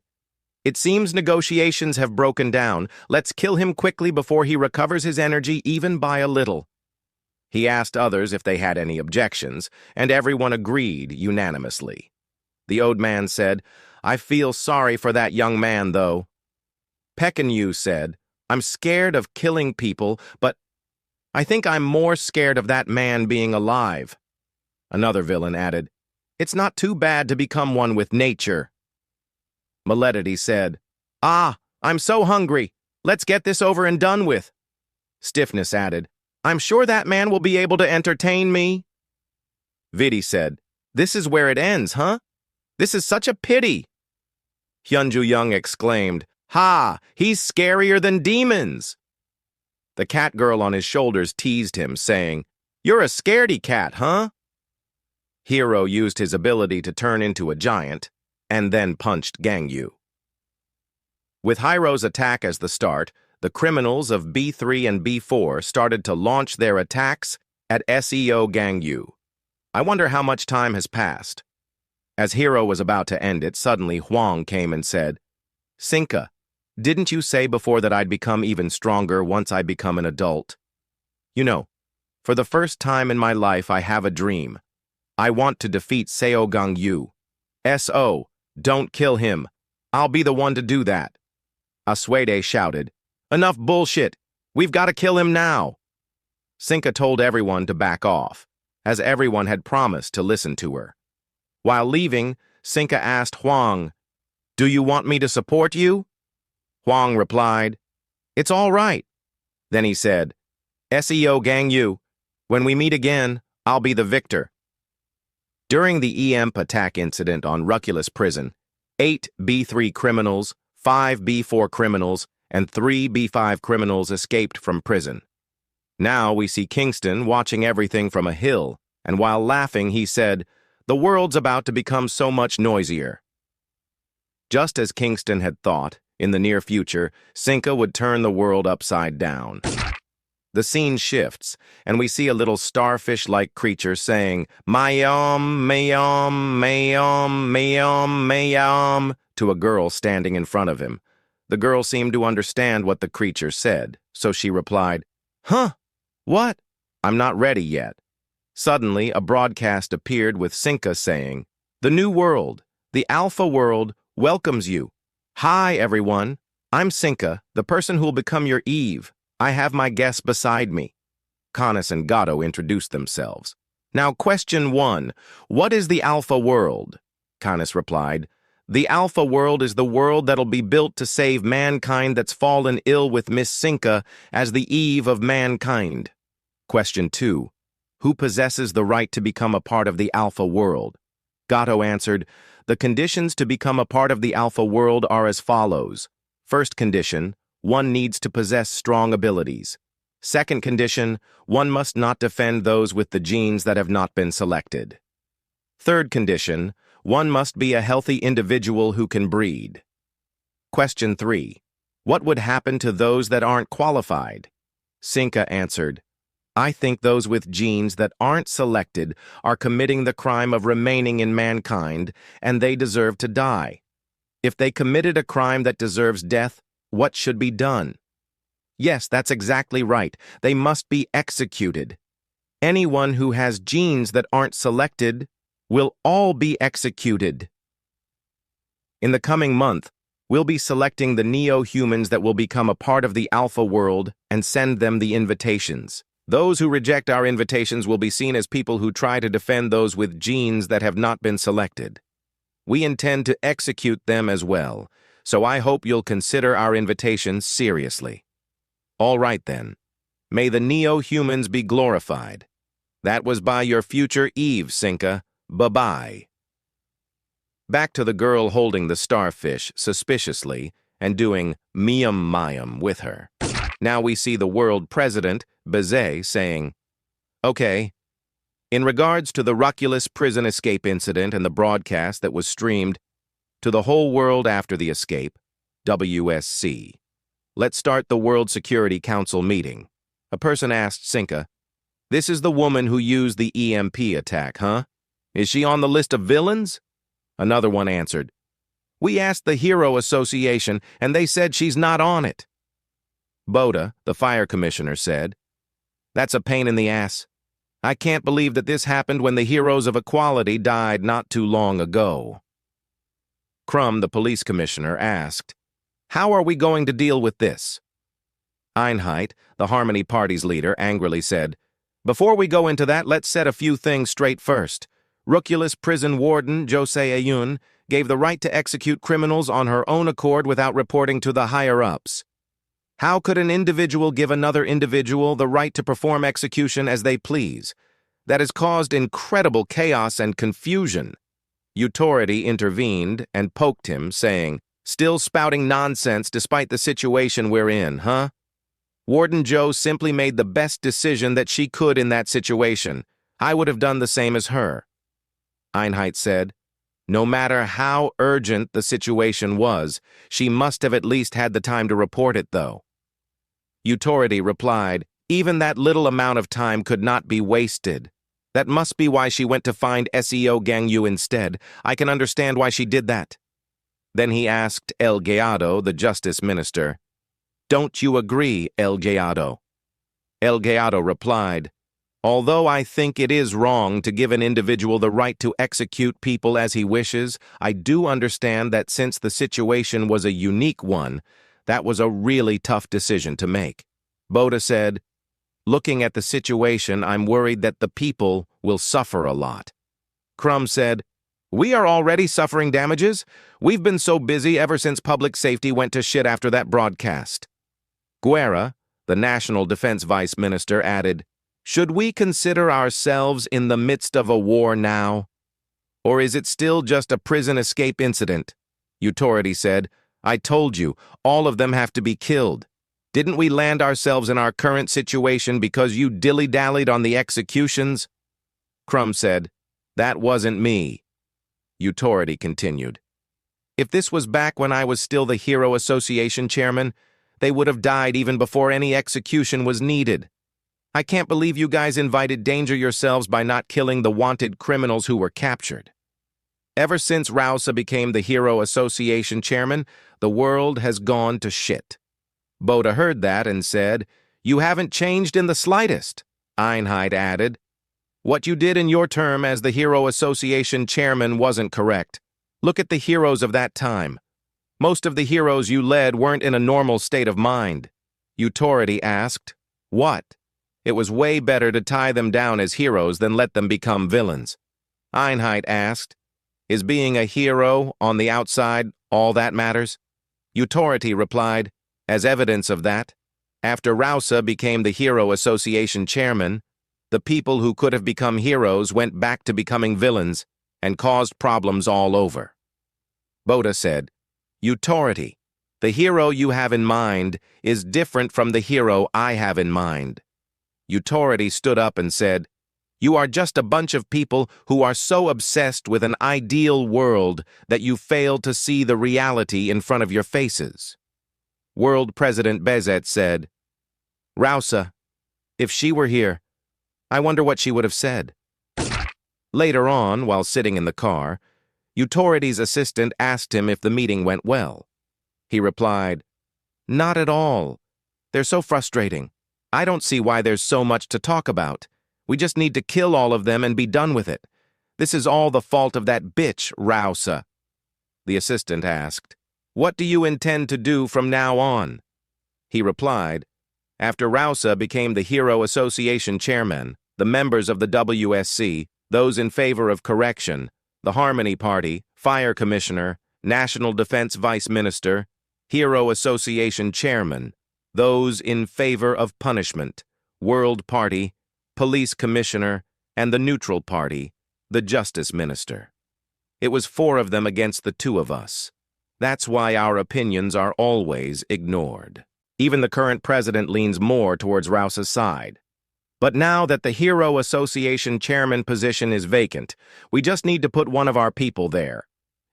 "It seems negotiations have broken down. Let's kill him quickly before he recovers his energy even by a little." He asked others if they had any objections, and everyone agreed unanimously. The old man said, "I feel sorry for that young man, though." Pekin Yu said, "I'm scared of killing people, but I think I'm more scared of that man being alive. Another villain added, It's not too bad to become one with nature. Maledidy said, Ah, I'm so hungry. Let's get this over and done with. Stiffness added, I'm sure that man will be able to entertain me. Vidi said, This is where it ends, huh? This is such a pity. Hyunju Young exclaimed, Ha! He's scarier than demons! The cat girl on his shoulders teased him, saying, You're a scaredy cat, huh? Hero used his ability to turn into a giant, and then punched Gangyu. With Hiro's attack as the start, the criminals of B3 and B4 started to launch their attacks at SEO Gangyu. I wonder how much time has passed. As Hero was about to end it, suddenly Huang came and said, Sinka, didn't you say before that I'd become even stronger once I become an adult? You know, for the first time in my life I have a dream. I want to defeat Seo Gangyu. S.O., don't kill him. I'll be the one to do that. Asuede shouted, Enough bullshit. We've got to kill him now. Sinka told everyone to back off, as everyone had promised to listen to her. While leaving, Sinka asked Huang, Do you want me to support you? Huang replied, It's all right. Then he said, SEO Gangyu, when we meet again, I'll be the victor. During the EMP attack incident on Ruthless prison, 8 B3 criminals, 5 B4 criminals, and 3 B5 criminals escaped from prison. Now we see Kingston watching everything from a hill, and while laughing he said, The world's about to become so much noisier. Just as Kingston had thought, in the near future, Sinka would turn the world upside down. The scene shifts, and we see a little starfish-like creature saying, Mayom, mayom, mayom, mayom, mayom, to a girl standing in front of him. The girl seemed to understand what the creature said, so she replied, Huh? What? I'm not ready yet. Suddenly, a broadcast appeared with Sinka saying, The new world, the Alpha world, welcomes you. Hi, everyone. I'm Sinka, the person who will become your Eve. I have my guests beside me. Canis and Gato introduced themselves. Now, question 1. What is the Alpha world? Canis replied, The Alpha world is the world that'll be built to save mankind that's fallen ill with Miss Sinka as the Eve of mankind. Question 2. Who possesses the right to become a part of the Alpha world? Gato answered, The conditions to become a part of the Alpha world are as follows. First condition, one needs to possess strong abilities. Second condition, one must not defend those with the genes that have not been selected. Third condition, one must be a healthy individual who can breed. Question 3. What would happen to those that aren't qualified? Sinka answered, I think those with genes that aren't selected are committing the crime of remaining in mankind, and they deserve to die. If they committed a crime that deserves death, what should be done? Yes, that's exactly right. They must be executed. Anyone who has genes that aren't selected will all be executed. In the coming month, we'll be selecting the neo-humans that will become a part of the Alpha world and send them the invitations. Those who reject our invitations will be seen as people who try to defend those with genes that have not been selected. We intend to execute them as well, so I hope you'll consider our invitation seriously. All right then. May the neo-humans be glorified. That was by your future Eve, Sinka. Bye-bye. Back to the girl holding the starfish suspiciously and doing miyam-mayam with her. Now we see the world president, Bazet, saying, Okay, in regards to the Ruthless prison escape incident and the broadcast that was streamed to the whole world after the escape, WSC. Let's start the World Security Council meeting. A person asked Sinka, This is the woman who used the EMP attack, huh? Is she on the list of villains? Another one answered, We asked the Hero Association, and they said she's not on it. Boda, the fire commissioner, said, That's a pain in the ass. I can't believe that this happened when the heroes of equality died not too long ago. Crumb, the police commissioner, asked, How are we going to deal with this? Einheit, the Harmony Party's leader, angrily said, "Before we go into that, let's set a few things straight first. Ruthless prison warden Josei Ayun gave the right to execute criminals on her own accord without reporting to the higher-ups. How could an individual give another individual the right to perform execution as they please? That has caused incredible chaos and confusion." Authority intervened and poked him, saying, "Still spouting nonsense despite the situation we're in, huh? Warden Joe simply made the best decision that she could in that situation. I would have done the same as her." Einheit said, "No matter how urgent the situation was, she must have at least had the time to report it, though." Authority replied, "Even that little amount of time could not be wasted. That must be why she went to find SEO Gangyu instead. I can understand why she did that." Then he asked El Gallardo, the justice minister, "Don't you agree, El Gallardo?" El Gallardo replied, "Although I think it is wrong to give an individual the right to execute people as he wishes, I do understand that since the situation was a unique one, that was a really tough decision to make." Boda said, "Looking at the situation, I'm worried that the people will suffer a lot." Crumb said, "We are already suffering damages. We've been so busy ever since public safety went to shit after that broadcast." Guerra, the National Defense Vice Minister, added, "Should we consider ourselves in the midst of a war now? Or is it still just a prison escape incident?" Authority said, "I told you, all of them have to be killed. Didn't we land ourselves in our current situation because you dilly-dallied on the executions?" Crumb said, "That wasn't me." Authority continued, "If this was back when I was still the Hero Association chairman, they would have died even before any execution was needed. I can't believe you guys invited danger yourselves by not killing the wanted criminals who were captured. Ever since Rausa became the Hero Association chairman, the world has gone to shit." Boda heard that and said, "You haven't changed in the slightest." Einheit added, "What you did in your term as the Hero Association chairman wasn't correct. Look at the heroes of that time. Most of the heroes you led weren't in a normal state of mind." Authority asked, "What?" It was way better to tie them down as heroes than let them become villains. Einheit asked, "Is being a hero on the outside all that matters?" Authority replied, "As evidence of that, after Rausa became the Hero Association chairman, the people who could have become heroes went back to becoming villains and caused problems all over." Boda said, "Authority, the hero you have in mind is different from the hero I have in mind." Authority stood up and said, "You are just a bunch of people who are so obsessed with an ideal world that you fail to see the reality in front of your faces." World President Bezet said, "Rausa, if she were here, I wonder what she would have said." Later on, while sitting in the car, Authority's assistant asked him if the meeting went well. He replied, "Not at all. They're so frustrating. I don't see why there's so much to talk about. We just need to kill all of them and be done with it. This is all the fault of that bitch, Rausa." The assistant asked, "What do you intend to do from now on?" He replied, "After Rausa became the Hero Association chairman, the members of the WSC, those in favor of correction, the Harmony Party, Fire Commissioner, National Defense Vice Minister, Hero Association Chairman, those in favor of punishment, World Party, Police Commissioner, and the Neutral Party, the Justice Minister. It was 4 of them against the 2 of us. That's why our opinions are always ignored. Even the current president leans more towards Rausa's side. But now that the Hero Association chairman position is vacant, we just need to put one of our people there.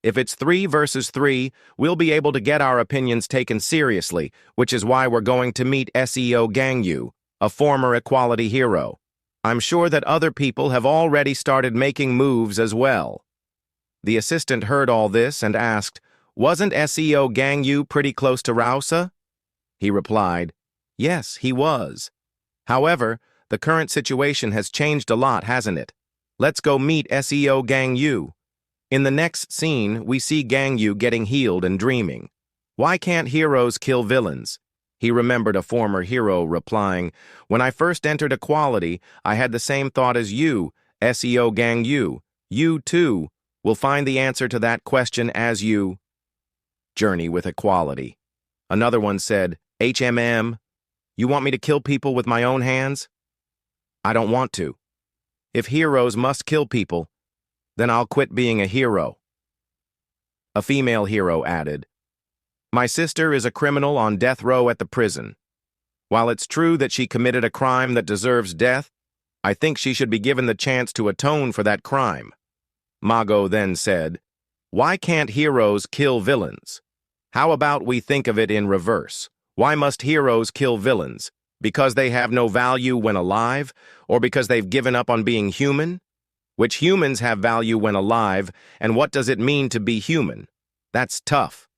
If it's 3 versus 3, we'll be able to get our opinions taken seriously, which is why we're going to meet SEO Gangyu, a former equality hero. I'm sure that other people have already started making moves as well." The assistant heard all this and asked, "Wasn't SEO Gangyu pretty close to Rausa?" He replied, "Yes, he was. However, the current situation has changed a lot, hasn't it? Let's go meet SEO Gangyu." In the next scene, we see Gangyu getting healed and dreaming. Why can't heroes kill villains? He remembered a former hero replying, "When I first entered equality, I had the same thought as you, SEO Gang You. You, too, will find the answer to that question as you journey with equality." Another one said, "HMM, you want me to kill people with my own hands? I don't want to. If heroes must kill people, then I'll quit being a hero." A female hero added, "My sister is a criminal on death row at the prison. While it's true that she committed a crime that deserves death, I think she should be given the chance to atone for that crime." Mago then said, "Why can't heroes kill villains? How about we think of it in reverse? Why must heroes kill villains? Because they have no value when alive, or because they've given up on being human? Which humans have value when alive, and what does it mean to be human? That's tough.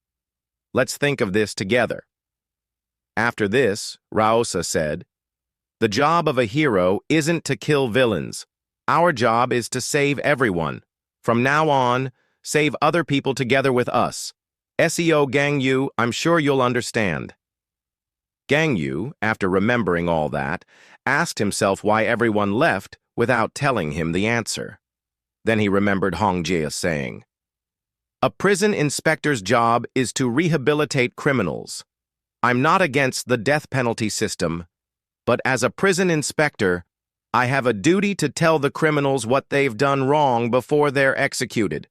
Let's think of this together." After this, Raosa said, "The job of a hero isn't to kill villains. Our job is to save everyone. From now on, save other people together with us. SEO Gang You, I'm sure you'll understand." Gang Yu, after remembering all that, asked himself why everyone left without telling him the answer. Then he remembered Hong Jie's saying, "A prison inspector's job is to rehabilitate criminals. I'm not against the death penalty system, but as a prison inspector, I have a duty to tell the criminals what they've done wrong before they're executed."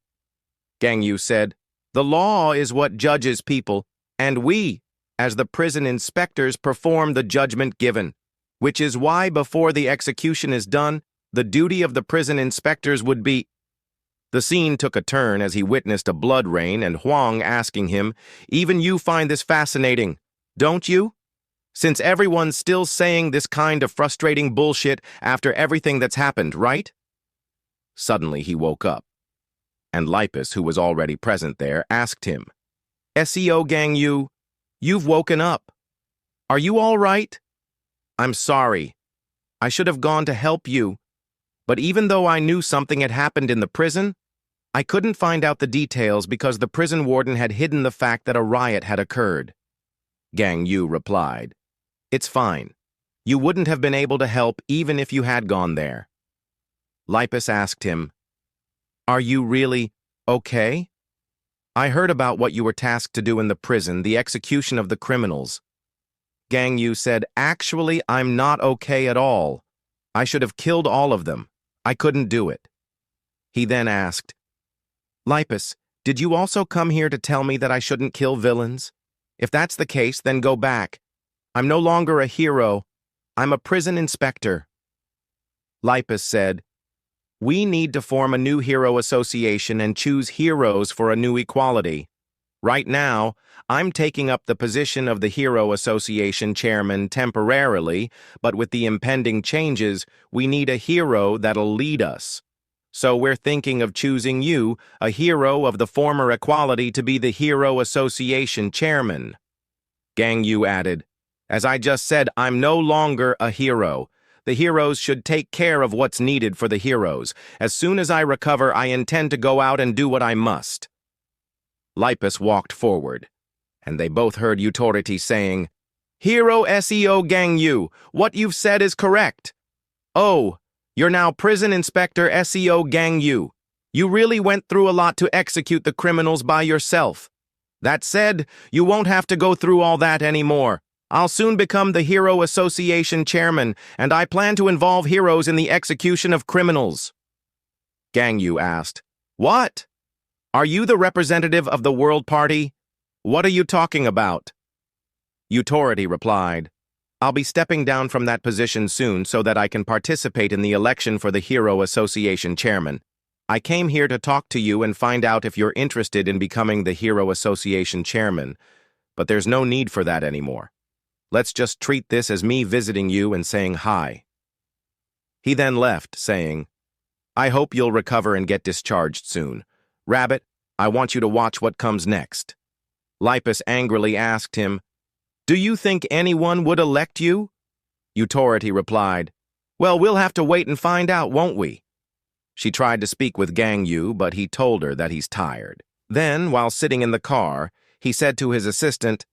Gang Yu said, "The law is what judges people, and we, as the prison inspectors, perform the judgment given, which is why before the execution is done, the duty of the prison inspectors would be—" The scene took a turn as he witnessed a blood rain and Huang asking him, "Even you find this fascinating, don't you? Since everyone's still saying this kind of frustrating bullshit after everything that's happened, right?" Suddenly he woke up, and Lipus, who was already present there, asked him, "SEO Gang You, you've woken up. Are you all right?" "I'm sorry. I should have gone to help you. But even though I knew something had happened in the prison, I couldn't find out the details because the prison warden had hidden the fact that a riot had occurred." Gang Yu replied, "It's fine. You wouldn't have been able to help even if you had gone there." Lipus asked him, "Are you really okay? I heard about what you were tasked to do in the prison, the execution of the criminals." Gang Yu said, "Actually, I'm not okay at all. I should have killed all of them. I couldn't do it." He then asked, "Lipus, did you also come here to tell me that I shouldn't kill villains? If that's the case, then go back. I'm no longer a hero. I'm a prison inspector." Lipus said, "We need to form a new hero association and choose heroes for a new equality. Right now, I'm taking up the position of the Hero Association chairman temporarily, but with the impending changes, we need a hero that'll lead us. So we're thinking of choosing you, a hero of the former equality, to be the Hero Association chairman." Gang Yu added, "As I just said, I'm no longer a hero. The heroes should take care of what's needed for the heroes. As soon as I recover, I intend to go out and do what I must." Lipus walked forward, and they both heard Authority saying, "Hero SEO Gang Yu, what you've said is correct. Oh, you're now Prison Inspector SEO Gang Yu. You really went through a lot to execute the criminals by yourself. That said, you won't have to go through all that anymore. I'll soon become the Hero Association chairman, and I plan to involve heroes in the execution of criminals." Gang Yu asked, "What? Are you the representative of the World Party? What are you talking about?" Authority replied, "I'll be stepping down from that position soon so that I can participate in the election for the Hero Association chairman. I came here to talk to you and find out if you're interested in becoming the Hero Association chairman, but there's no need for that anymore. Let's just treat this as me visiting you and saying hi." He then left, saying, "I hope you'll recover and get discharged soon. Rabbit, I want you to watch what comes next." Lipus angrily asked him, "Do you think anyone would elect you?" Authority replied, "Well, we'll have to wait and find out, won't we?" She tried to speak with Gang Yu, but he told her that he's tired. Then, while sitting in the car, he said to his assistant,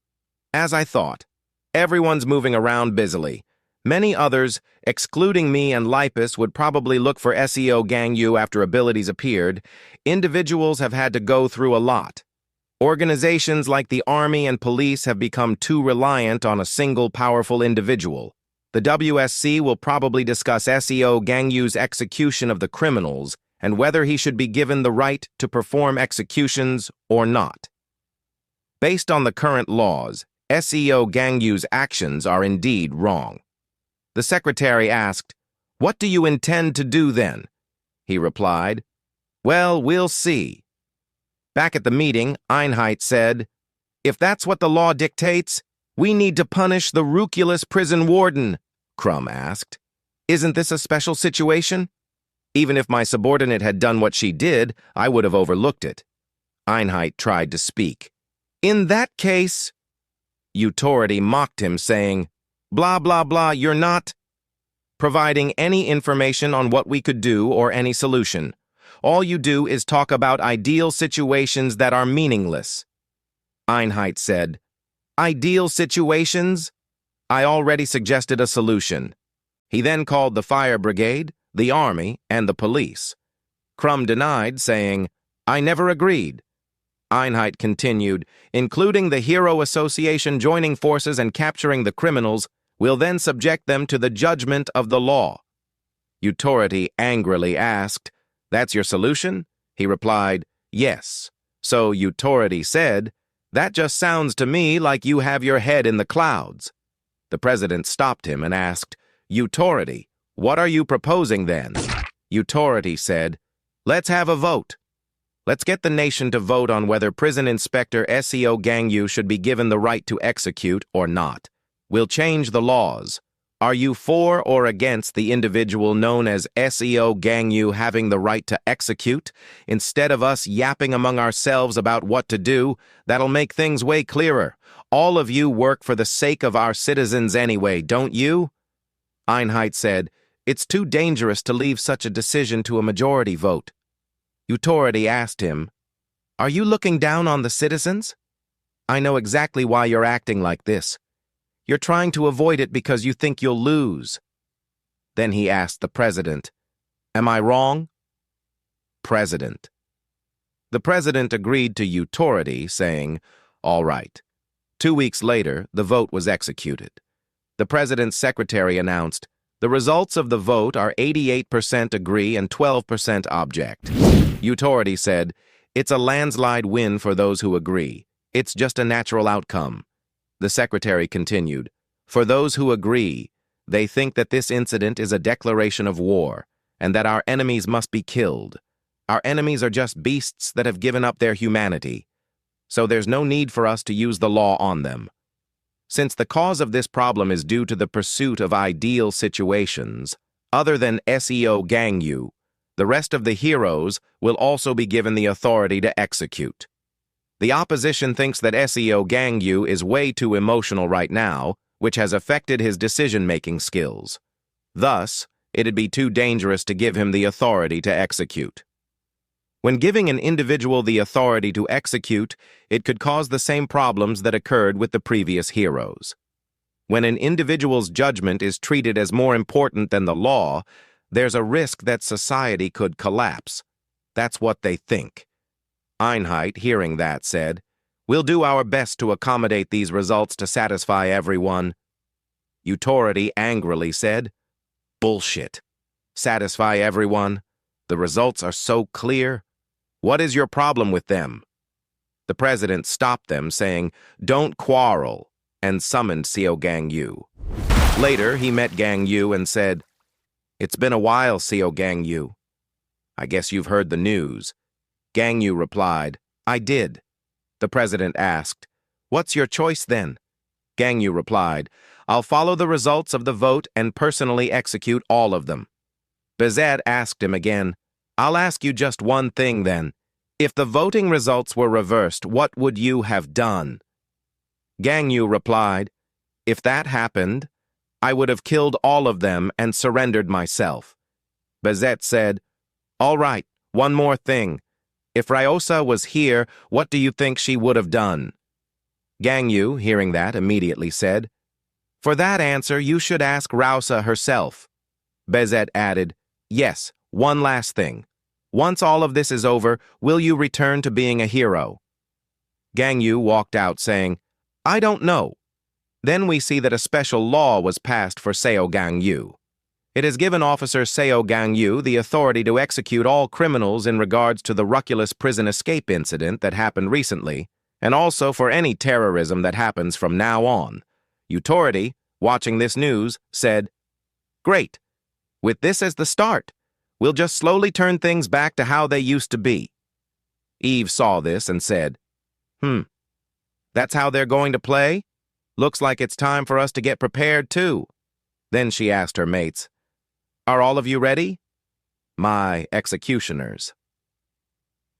"As I thought, Everyone's moving around busily. Many others, excluding me and Lipus, would probably look for SEO Gang Yu after abilities appeared. Individuals have had to go through a lot. Organizations like the army and police have become too reliant on a single powerful individual. The WSC will probably discuss SEO Gang Yu's execution of the criminals and whether he should be given the right to perform executions or not. Based on the current laws, SEO Gang Yu's actions are indeed wrong. The secretary asked, "What do you intend to do then?" He replied, "Well, we'll see." Back at the meeting, Einheit said, "If that's what the law dictates, we need to punish the Ruthless prison warden." Crumb asked, "Isn't this a special situation? Even if my subordinate had done what she did, I would have overlooked it." Einheit tried to speak. "In that case," Authority mocked him, saying, "Blah, blah, blah, you're not providing any information on what we could do or any solution. All you do is talk about ideal situations that are meaningless." Einheit said, "Ideal situations? I already suggested a solution." He then called the fire brigade, the army, and the police. Crumb denied, saying, "I never agreed." Einheit continued, "Including the Hero Association joining forces and capturing the criminals, will then subject them to the judgment of the law." Authority angrily asked, "That's your solution?" He replied, "Yes." So Authority said, "That just sounds to me like you have your head in the clouds." The president stopped him and asked, "Authority, what are you proposing then?" Authority said, "Let's have a vote. Let's get the nation to vote on whether Prison Inspector SEO Gang Yu should be given the right to execute or not. We'll change the laws. Are you for or against the individual known as SEO Gang Yu having the right to execute? Instead of us yapping among ourselves about what to do, that'll make things way clearer. All of you work for the sake of our citizens anyway, don't you?" Einheit said, "It's too dangerous to leave such a decision to a majority vote." Authority asked him, "Are you looking down on the citizens? I know exactly why you're acting like this. You're trying to avoid it because you think you'll lose." Then he asked the president, "Am I wrong?" President. The president agreed to Authority, saying, "All right." 2 weeks later, the vote was executed. The president's secretary announced, "The results of the vote are 88% agree and 12% object." Authority said, "It's a landslide win for those who agree. It's just a natural outcome." The secretary continued, "For those who agree, they think that this incident is a declaration of war and that our enemies must be killed. Our enemies are just beasts that have given up their humanity. So there's no need for us to use the law on them. Since the cause of this problem is due to the pursuit of ideal situations, other than SEO Gang Yu, the rest of the heroes will also be given the authority to execute. The opposition thinks that SEO Gang Yu is way too emotional right now, which has affected his decision-making skills. Thus, it'd be too dangerous to give him the authority to execute. When giving an individual the authority to execute, it could cause the same problems that occurred with the previous heroes. When an individual's judgment is treated as more important than the law, there's a risk that society could collapse. That's what they think. Einheit, hearing that, said, "We'll do our best to accommodate these results to satisfy everyone." Authority angrily said, "Bullshit. Satisfy everyone? The results are so clear. What is your problem with them?" The president stopped them, saying, "Don't quarrel," and summoned Seo Gang Yu. Later, he met Gang Yu and said, "It's been a while, Seo Gang Yu. I guess you've heard the news." Gang Yu replied, "I did." The president asked, "What's your choice then?" Gang Yu replied, "I'll follow the results of the vote and personally execute all of them." Bezet asked him again, "I'll ask you just one thing then. If the voting results were reversed, what would you have done?" Gang Yu replied, "If that happened, I would have killed all of them and surrendered myself." Bezet said, "All right, one more thing. If Ryosa was here, what do you think she would have done?" Gang Yu, hearing that, immediately said, For that answer, you should ask Rausa herself. Bezet added, yes, one last thing. Once all of this is over, will you return to being a hero? Gang Yu walked out saying, I don't know. Then we see that a special law was passed for Seo Gang Yu. It has given Officer Seo Gang Yu the authority to execute all criminals in regards to the Ruthless prison escape incident that happened recently, and also for any terrorism that happens from now on. Authority, watching this news, said, Great. With this as the start, we'll just slowly turn things back to how they used to be. Eve saw this and said, That's how they're going to play? Looks like it's time for us to get prepared too. Then she asked her mates, Are all of you ready? My executioners.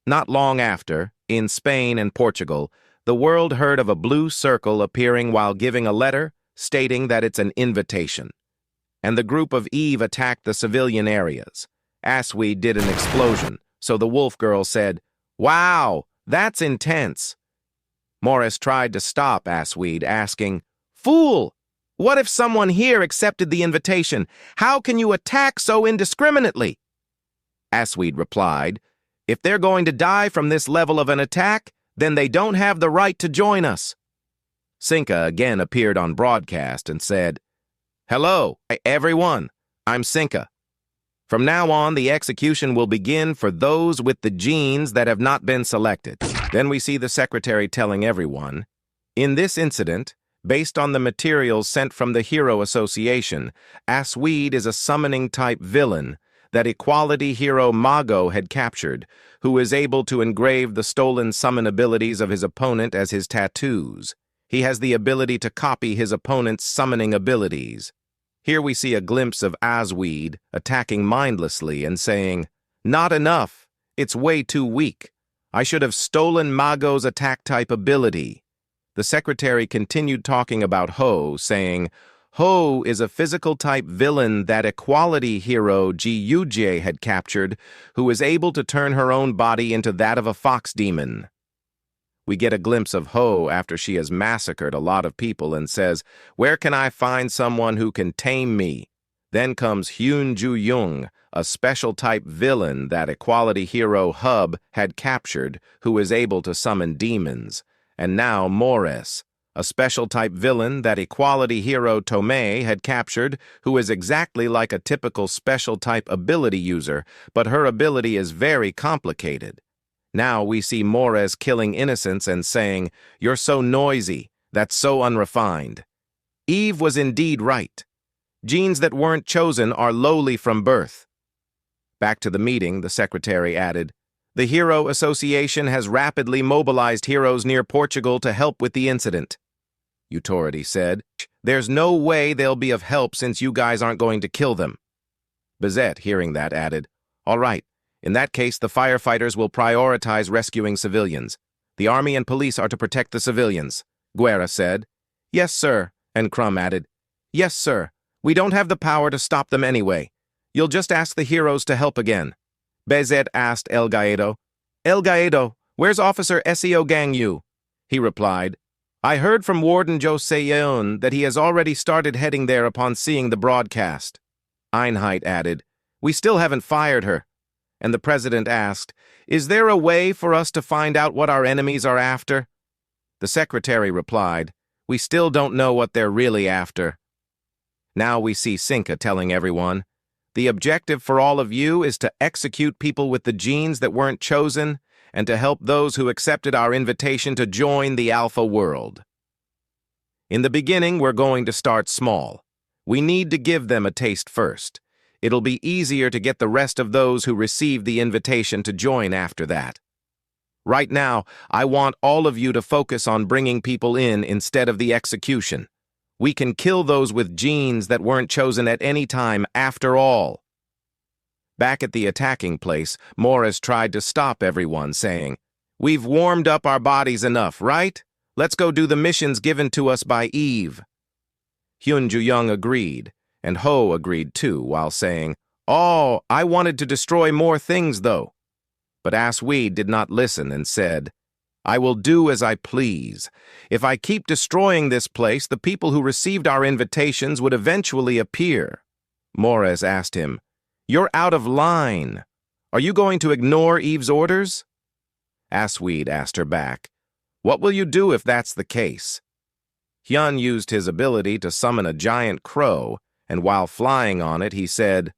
Not long after, in Spain and Portugal, the world heard of a blue circle appearing while giving a letter stating that it's an invitation. And the group of Eve attacked the civilian areas. Asweed did an explosion, so the wolf girl said, Wow, that's intense. Morris tried to stop Asweed, asking, Fool! What if someone here accepted the invitation? How can you attack so indiscriminately? Asweed replied, If they're going to die from this level of an attack, then they don't have the right to join us. Sinka again appeared on broadcast and said, Hello, everyone. I'm Sinka. From now on, the execution will begin for those with the genes that have not been selected. Then we see the secretary telling everyone, In this incident, based on the materials sent from the Hero Association, Asweed is a summoning-type villain that Equality hero Mago had captured, who is able to engrave the stolen summon abilities of his opponent as his tattoos. He has the ability to copy his opponent's summoning abilities. Here we see a glimpse of Asweed attacking mindlessly and saying, Not enough. It's way too weak. I should have stolen Mago's attack-type ability. The secretary continued talking about Ho, saying, Ho is a physical-type villain that Equality hero Ji had captured, who is able to turn her own body into that of a fox demon. We get a glimpse of Ho after she has massacred a lot of people and says, Where can I find someone who can tame me? Then comes Hyun Ju-young, a special-type villain that Equality hero Hub had captured, who is able to summon demons. And now Morris, a special-type villain that Equality hero Tomei had captured, who is exactly like a typical special-type ability user, but her ability is very complicated. Now we see Morris killing innocents and saying, You're so noisy, that's so unrefined. Eve was indeed right. Genes that weren't chosen are lowly from birth. Back to the meeting, the secretary added, The Hero Association has rapidly mobilized heroes near Portugal to help with the incident. Authority said, There's no way they'll be of help since you guys aren't going to kill them. Bezet, hearing that, added, All right. In that case, the firefighters will prioritize rescuing civilians. The army and police are to protect the civilians. Guerra said. Yes, sir. And Crumb added. Yes, sir. We don't have the power to stop them anyway. You'll just ask the heroes to help again. Bezet asked El Gaedo. El Gaedo, where's Officer Seo Gang Yu? He replied. I heard from Warden Jo Se-yeon that he has already started heading there upon seeing the broadcast. Einheit added. We still haven't fired her. And the president asked, Is there a way for us to find out what our enemies are after? The secretary replied, We still don't know what they're really after. Now we see Sinka telling everyone, The objective for all of you is to execute people with the genes that weren't chosen and to help those who accepted our invitation to join the Alpha world. In the beginning, we're going to start small. We need to give them a taste first. It'll be easier to get the rest of those who received the invitation to join after that. Right now, I want all of you to focus on bringing people in instead of the execution. We can kill those with genes that weren't chosen at any time after all. Back at the attacking place, Morris tried to stop everyone, saying, We've warmed up our bodies enough, right? Let's go do the missions given to us by Eve. Hyun Ju-young agreed. And Ho agreed too, while saying, Oh, I wanted to destroy more things, though. But Asweed did not listen and said, I will do as I please. If I keep destroying this place, the people who received our invitations would eventually appear. Morez asked him, You're out of line. Are you going to ignore Eve's orders? Asweed asked her back, What will you do if that's the case? Hyun used his ability to summon a giant crow, and while flying on it, he said,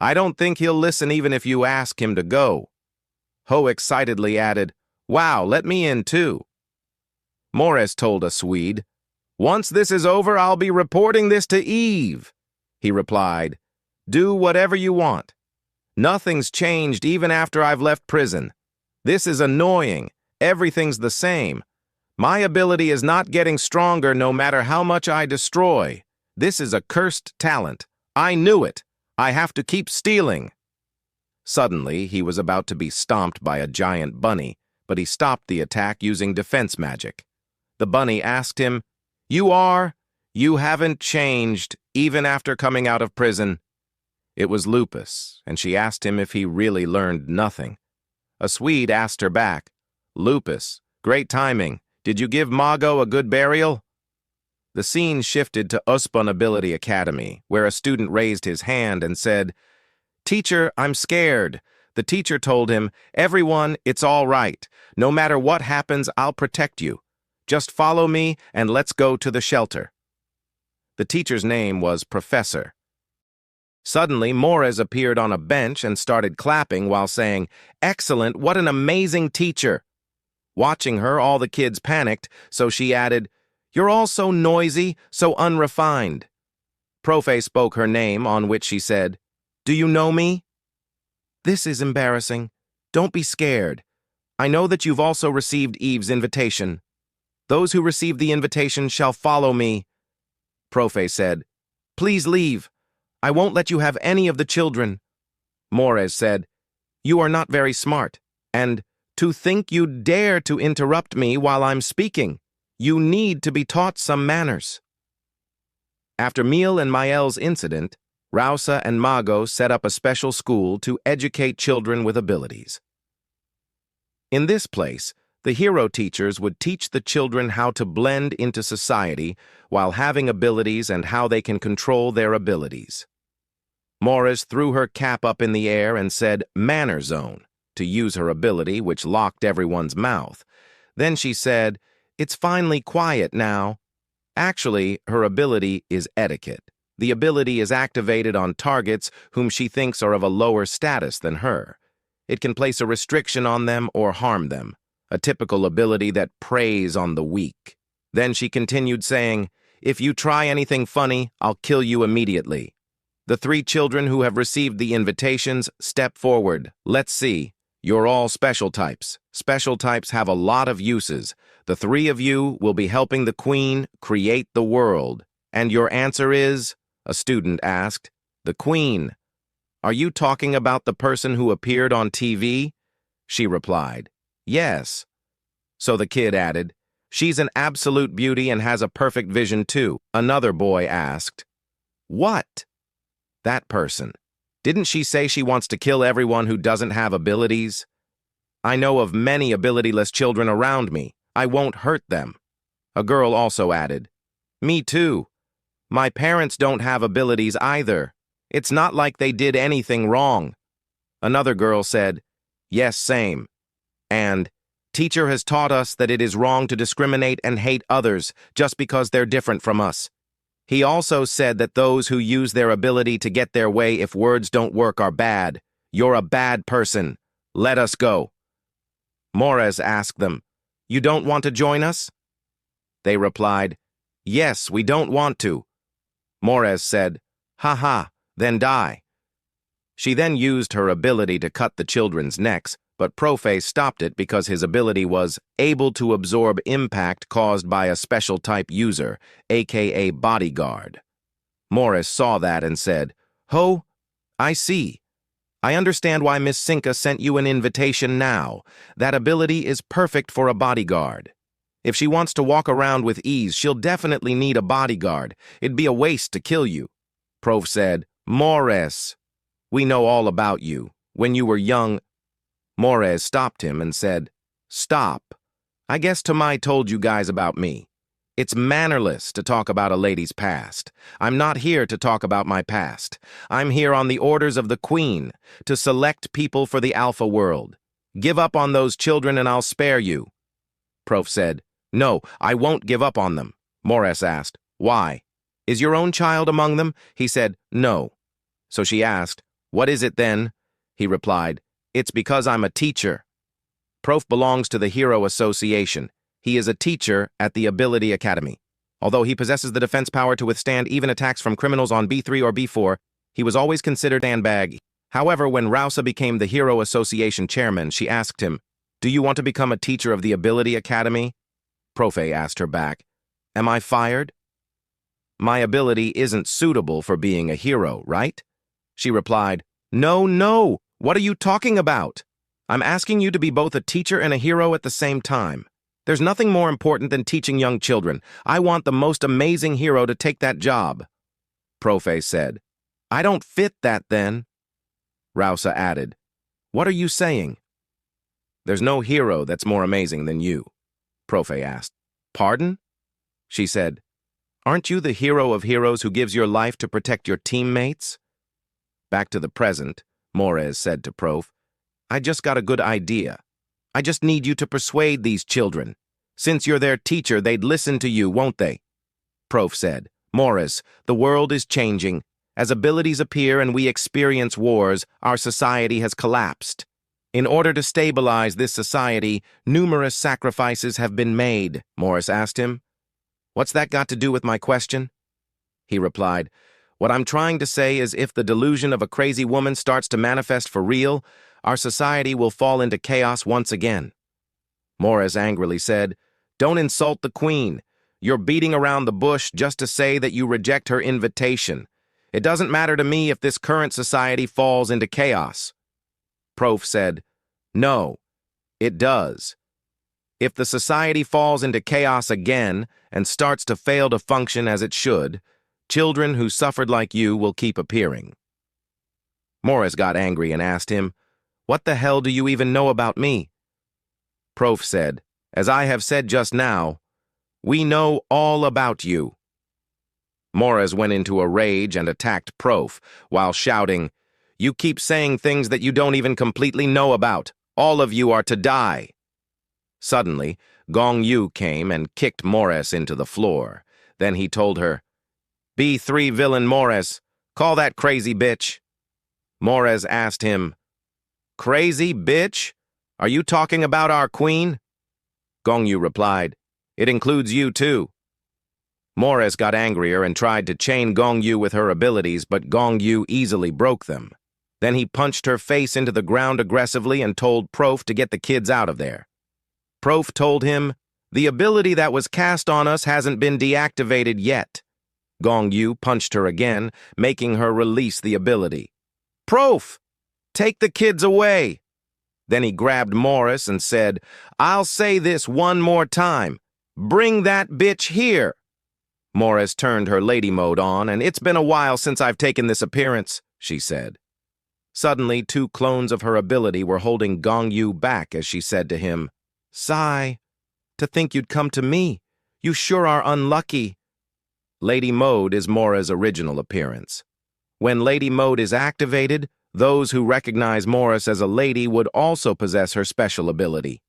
I don't think he'll listen even if you ask him to go. Ho excitedly added, Wow, let me in too. Morez told Asweed, Once this is over, I'll be reporting this to Eve. He replied, Do whatever you want. Nothing's changed even after I've left prison. This is annoying. Everything's the same. My ability is not getting stronger no matter how much I destroy. This is a cursed talent. I knew it. I have to keep stealing. Suddenly, he was about to be stomped by a giant bunny, but he stopped the attack using defense magic. The bunny asked him, You haven't changed, even after coming out of prison. It was Lupus, and she asked him if he really learned nothing. Asweed asked her back, Lupus, great timing. Did you give Mago a good burial? The scene shifted to Usbun Ability Academy, where a student raised his hand and said, Teacher, I'm scared. The teacher told him, Everyone, it's all right. No matter what happens, I'll protect you. Just follow me and let's go to the shelter. The teacher's name was Professor. Suddenly, Morez appeared on a bench and started clapping while saying, Excellent, what an amazing teacher. Watching her, all the kids panicked, so she added, You're all so noisy, so unrefined. Profe spoke her name, on which she said, Do you know me? This is embarrassing. Don't be scared. I know that you've also received Eve's invitation. Those who receive the invitation shall follow me. Profe said, Please leave. I won't let you have any of the children. Morez said, You are not very smart, and to think you dare to interrupt me while I'm speaking. You need to be taught some manners. After Miel and Mael's incident, Rausa and Mago set up a special school to educate children with abilities. In this place, the hero teachers would teach the children how to blend into society while having abilities and how they can control their abilities. Morez threw her cap up in the air and said, Manner Zone, to use her ability, which locked everyone's mouth. Then she said, It's finally quiet now. Actually, her ability is Etiquette. The ability is activated on targets whom she thinks are of a lower status than her. It can place a restriction on them or harm them, a typical ability that preys on the weak. Then she continued saying, If you try anything funny, I'll kill you immediately. The 3 children who have received the invitations, step forward. Let's see. You're all special types. Special types have a lot of uses. The 3 of you will be helping the Queen create the world. And your answer is? A student asked. The Queen. Are you talking about the person who appeared on TV? She replied. Yes. So the kid added, She's an absolute beauty and has a perfect vision too. Another boy asked. What? That person. Didn't she say she wants to kill everyone who doesn't have abilities? I know of many abilityless children around me. I won't hurt them. A girl also added, Me too. My parents don't have abilities either. It's not like they did anything wrong. Another girl said, Yes, same. And, Teacher has taught us that it is wrong to discriminate and hate others just because they're different from us. He also said that those who use their ability to get their way if words don't work are bad. You're a bad person. Let us go. Morez asked them, You don't want to join us? They replied, Yes, we don't want to. Morez said, Ha ha, then die. She then used her ability to cut the children's necks, but Profe stopped it because his ability was able to absorb impact caused by a special type user, aka bodyguard. Morez saw that and said, Ho, I see. I understand why Miss Sinka sent you an invitation now. That ability is perfect for a bodyguard. If she wants to walk around with ease, she'll definitely need a bodyguard. It'd be a waste to kill you. Prof said, Morez, we know all about you. When you were young, Morez stopped him and said, Stop. I guess Tamai told you guys about me. It's mannerless to talk about a lady's past. I'm not here to talk about my past. I'm here on the orders of the Queen, to select people for the Alpha world. Give up on those children and I'll spare you. Prof said, No, I won't give up on them. Morris asked, Why? Is your own child among them? He said, No. So she asked, What is it then? He replied, It's because I'm a teacher. Prof belongs to the Hero Association. He is a teacher at the Ability Academy. Although he possesses the defense power to withstand even attacks from criminals on B3 or B4, he was always considered sandbag. However, when Rausa became the Hero Association chairman, she asked him, Do you want to become a teacher of the Ability Academy? Profe asked her back, Am I fired? My ability isn't suitable for being a hero, right? She replied, No, what are you talking about? I'm asking you to be both a teacher and a hero at the same time. There's nothing more important than teaching young children. I want the most amazing hero to take that job. Profe said, I don't fit that then. Rausa added, What are you saying? There's no hero that's more amazing than you. Profe asked, Pardon? She said, Aren't you the hero of heroes who gives your life to protect your teammates? Back to the present, Morez said to Prof, I just got a good idea. I just need you to persuade these children. Since you're their teacher, they'd listen to you, won't they? Prof said, Morris, the world is changing. As abilities appear and we experience wars, our society has collapsed. In order to stabilize this society, numerous sacrifices have been made, Morris asked him. What's that got to do with my question? He replied, What I'm trying to say is if the delusion of a crazy woman starts to manifest for real, our society will fall into chaos once again. Morris angrily said, Don't insult the Queen. You're beating around the bush just to say that you reject her invitation. It doesn't matter to me if this current society falls into chaos. Prof said, No, it does. If the society falls into chaos again and starts to fail to function as it should, children who suffered like you will keep appearing. Morris got angry and asked him, What the hell do you even know about me? Prof said, As I have said just now, we know all about you. Morris went into a rage and attacked Prof while shouting, You keep saying things that you don't even completely know about. All of you are to die. Suddenly, Gong Yu came and kicked Morris into the floor. Then he told her, B3 villain Morris, call that crazy bitch. Morris asked him, Crazy bitch? Are you talking about our queen? Gong Yu replied, It includes you too. Morris got angrier and tried to chain Gong Yu with her abilities, but Gong Yu easily broke them. Then he punched her face into the ground aggressively and told Prof to get the kids out of there. Prof told him, The ability that was cast on us hasn't been deactivated yet. Gong Yu punched her again, making her release the ability. Prof! Take the kids away! Then he grabbed Morris and said, I'll say this one more time. Bring that bitch here! Morris turned her lady mode on, and it's been a while since I've taken this appearance, she said. Suddenly, 2 clones of her ability were holding Gong Yu back as she said to him, Sigh, to think you'd come to me. You sure are unlucky. Lady Mode is Mora's original appearance. When Lady Mode is activated, those who recognize Morris as a lady would also possess her special ability.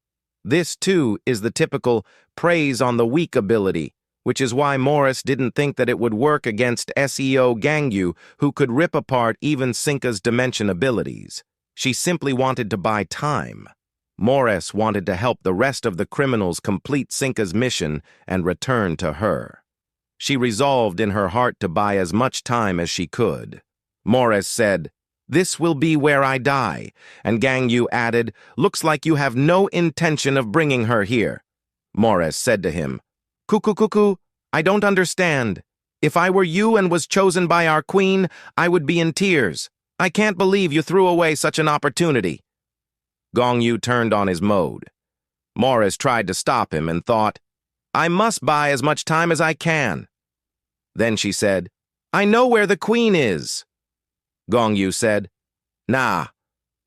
This, too, is the typical praise on the weak ability, which is why Morris didn't think that it would work against SEO Gangyu, who could rip apart even Sinka's dimension abilities. She simply wanted to buy time. Morris wanted to help the rest of the criminals complete Sinka's mission and return to her. She resolved in her heart to buy as much time as she could. Morris said, This will be where I die, and Gangyu added, Looks like you have no intention of bringing her here. Morris said to him, Cuckoo, I don't understand. If I were you and was chosen by our queen, I would be in tears. I can't believe you threw away such an opportunity. Gong Yu turned on his mode. Morris tried to stop him and thought, I must buy as much time as I can. Then she said, I know where the queen is. Gong Yu said, Nah,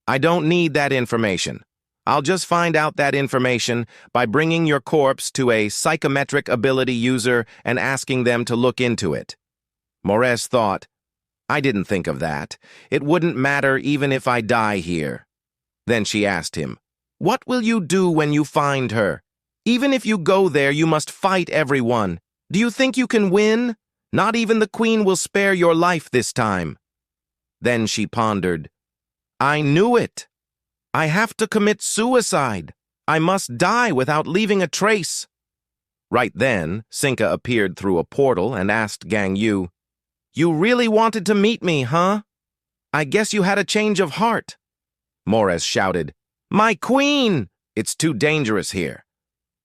I don't need that information. I'll just find out that information by bringing your corpse to a psychometric ability user and asking them to look into it. Morez thought, I didn't think of that. It wouldn't matter even if I die here. Then she asked him, what will you do when you find her? Even if you go there, you must fight everyone. Do you think you can win? Not even the queen will spare your life this time. Then she pondered, I knew it. I have to commit suicide. I must die without leaving a trace. Right then, Sinka appeared through a portal and asked Gang Yu, you really wanted to meet me, huh? I guess you had a change of heart. Morez shouted, my queen! It's too dangerous here.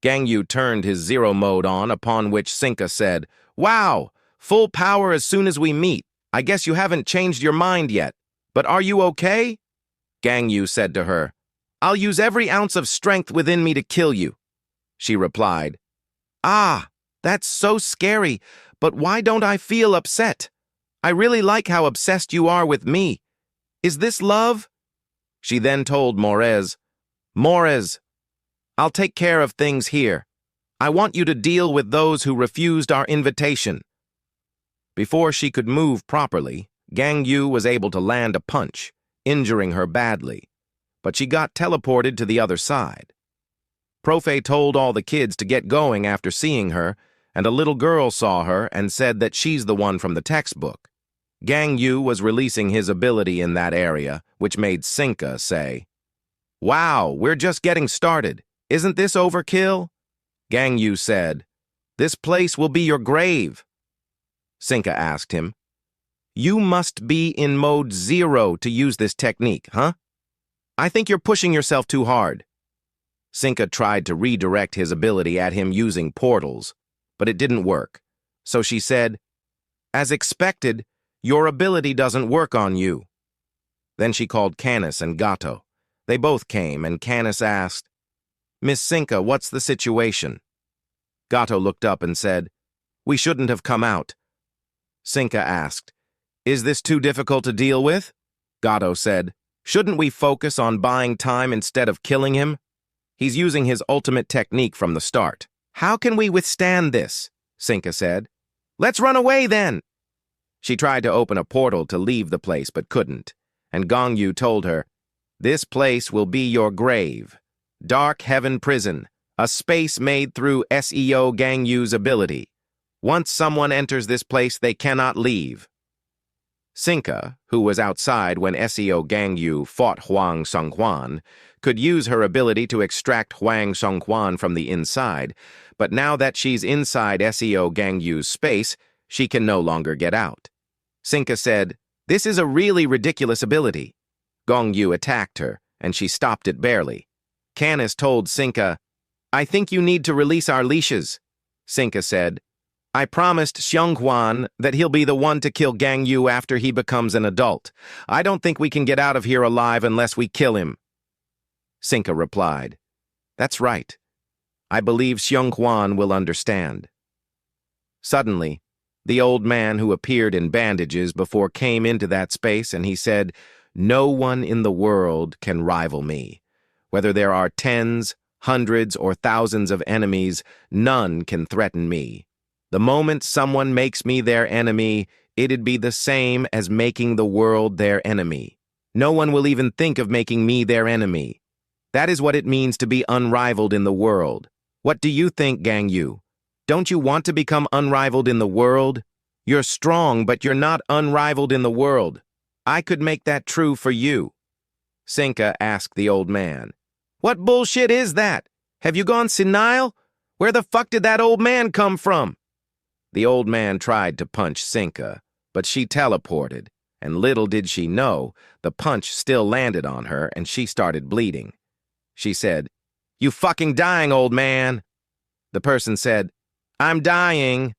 Gang Yu turned his zero mode on, upon which Sinka said, wow, full power as soon as we meet. I guess you haven't changed your mind yet. But are you okay? Gang Yu said to her, I'll use every ounce of strength within me to kill you. She replied, ah, that's so scary, but why don't I feel upset? I really like how obsessed you are with me. Is this love? She then told Morez, Morez, I'll take care of things here. I want you to deal with those who refused our invitation. Before she could move properly, Gang Yu was able to land a punch, injuring her badly, but she got teleported to the other side. Profe told all the kids to get going after seeing her, and a little girl saw her and said that she's the one from the textbook. Gang Yu was releasing his ability in that area, which made Sinka say, wow, we're just getting started. Isn't this overkill? Gang Yu said, this place will be your grave. Sinka asked him, you must be in mode 0 to use this technique, huh? I think you're pushing yourself too hard. Sinka tried to redirect his ability at him using portals, but it didn't work. So she said, as expected, your ability doesn't work on you. Then she called Canis and Gato. They both came, and Canis asked, Miss Sinka, what's the situation? Gato looked up and said, we shouldn't have come out. Sinka asked, is this too difficult to deal with? Gato said, shouldn't we focus on buying time instead of killing him? He's using his ultimate technique from the start. How can we withstand this? Sinka said. Let's run away then. She tried to open a portal to leave the place but couldn't, and Gang Yu told her, this place will be your grave. Dark Heaven Prison, a space made through SEO Gang Yu's ability. Once someone enters this place, they cannot leave. Sinka, who was outside when SEO Gang Yu fought Huang Songhuan, could use her ability to extract Huang Songhuan from the inside, but now that she's inside SEO Gang Yu's space, she can no longer get out. Sinka said, this is a really ridiculous ability. Gang Yu attacked her, and she stopped it barely. Canis told Sinka, I think you need to release our leashes. Sinka said, I promised Xionghuan that he'll be the one to kill Gang Yu after he becomes an adult. I don't think we can get out of here alive unless we kill him. Sinka replied, that's right. I believe Xionghuan will understand. Suddenly, the old man who appeared in bandages before came into that space, and he said, no one in the world can rival me. Whether there are tens, hundreds, or thousands of enemies, none can threaten me. The moment someone makes me their enemy, it'd be the same as making the world their enemy. No one will even think of making me their enemy. That is what it means to be unrivaled in the world. What do you think, Gang Yu? Don't you want to become unrivaled in the world? You're strong, but you're not unrivaled in the world. I could make that true for you. Sinka asked the old man, what bullshit is that? Have you gone senile? Where the fuck did that old man come from? The old man tried to punch Sinka, but she teleported, and little did she know, the punch still landed on her and she started bleeding. She said, you fucking dying, old man. The person said, I'm dying.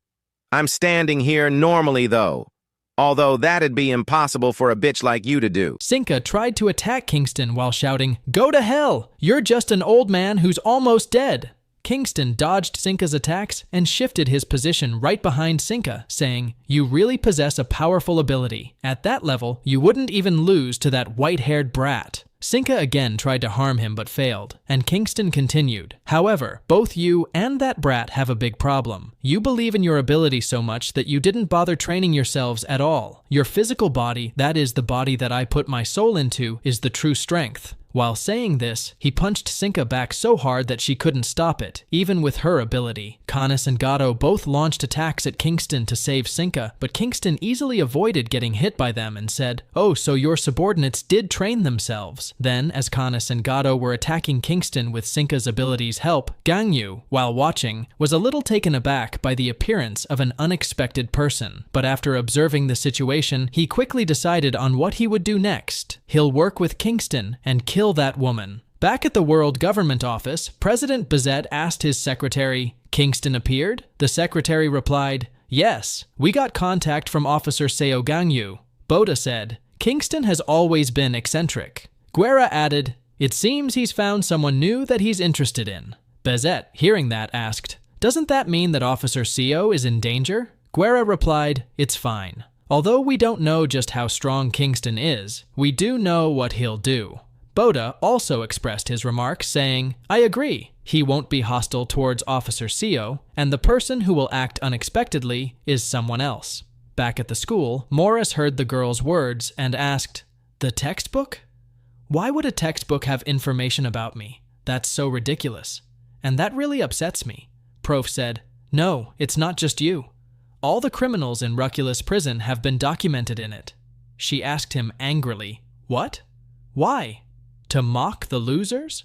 I'm standing here normally, though. Although that'd be impossible for a bitch like you to do. Sinka tried to attack Kingston while shouting, go to hell! You're just an old man who's almost dead. Kingston dodged Sinka's attacks and shifted his position right behind Sinka, saying, you really possess a powerful ability. At that level, you wouldn't even lose to that white-haired brat. Sinka again tried to harm him but failed, and Kingston continued. However, both you and that brat have a big problem. You believe in your ability so much that you didn't bother training yourselves at all. Your physical body, that is the body that I put my soul into, is the true strength. While saying this, he punched Sinka back so hard that she couldn't stop it, even with her ability. Canis and Gato both launched attacks at Kingston to save Sinka, but Kingston easily avoided getting hit by them and said, "Oh, so your subordinates did train themselves." Then, as Canis and Gato were attacking Kingston with Sinka's ability's help, Gangyu, while watching, was a little taken aback by the appearance of an unexpected person. But after observing the situation, he quickly decided on what he would do next. He'll work with Kingston and kill that woman. Back at the World Government Office, President Bazette asked his secretary, "Kingston appeared?" The secretary replied, "Yes, we got contact from Officer Seo Gangyu." Boda said, "Kingston has always been eccentric." Guerra added, "It seems he's found someone new that he's interested in." Bazette, hearing that, asked, "Doesn't that mean that Officer Seo is in danger?" Guerra replied, "It's fine. Although we don't know just how strong Kingston is, we do know what he'll do." Boda also expressed his remarks, saying, "I agree. He won't be hostile towards Officer Seo, and the person who will act unexpectedly is someone else." Back at the school, Morris heard the girl's words and asked, "The textbook? Why would a textbook have information about me? That's so ridiculous. And that really upsets me." Prof said, "No, it's not just you. All the criminals in Ruthless prison have been documented in it." She asked him angrily, "What? Why? To mock the losers?"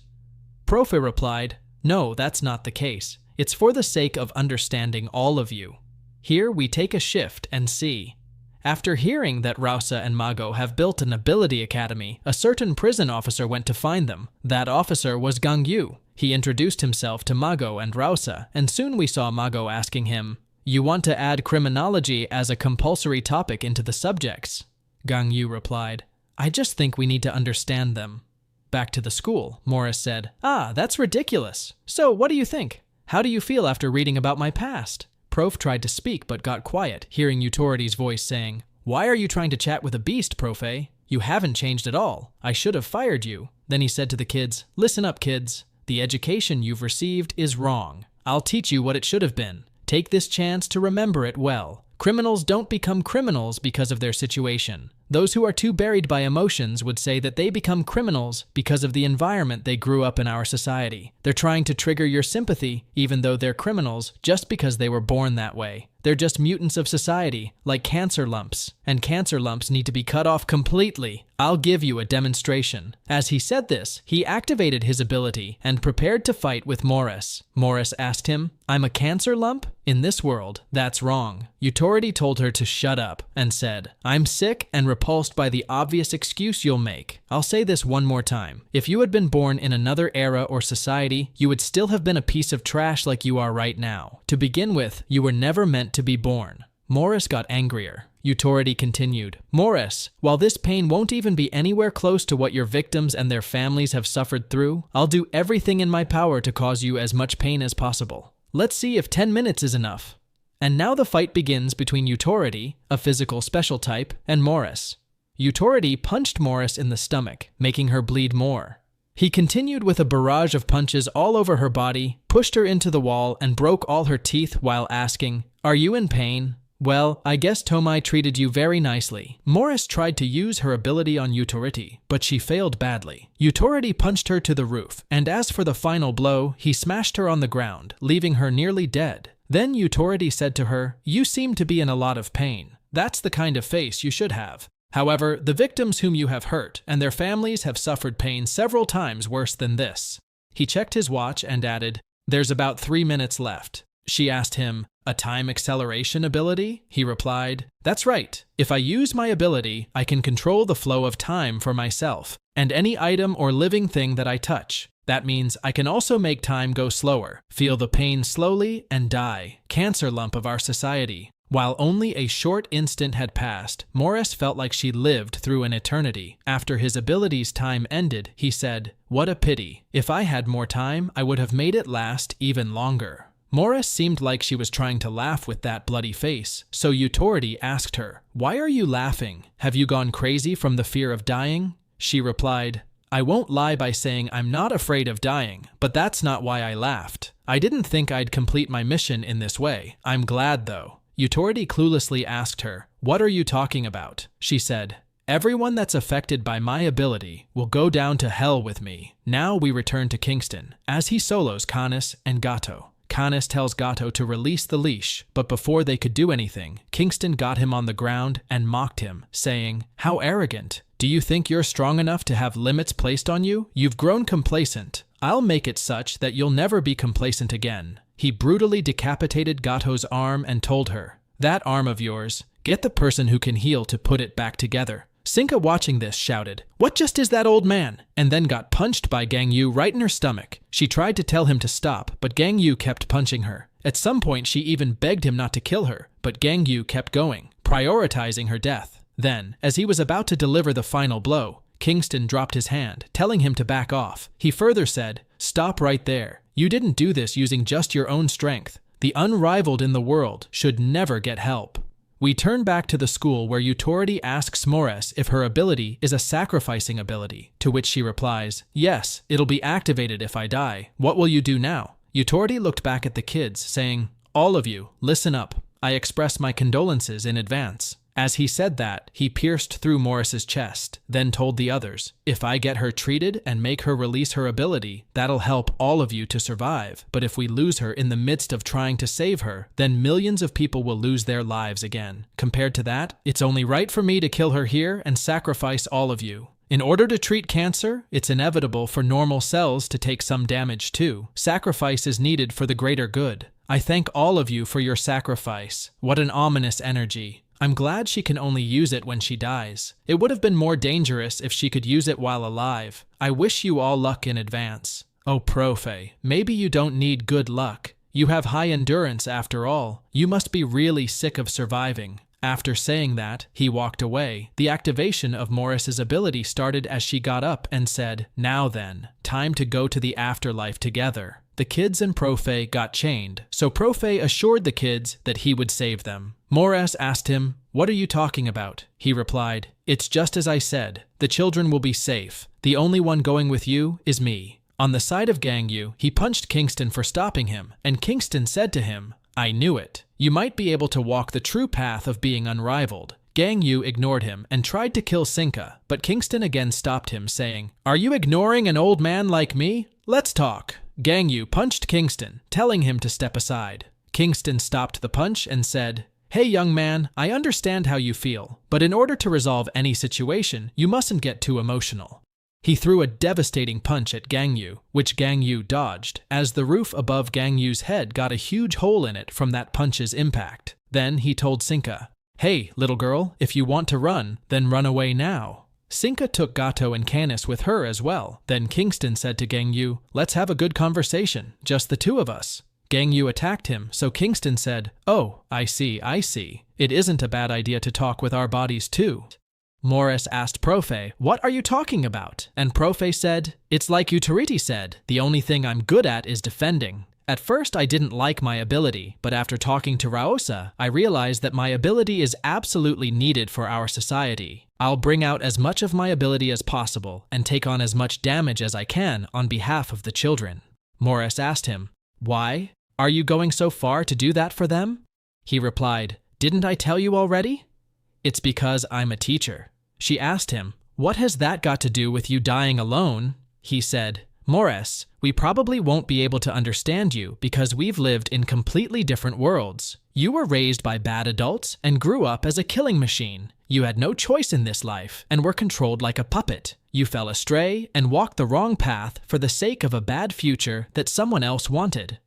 Profe replied, "No, that's not the case. It's for the sake of understanding all of you. Here we take a shift and see." After hearing that Rausa and Mago have built an ability academy, a certain prison officer went to find them. That officer was Gangyu. He introduced himself to Mago and Rausa, and soon we saw Mago asking him, "You want to add criminology as a compulsory topic into the subjects?" Gangyu replied, "I just think we need to understand them." Back to the school, Morris said, "Ah, that's ridiculous. So what do you think? How do you feel after reading about my past?" Prof tried to speak but got quiet, hearing Utority's voice saying, "Why are you trying to chat with a beast, Profe? You haven't changed at all. I should have fired you." Then he said to the kids, "Listen up, kids. The education you've received is wrong. I'll teach you what it should have been. Take this chance to remember it well. Criminals don't become criminals because of their situation. Those who are too buried by emotions would say that they become criminals because of the environment they grew up in our society. They're trying to trigger your sympathy, even though they're criminals, just because they were born that way. They're just mutants of society, like cancer lumps, and cancer lumps need to be cut off completely. I'll give you a demonstration." As he said this, he activated his ability and prepared to fight with Morris. Morris asked him, "I'm a cancer lump? In this world, that's wrong." Utority told her to shut up and said, "I'm sick and repulsed by the obvious excuse you'll make. I'll say this one more time. If you had been born in another era or society, you would still have been a piece of trash like you are right now. To begin with, you were never meant to be born." Morris got angrier. Utority continued, "Morris, while this pain won't even be anywhere close to what your victims and their families have suffered through, I'll do everything in my power to cause you as much pain as possible. Let's see if 10 minutes is enough." And now the fight begins between Utority, a physical special type, and Morris. Utority punched Morris in the stomach, making her bleed more. He continued with a barrage of punches all over her body, pushed her into the wall, and broke all her teeth while asking, "Are you in pain? Well, I guess Tomai treated you very nicely." Morris tried to use her ability on Utority, but she failed badly. Utority punched her to the roof, and as for the final blow, he smashed her on the ground, leaving her nearly dead. Then Utority said to her, "You seem to be in a lot of pain. That's the kind of face you should have. However, the victims whom you have hurt and their families have suffered pain several times worse than this." He checked his watch and added, "There's about 3 minutes left." She asked him, "A time acceleration ability?" He replied, "That's right. If I use my ability, I can control the flow of time for myself and any item or living thing that I touch. That means I can also make time go slower, feel the pain slowly, and die. Cancer lump of our society." While only a short instant had passed, Morris felt like she lived through an eternity. After his ability's time ended, he said, "What a pity. If I had more time, I would have made it last even longer." Morris seemed like she was trying to laugh with that bloody face, so Utority asked her, "Why are you laughing? Have you gone crazy from the fear of dying?" She replied, I won't lie by saying I'm not afraid of dying, but that's not why I laughed. I didn't think I'd complete my mission in this way. I'm glad though. Utority cluelessly asked her, "What are you talking about?" She said, "Everyone that's affected by my ability will go down to hell with me." Now we return to Kingston, as he solos Canis and Gato. Canis tells Gato to release the leash, but before they could do anything, Kingston got him on the ground and mocked him, saying, "How arrogant! Do you think you're strong enough to have limits placed on you? You've grown complacent. I'll make it such that you'll never be complacent again." He brutally decapitated Gato's arm and told her, "That arm of yours, get the person who can heal to put it back together." Sinka, watching this, shouted, "What just is that old man?" and then got punched by Gang Yu right in her stomach. She tried to tell him to stop, but Gang Yu kept punching her. At some point, she even begged him not to kill her, but Gang Yu kept going, prioritizing her death. Then, as he was about to deliver the final blow, Kingston dropped his hand, telling him to back off. He further said, "Stop right there. You didn't do this using just your own strength. The unrivaled in the world should never get help." We turn back to the school where Utority asks Mores if her ability is a sacrificing ability, to which she replies, "Yes, it'll be activated if I die. What will you do now?" Utority looked back at the kids, saying, "All of you, listen up. I express my condolences in advance." As he said that, he pierced through Morris's chest, then told the others, "If I get her treated and make her release her ability, that'll help all of you to survive. But if we lose her in the midst of trying to save her, then millions of people will lose their lives again. Compared to that, it's only right for me to kill her here and sacrifice all of you. In order to treat cancer, it's inevitable for normal cells to take some damage too. Sacrifice is needed for the greater good. I thank all of you for your sacrifice." What an ominous energy. I'm glad she can only use it when she dies. It would have been more dangerous if she could use it while alive. I wish you all luck in advance. Oh, Profe, maybe you don't need good luck. You have high endurance after all. You must be really sick of surviving. After saying that, he walked away. The activation of Morris's ability started as she got up and said, "Now then, time to go to the afterlife together." The kids and Profe got chained, so Profe assured the kids that he would save them. Morris asked him, "What are you talking about?" He replied, "It's just as I said. The children will be safe. The only one going with you is me." On the side of Gang Yu, he punched Kingston for stopping him, and Kingston said to him, "I knew it. You might be able to walk the true path of being unrivaled." Gang Yu ignored him and tried to kill Sinka, but Kingston again stopped him, saying, "Are you ignoring an old man like me? Let's talk." Gang Yu punched Kingston, telling him to step aside. Kingston stopped the punch and said, "Hey young man, I understand how you feel, but in order to resolve any situation, you mustn't get too emotional." He threw a devastating punch at Gang Yu, which Gang Yu dodged, as the roof above Gang Yu's head got a huge hole in it from that punch's impact. Then he told Sinka, "Hey, little girl, if you want to run, then run away now." Sinka took Gato and Canis with her as well. Then Kingston said to Gang Yu, "Let's have a good conversation, just the two of us." Gang Yu attacked him, so Kingston said, "Oh, I see. It isn't a bad idea to talk with our bodies too." Morris asked Profe, "What are you talking about?" And Profe said, "It's like Utoriti said, the only thing I'm good at is defending." At first I didn't like my ability, but after talking to Raosa, I realized that my ability is absolutely needed for our society. I'll bring out as much of my ability as possible and take on as much damage as I can on behalf of the children. Morris asked him, "Why? Are you going so far to do that for them?" He replied, "Didn't I tell you already? It's because I'm a teacher." She asked him, "What has that got to do with you dying alone?" He said, "Morris, we probably won't be able to understand you because we've lived in completely different worlds. You were raised by bad adults and grew up as a killing machine. You had no choice in this life and were controlled like a puppet. You fell astray and walked the wrong path for the sake of a bad future that someone else wanted.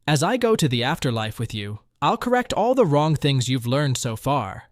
As I go to the afterlife with you, I'll correct all the wrong things you've learned so far."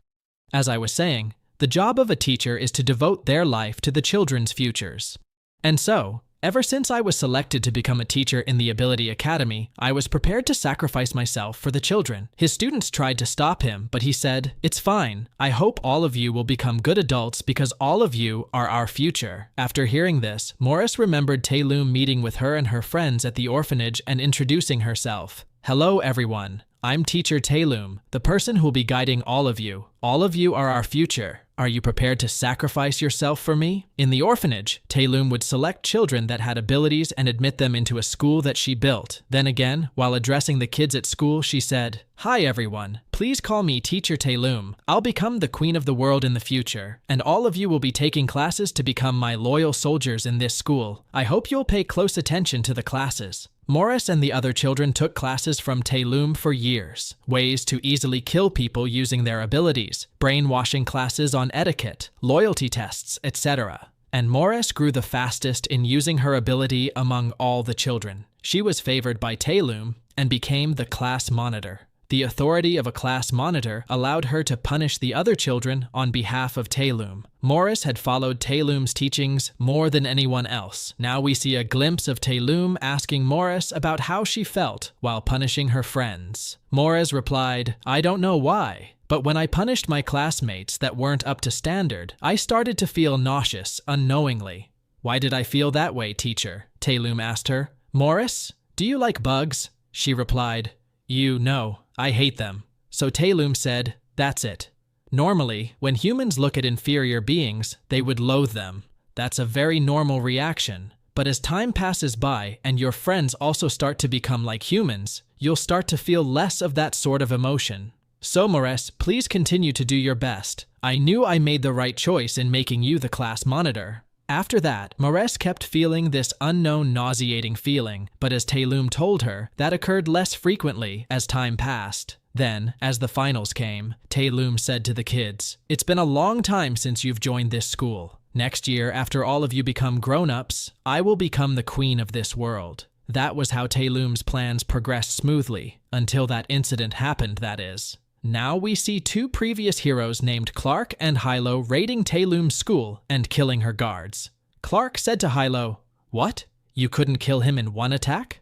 As I was saying, the job of a teacher is to devote their life to the children's futures. And so, ever since I was selected to become a teacher in the Ability Academy, I was prepared to sacrifice myself for the children. His students tried to stop him, but he said, "It's fine. I hope all of you will become good adults because all of you are our future." After hearing this, Morris remembered Taylum meeting with her and her friends at the orphanage and introducing herself. "Hello everyone. I'm Teacher Taelum, the person who'll be guiding all of you. All of you are our future. Are you prepared to sacrifice yourself for me? In the orphanage, Taelum would select children that had abilities and admit them into a school that she built. Then again, while addressing the kids at school, she said, "Hi everyone, please call me Teacher Taelum. I'll become the queen of the world in the future, and all of you will be taking classes to become my loyal soldiers in this school. I hope you'll pay close attention to the classes." Morris and the other children took classes from Taelum for years. Ways to easily kill people using their abilities, brainwashing classes on etiquette, loyalty tests, etc. And Morris grew the fastest in using her ability among all the children. She was favored by Taelum and became the class monitor. The authority of a class monitor allowed her to punish the other children on behalf of Taelum. Morris had followed Taelum's teachings more than anyone else. Now we see a glimpse of Taelum asking Morris about how she felt while punishing her friends. Morris replied, "I don't know why, but when I punished my classmates that weren't up to standard, I started to feel nauseous unknowingly." "Why did I feel that way, teacher?" Taelum asked her. "Morris, do you like bugs?" She replied, "No, I hate them." So Taelum said, "That's it. Normally, when humans look at inferior beings, they would loathe them. That's a very normal reaction. But as time passes by and your friends also start to become like humans, you'll start to feel less of that sort of emotion. So Morris, please continue to do your best. I knew I made the right choice in making you the class monitor." After that, Morris kept feeling this unknown nauseating feeling, but as Taelum told her, that occurred less frequently as time passed. Then, as the finals came, Taelum said to the kids, "It's been a long time since you've joined this school. Next year, after all of you become grown-ups, I will become the queen of this world." That was how Taelum's plans progressed smoothly, until that incident happened, that is. Now we see two previous heroes named Clark and Yahello raiding Taelum's school and killing her guards. Clark said to Yahello, "What? You couldn't kill him in one attack?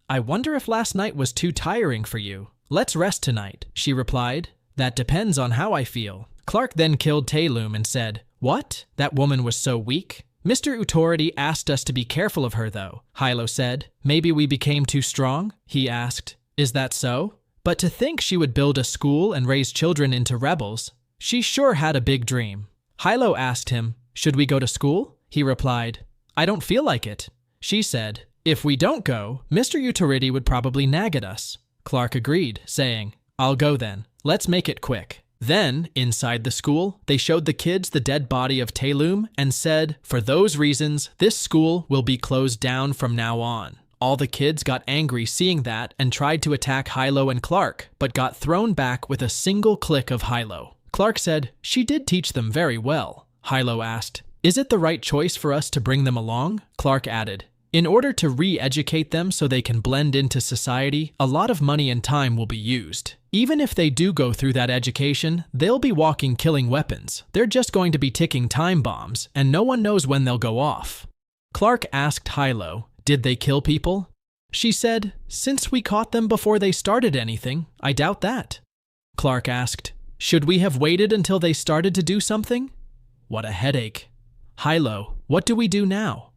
I wonder if last night was too tiring for you." "Let's rest tonight," she replied. "That depends on how I feel." Clark then killed Taelum and said, "What? That woman was so weak? Mr. Authority asked us to be careful of her though." Yahello said, "Maybe we became too strong?" He asked, "Is that so? But to think she would build a school and raise children into rebels. She sure had a big dream." Yahello asked him, "Should we go to school?" He replied, "I don't feel like it." She said, "If we don't go, Mr. Utoriti would probably nag at us." Clark agreed, saying, "I'll go then. Let's make it quick." Then, inside the school, they showed the kids the dead body of Taelum and said, "For those reasons, this school will be closed down from now on." All the kids got angry seeing that and tried to attack Yahello and Clark, but got thrown back with a single click of Yahello. Clark said, "She did teach them very well." Yahello asked, "Is it the right choice for us to bring them along?" Clark added, "In order to re-educate them so they can blend into society, a lot of money and time will be used. Even if they do go through that education, they'll be walking killing weapons. They're just going to be ticking time bombs, and no one knows when they'll go off." Clark asked Yahello, "Did they kill people?" She said, "Since we caught them before they started anything, I doubt that." Clark asked, "Should we have waited until they started to do something?" What a headache. "Yahello, what do we do now?"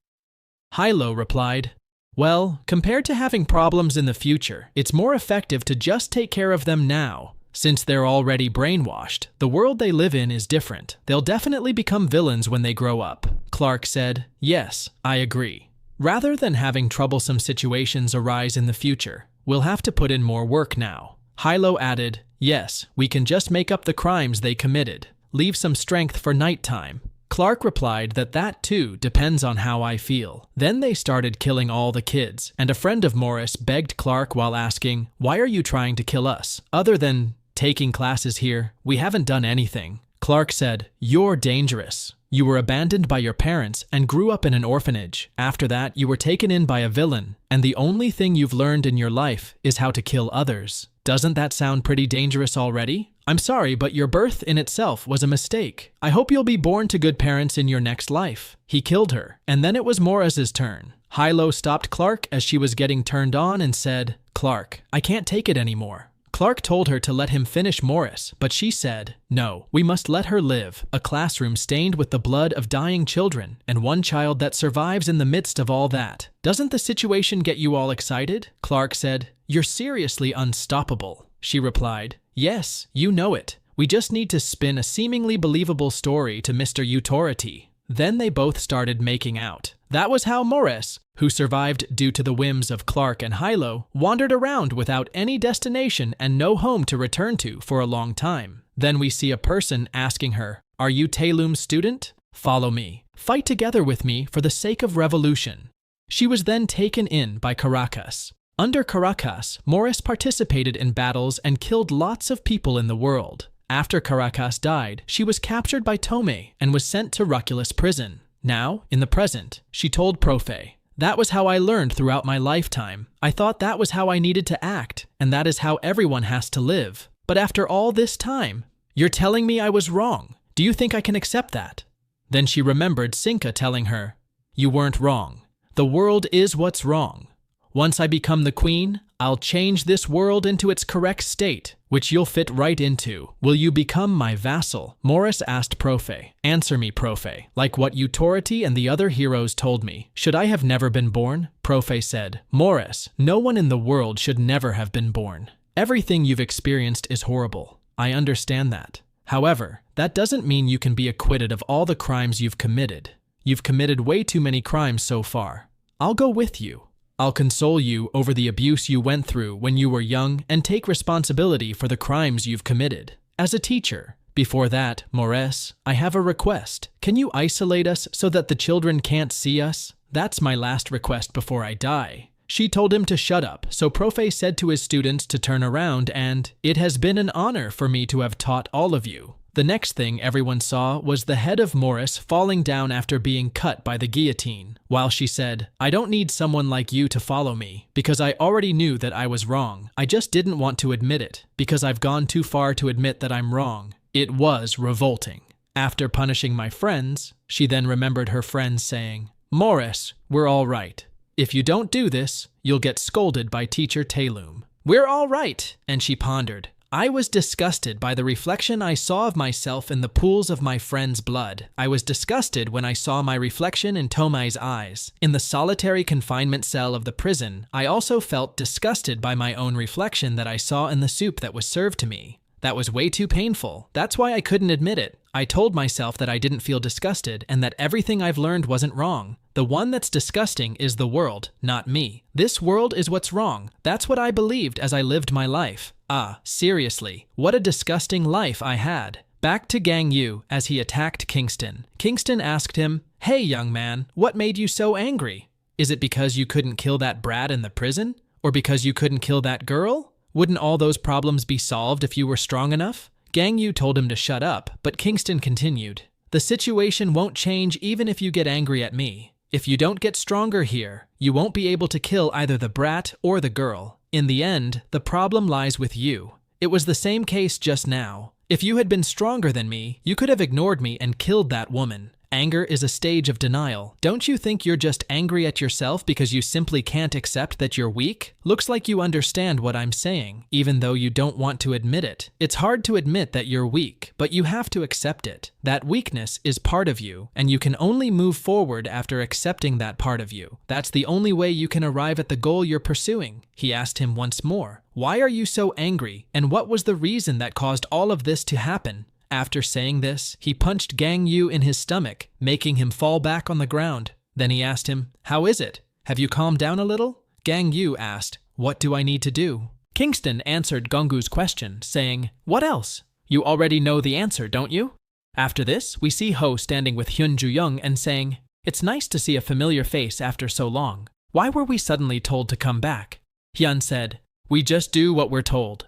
Yahello replied, "Well, compared to having problems in the future, it's more effective to just take care of them now. Since they're already brainwashed, the world they live in is different. They'll definitely become villains when they grow up." Clark said, "Yes, I agree. Rather than having troublesome situations arise in the future, we'll have to put in more work now." Yahello added, "Yes, we can just make up the crimes they committed. Leave some strength for nighttime." Clark replied that too depends on how I feel. Then they started killing all the kids, and a friend of Morris begged Clark while asking, "Why are you trying to kill us? Other than taking classes here, we haven't done anything." Clark said, "You're dangerous. You were abandoned by your parents and grew up in an orphanage. After that, you were taken in by a villain, and the only thing you've learned in your life is how to kill others. Doesn't that sound pretty dangerous already? I'm sorry, but your birth in itself was a mistake. I hope you'll be born to good parents in your next life." He killed her, and then it was Morris's turn. Yahello stopped Clark as she was getting turned on and said, "Clark, I can't take it anymore." Clark told her to let him finish Morris, but she said, "No, we must let her live. A classroom stained with the blood of dying children, and one child that survives in the midst of all that. Doesn't the situation get you all excited?" Clark said, "You're seriously unstoppable," she replied. "Yes, you know it. We just need to spin a seemingly believable story to Mr. Utority." Then they both started making out. That was how Morris, who survived due to the whims of Clark and Yahello, wandered around without any destination and no home to return to for a long time. Then we see a person asking her, "Are you Taylum's student? Follow me. Fight together with me for the sake of revolution." She was then taken in by Caracas. Under Caracas, Morris participated in battles and killed lots of people in the world. After Caracas died, she was captured by Tomei and was sent to Ruthless prison. Now, in the present, she told Profe, "That was how I learned throughout my lifetime. I thought that was how I needed to act, and that is how everyone has to live. But after all this time, you're telling me I was wrong. Do you think I can accept that?" Then she remembered Cinca telling her, "You weren't wrong. The world is what's wrong. Once I become the queen, I'll change this world into its correct state, which you'll fit right into. Will you become my vassal?" Morris asked Profe, "Answer me, Profe, like what Utority and the other heroes told me. Should I have never been born?" Profe said, "Morris, no one in the world should never have been born. Everything you've experienced is horrible. I understand that. However, that doesn't mean you can be acquitted of all the crimes you've committed. You've committed way too many crimes so far. I'll go with you. I'll console you over the abuse you went through when you were young and take responsibility for the crimes you've committed. As a teacher, before that, Morris, I have a request. Can you isolate us so that the children can't see us? That's my last request before I die." She told him to shut up, so Profe said to his students to turn around and, "It has been an honor for me to have taught all of you." The next thing everyone saw was the head of Morris falling down after being cut by the guillotine, while she said, "I don't need someone like you to follow me, because I already knew that I was wrong. I just didn't want to admit it, because I've gone too far to admit that I'm wrong. It was revolting." After punishing my friends, she then remembered her friends saying, "Morris, we're all right. If you don't do this, you'll get scolded by Teacher Taylum." "We're all right," and she pondered. "I was disgusted by the reflection I saw of myself in the pools of my friend's blood. I was disgusted when I saw my reflection in Tomei's eyes. In the solitary confinement cell of the prison, I also felt disgusted by my own reflection that I saw in the soup that was served to me. That was way too painful. That's why I couldn't admit it. I told myself that I didn't feel disgusted and that everything I've learned wasn't wrong. The one that's disgusting is the world, not me. This world is what's wrong. That's what I believed as I lived my life. Ah, seriously, what a disgusting life I had." Back to Gang Yu as he attacked Kingston. Kingston asked him, "Hey, young man, what made you so angry? Is it because you couldn't kill that brat in the prison? Or because you couldn't kill that girl? Wouldn't all those problems be solved if you were strong enough?" Gang Yu told him to shut up, but Kingston continued, "The situation won't change even if you get angry at me. If you don't get stronger here, you won't be able to kill either the brat or the girl. In the end, the problem lies with you. It was the same case just now. If you had been stronger than me, you could have ignored me and killed that woman. Anger is a stage of denial. Don't you think you're just angry at yourself because you simply can't accept that you're weak? Looks like you understand what I'm saying, even though you don't want to admit it. It's hard to admit that you're weak, but you have to accept it. That weakness is part of you, and you can only move forward after accepting that part of you. That's the only way you can arrive at the goal you're pursuing." He asked him once more, "Why are you so angry, and what was the reason that caused all of this to happen?" After saying this, he punched Gang Yu in his stomach, making him fall back on the ground. Then he asked him, "How is it? Have you calmed down a little?" Gang Yu asked, "What do I need to do?" Kingston answered Gonggu's question, saying, "What else? You already know the answer, don't you?" After this, we see Ho standing with Hyun Ju-young and saying, "It's nice to see a familiar face after so long. Why were we suddenly told to come back?" Hyun said, "We just do what we're told.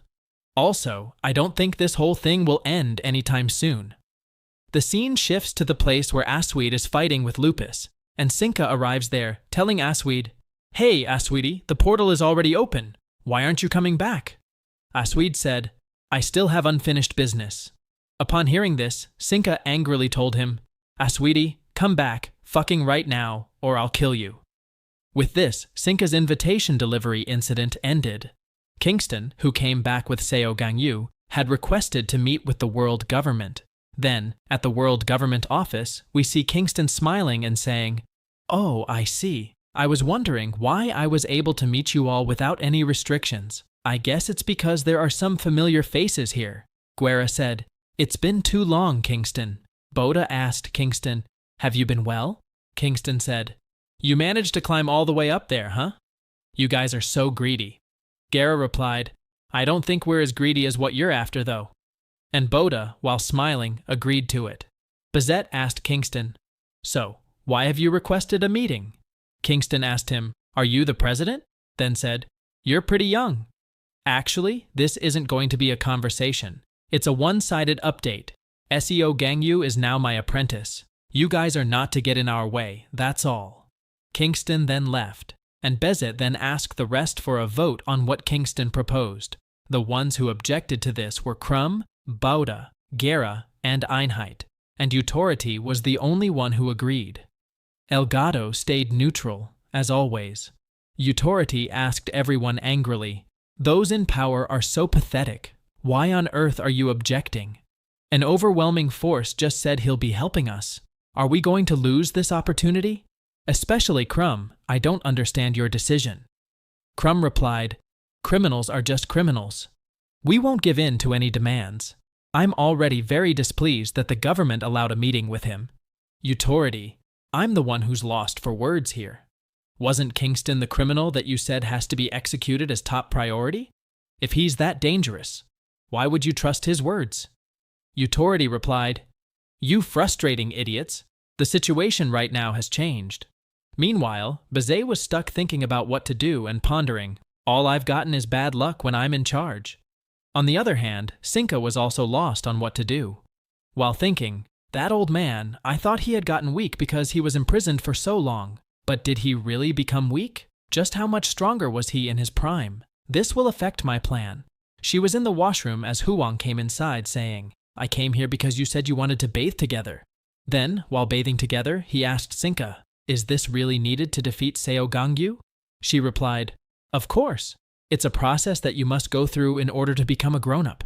Also, I don't think this whole thing will end anytime soon." The scene shifts to the place where Asweed is fighting with Lupus, and Cinca arrives there, telling Asweed, "Hey, Asweedy, the portal is already open. Why aren't you coming back?" Asweed said, "I still have unfinished business." Upon hearing this, Cinca angrily told him, "Asweedy, come back, fucking right now, or I'll kill you." With this, Cinca's invitation delivery incident ended. Kingston, who came back with Seo Gangyu, had requested to meet with the world government. Then, at the world government office, we see Kingston smiling and saying, "Oh, I see. I was wondering why I was able to meet you all without any restrictions. I guess it's because there are some familiar faces here. Guerra said, It's been too long, Kingston. Boda asked Kingston, Have you been well? Kingston said, You managed to climb all the way up there, huh? You guys are so greedy. Guerra replied, I don't think we're as greedy as what you're after, though. And Boda, while smiling, agreed to it. Bazette asked Kingston, So, why have you requested a meeting? Kingston asked him, Are you the president? Then said, You're pretty young. Actually, this isn't going to be a conversation. It's a one-sided update. SEO Gangyu is now my apprentice. You guys are not to get in our way, that's all. Kingston then left, and Bezet then asked the rest for a vote on what Kingston proposed. The ones who objected to this were Crumb, Bauda, Guerra, and Einheit, and Authority was the only one who agreed. Elgato stayed neutral, as always. Authority asked everyone angrily, Those in power are so pathetic. Why on earth are you objecting? An overwhelming force just said he'll be helping us. Are we going to lose this opportunity? Especially Crumb, I don't understand your decision. Crumb replied, Criminals are just criminals. We won't give in to any demands. I'm already very displeased that the government allowed a meeting with him. Authority, I'm the one who's lost for words here. Wasn't Kingston the criminal that you said has to be executed as top priority? If he's that dangerous, why would you trust his words? Authority replied, You frustrating idiots. The situation right now has changed. Meanwhile, Bazet was stuck thinking about what to do and pondering, All I've gotten is bad luck when I'm in charge. On the other hand, Cinca was also lost on what to do. While thinking, That old man, I thought he had gotten weak because he was imprisoned for so long. But did he really become weak? Just how much stronger was he in his prime? This will affect my plan. She was in the washroom as Huang came inside saying, I came here because you said you wanted to bathe together. Then, while bathing together, he asked Cinca, Is this really needed to defeat Seo Gangyu? She replied, Of course. It's a process that you must go through in order to become a grown-up.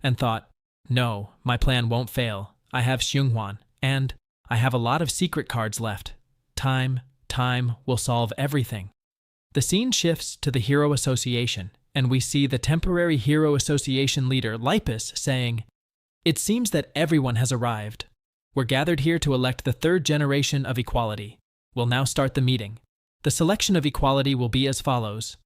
And thought, No, my plan won't fail. I have Xionghuan, and I have a lot of secret cards left. Time will solve everything. The scene shifts to the Hero Association, and we see the temporary Hero Association leader, Lipus, saying, It seems that everyone has arrived. We're gathered here to elect the third generation of equality. We'll now start the meeting. The selection of equality will be as follows.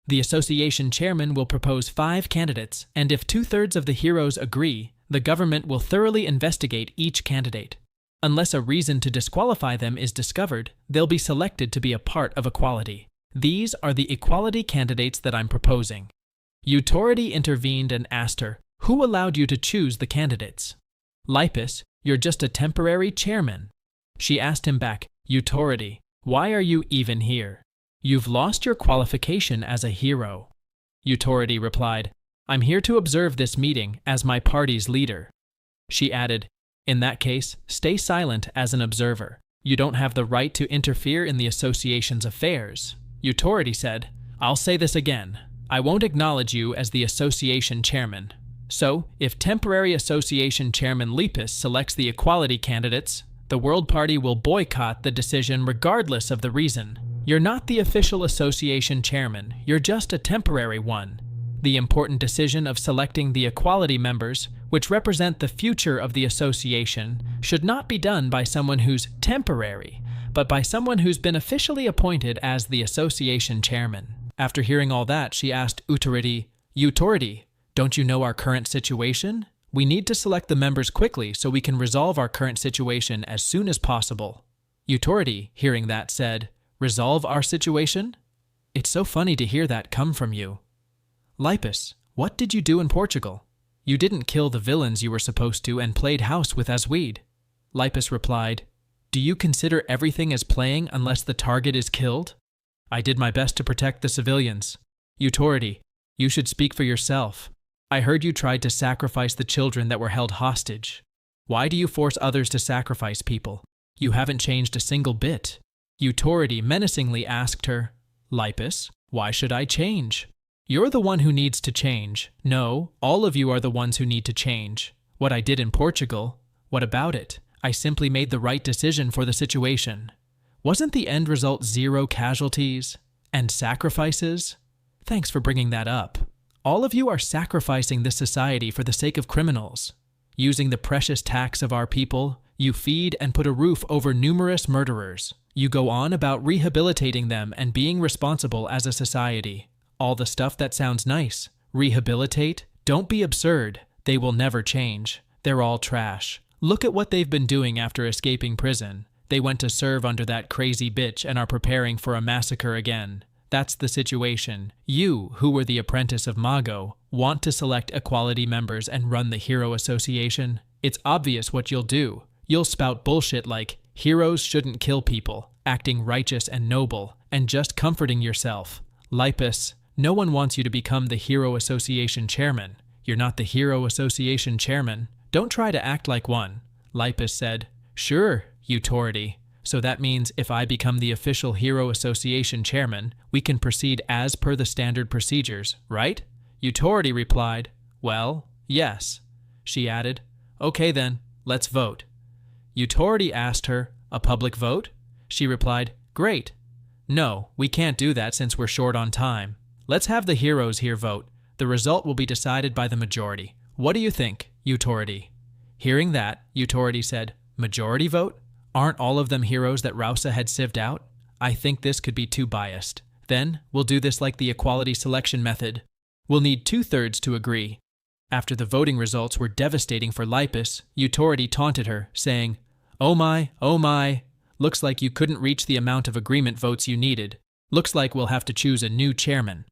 The association chairman will propose 5 candidates, and if 2/3 of the heroes agree, the government will thoroughly investigate each candidate. Unless a reason to disqualify them is discovered, they'll be selected to be a part of equality. These are the equality candidates that I'm proposing. Authority intervened and asked her, Who allowed you to choose the candidates? Lipus, you're just a temporary chairman. She asked him back, Authority, why are you even here? You've lost your qualification as a hero. Authority replied, I'm here to observe this meeting as my party's leader. She added, In that case, stay silent as an observer. You don't have the right to interfere in the association's affairs. Authority said, I'll say this again. I won't acknowledge you as the association chairman. So, if temporary association chairman Lipus selects the equality candidates, the World Party will boycott the decision regardless of the reason. You're not the official association chairman, you're just a temporary one. The important decision of selecting the equality members, which represent the future of the association, should not be done by someone who's temporary, but by someone who's been officially appointed as the association chairman. After hearing all that, she asked Authority, don't you know our current situation? We need to select the members quickly so we can resolve our current situation as soon as possible. Authority, hearing that, said, Resolve our situation? It's so funny to hear that come from you. Lipus, what did you do in Portugal? You didn't kill the villains you were supposed to and played house with Asweed. Lipus replied, Do you consider everything as playing unless the target is killed? I did my best to protect the civilians. Authority, you should speak for yourself. I heard you tried to sacrifice the children that were held hostage. Why do you force others to sacrifice people? You haven't changed a single bit. Authority menacingly asked her, Lipus, why should I change? You're the one who needs to change. No, all of you are the ones who need to change. What I did in Portugal, what about it? I simply made the right decision for the situation. Wasn't the end result 0 casualties and sacrifices? Thanks for bringing that up. All of you are sacrificing this society for the sake of criminals. Using the precious tax of our people, you feed and put a roof over numerous murderers. You go on about rehabilitating them and being responsible as a society. All the stuff that sounds nice. Rehabilitate? Don't be absurd. They will never change. They're all trash. Look at what they've been doing after escaping prison. They went to serve under that crazy bitch and are preparing for a massacre again. That's the situation. You, who were the apprentice of Mago, want to select equality members and run the Hero Association? It's obvious what you'll do. You'll spout bullshit like, heroes shouldn't kill people, acting righteous and noble, and just comforting yourself. Lipus, no one wants you to become the Hero Association chairman. You're not the Hero Association chairman. Don't try to act like one. Lipus said, Sure, Authority. So that means if I become the official Hero Association chairman, we can proceed as per the standard procedures, right? Authority replied, Well, yes. She added, Okay then, let's vote. Authority asked her, A public vote? She replied, Great. No, we can't do that since we're short on time. Let's have the heroes here vote. The result will be decided by the majority. What do you think, Authority? Hearing that, Authority said, Majority vote? Aren't all of them heroes that Rausa had sieved out? I think this could be too biased. Then, we'll do this like the equality selection method. We'll need 2/3 to agree. After the voting results were devastating for Lipus, Authority taunted her, saying, Oh my, looks like you couldn't reach the amount of agreement votes you needed. Looks like we'll have to choose a new chairman.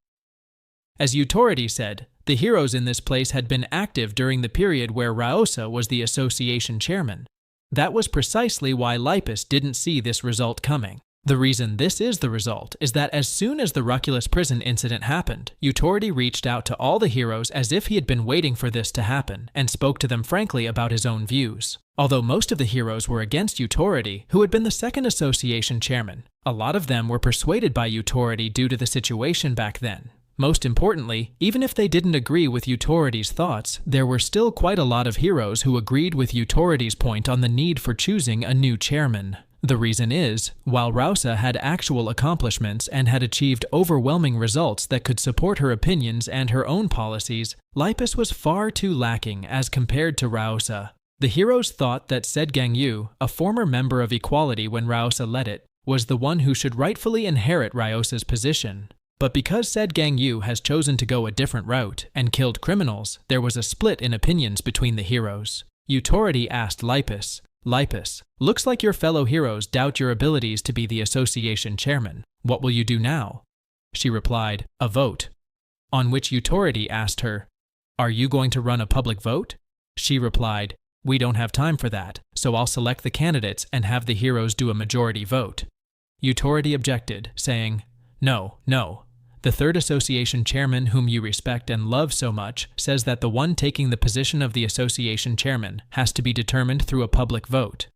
As Authority said, the heroes in this place had been active during the period where Rausa was the association chairman. That was precisely why Lipus didn't see this result coming. The reason this is the result is that as soon as the Ruculus prison incident happened, Authority reached out to all the heroes as if he had been waiting for this to happen and spoke to them frankly about his own views. Although most of the heroes were against Authority, who had been the second association chairman, a lot of them were persuaded by Authority due to the situation back then. Most importantly, even if they didn't agree with Authority's thoughts, there were still quite a lot of heroes who agreed with Authority's point on the need for choosing a new chairman. The reason is, while Rausa had actual accomplishments and had achieved overwhelming results that could support her opinions and her own policies, Lipus was far too lacking as compared to Rausa. The heroes thought that Sedgangyu, a former member of Equality when Rausa led it, was the one who should rightfully inherit Rausa's position. But because Sedgangyu has chosen to go a different route and killed criminals, there was a split in opinions between the heroes. Authority asked Lipus, Lipus, looks like your fellow heroes doubt your abilities to be the association chairman. What will you do now? She replied, A vote. On which Authority asked her, Are you going to run a public vote? She replied, We don't have time for that, so I'll select the candidates and have the heroes do a majority vote. Authority objected, saying, No. The third association chairman, whom you respect and love so much, says that the one taking the position of the association chairman has to be determined through a public vote.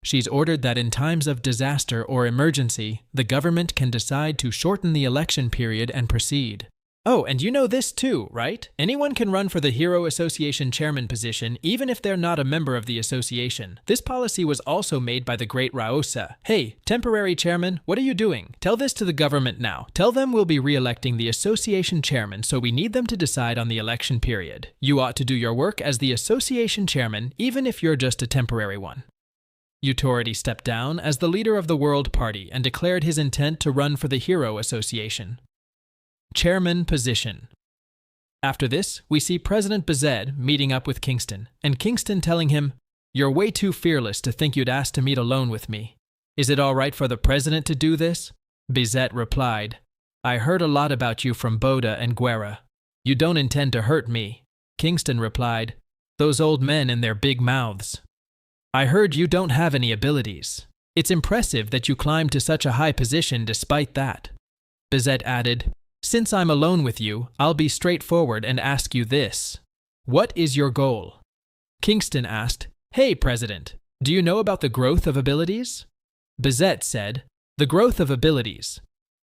She's ordered that in times of disaster or emergency, the government can decide to shorten the election period and proceed. Oh, and you know this too, right? Anyone can run for the Hero Association chairman position even if they're not a member of the association. This policy was also made by the great Rausa. Hey, temporary chairman, what are you doing? Tell this to the government now. Tell them we'll be re-electing the association chairman, so we need them to decide on the election period. You ought to do your work as the association chairman even if you're just a temporary one. Authority stepped down as the leader of the World Party and declared his intent to run for the Hero Association. Chairman position. After this, we see President Bezed meeting up with Kingston, and Kingston telling him, You're way too fearless to think you'd ask to meet alone with me. Is it all right for the president to do this? Bezed replied, I heard a lot about you from Boda and Guerra. You don't intend to hurt me. Kingston replied, Those old men and their big mouths. I heard you don't have any abilities. It's impressive that you climbed to such a high position despite that. Bezed added, Since I'm alone with you, I'll be straightforward and ask you this. What is your goal? Kingston asked, Hey, President, do you know about the growth of abilities? Bezed said, The growth of abilities.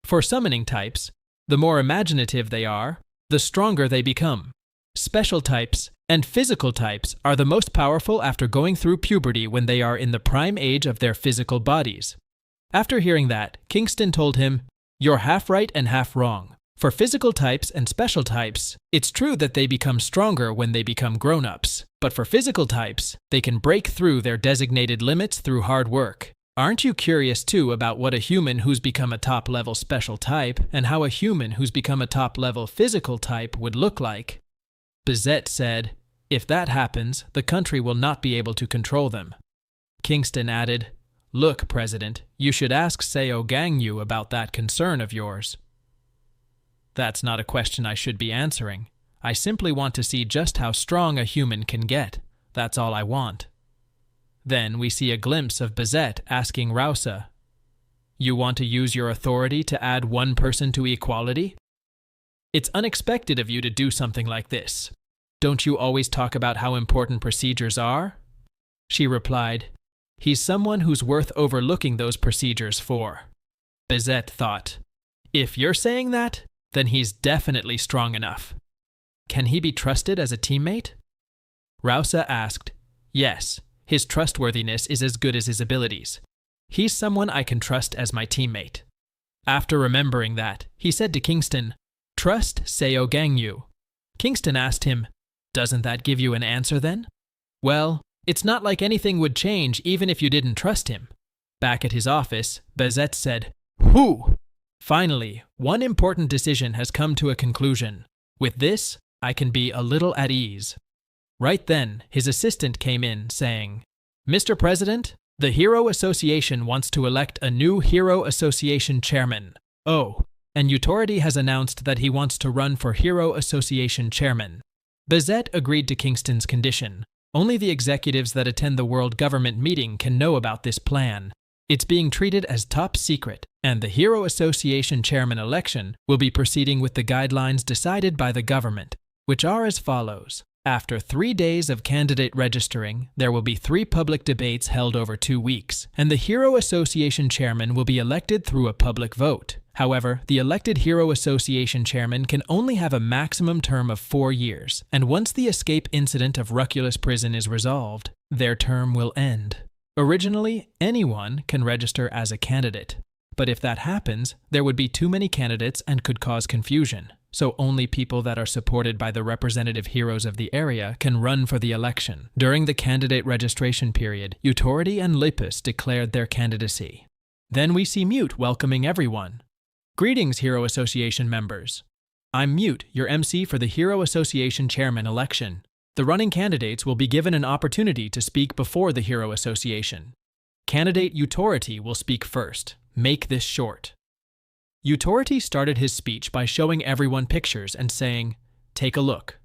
For summoning types, the more imaginative they are, the stronger they become. Special types and physical types are the most powerful after going through puberty when they are in the prime age of their physical bodies. After hearing that, Kingston told him, "You're half right and half wrong. For physical types and special types, it's true that they become stronger when they become grown-ups. But for physical types, they can break through their designated limits through hard work. Aren't you curious too about what a human who's become a top-level special type and how a human who's become a top-level physical type would look like?" Bizet said, "If that happens, the country will not be able to control them." Kingston added, "Look, President, you should ask Seo Gangyu about that concern of yours." "That's not a question I should be answering. I simply want to see just how strong a human can get. That's all I want." Then we see a glimpse of Bizet asking Rausa, "You want to use your authority to add one person to equality? It's unexpected of you to do something like this. Don't you always talk about how important procedures are?" She replied, "He's someone who's worth overlooking those procedures for." Bizet thought, "If you're saying that, then he's definitely strong enough. Can he be trusted as a teammate?" Rausa asked, "Yes, his trustworthiness is as good as his abilities. He's someone I can trust as my teammate." After remembering that, he said to Kingston, "Trust Seo Gangyu." Kingston asked him, "Doesn't that give you an answer then?" "Well, it's not like anything would change even if you didn't trust him." Back at his office, Bizet said, "Whew! Finally, one important decision has come to a conclusion. With this, I can be a little at ease." Right then, his assistant came in, saying, "Mr. President, the Hero Association wants to elect a new Hero Association chairman. Oh, and Utority has announced that he wants to run for Hero Association chairman." Bizet agreed to Kingston's condition. Only the executives that attend the World Government meeting can know about this plan. It's being treated as top secret, and the Hero Association chairman election will be proceeding with the guidelines decided by the government, which are as follows. After 3 days of candidate registering, there will be 3 public debates held over 2 weeks, and the Hero Association chairman will be elected through a public vote. However, the elected Hero Association chairman can only have a maximum term of 4 years, and once the escape incident of Ruthless prison is resolved, their term will end. Originally, anyone can register as a candidate, but if that happens, there would be too many candidates and could cause confusion. So only people that are supported by the representative heroes of the area can run for the election. During the candidate registration period, Utority and Lipus declared their candidacy. Then we see Mute welcoming everyone. "Greetings, Hero Association members. I'm Mute, your MC for the Hero Association chairman election. The running candidates will be given an opportunity to speak before the Hero Association. Candidate Utority will speak first. Make this short." Utority started his speech by showing everyone pictures and saying, "Take a look.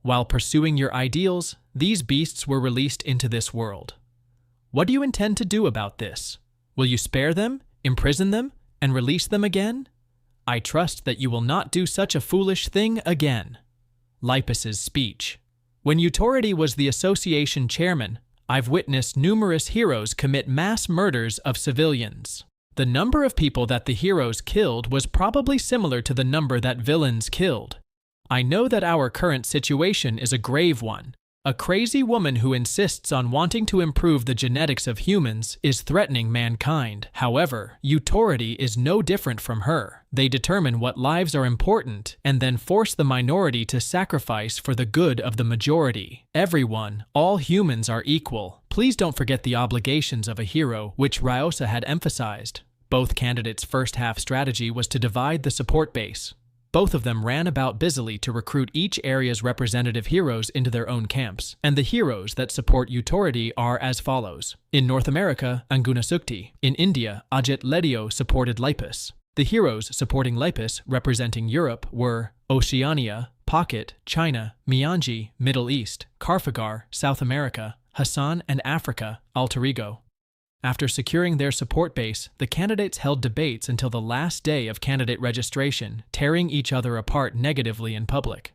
While pursuing your ideals, these beasts were released into this world. What do you intend to do about this? Will you spare them, imprison them, and release them again? I trust that you will not do such a foolish thing again." Lipus's speech. "When Utority was the association chairman, I've witnessed numerous heroes commit mass murders of civilians. The number of people that the heroes killed was probably similar to the number that villains killed. I know that our current situation is a grave one. A crazy woman who insists on wanting to improve the genetics of humans is threatening mankind. However, Utority is no different from her. They determine what lives are important and then force the minority to sacrifice for the good of the majority. Everyone, all humans are equal. Please don't forget the obligations of a hero, which Ryosa had emphasized. Both candidates' first half strategy was to divide the support base. Both of them ran about busily to recruit each area's representative heroes into their own camps, and the heroes that support Utority are as follows. In North America, Anguna Sukti. In India, Ajit Ledio supported Lipus. The heroes supporting Lipus, representing Europe, were Oceania, Pocket, China, Mianji, Middle East, Carfagar, South America, Hassan and Africa, Alter Ego. After securing their support base, the candidates held debates until the last day of candidate registration, tearing each other apart negatively in public.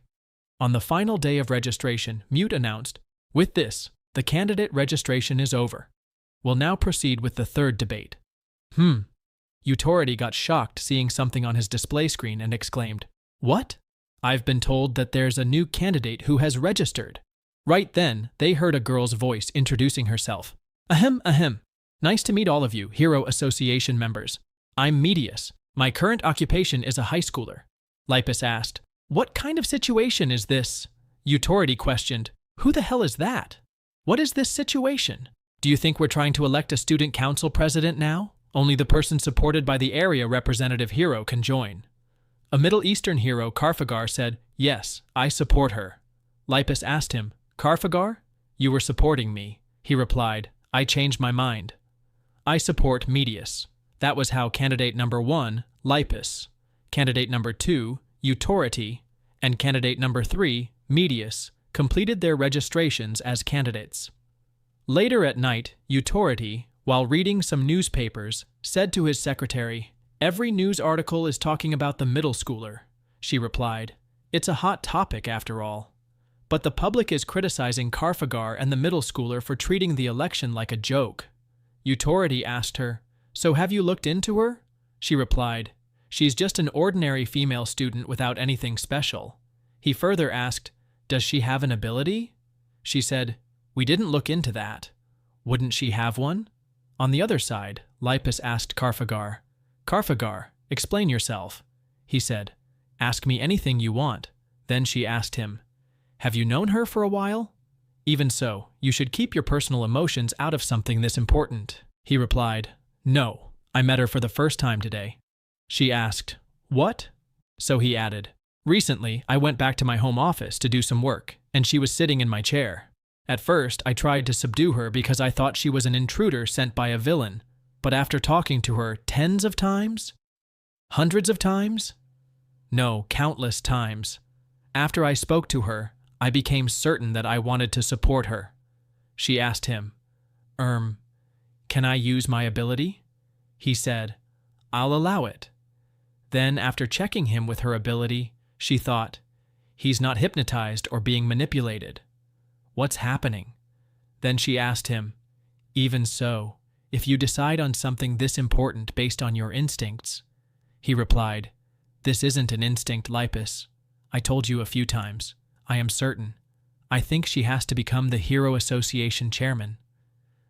On the final day of registration, Mute announced, "With this, the candidate registration is over. We'll now proceed with the third debate." Utority got shocked seeing something on his display screen and exclaimed, "What? I've been told that there's a new candidate who has registered." Right then, they heard a girl's voice introducing herself. Ahem, ahem. Nice to meet all of you, Hero Association members. I'm Medius. My current occupation is a high schooler. Lipus asked. What kind of situation is this? Utority questioned. Who the hell is that? What is this situation? Do you think we're trying to elect a student council president now? Only the person supported by the area representative hero can join. A Middle Eastern hero, Carfagar, said, Yes, I support her. Lipus asked him, Carfagar? You were supporting me. He replied, I changed my mind. I support Medius. That was how candidate number 1, Lipus, candidate number 2, Utority, and candidate number 3, Medius, completed their registrations as candidates. Later at night, Utority, while reading some newspapers, said to his secretary, Every news article is talking about the middle schooler. She replied, It's a hot topic after all. But the public is criticizing Carfagar and the middle schooler for treating the election like a joke. Utority asked her, So have you looked into her? She replied, She's just an ordinary female student without anything special. He further asked, Does she have an ability? She said, We didn't look into that. Wouldn't she have one? On the other side, Lipus asked Carfagar, Carfagar, explain yourself. He said, Ask me anything you want. Then she asked him, Have you known her for a while? Even so, you should keep your personal emotions out of something this important. He replied, No, I met her for the first time today. She asked, What? So he added, Recently, I went back to my home office to do some work, and she was sitting in my chair. At first, I tried to subdue her because I thought she was an intruder sent by a villain, but after talking to her tens of times? Hundreds of times? No, countless times. After I spoke to her, I became certain that I wanted to support her. She asked him, Can I use my ability? He said, I'll allow it. Then, after checking him with her ability, she thought, He's not hypnotized or being manipulated. What's happening? Then she asked him, Even so, if you decide on something this important based on your instincts. He replied, This isn't an instinct, Lipus. I told you a few times. I am certain. I think she has to become the Hero Association chairman.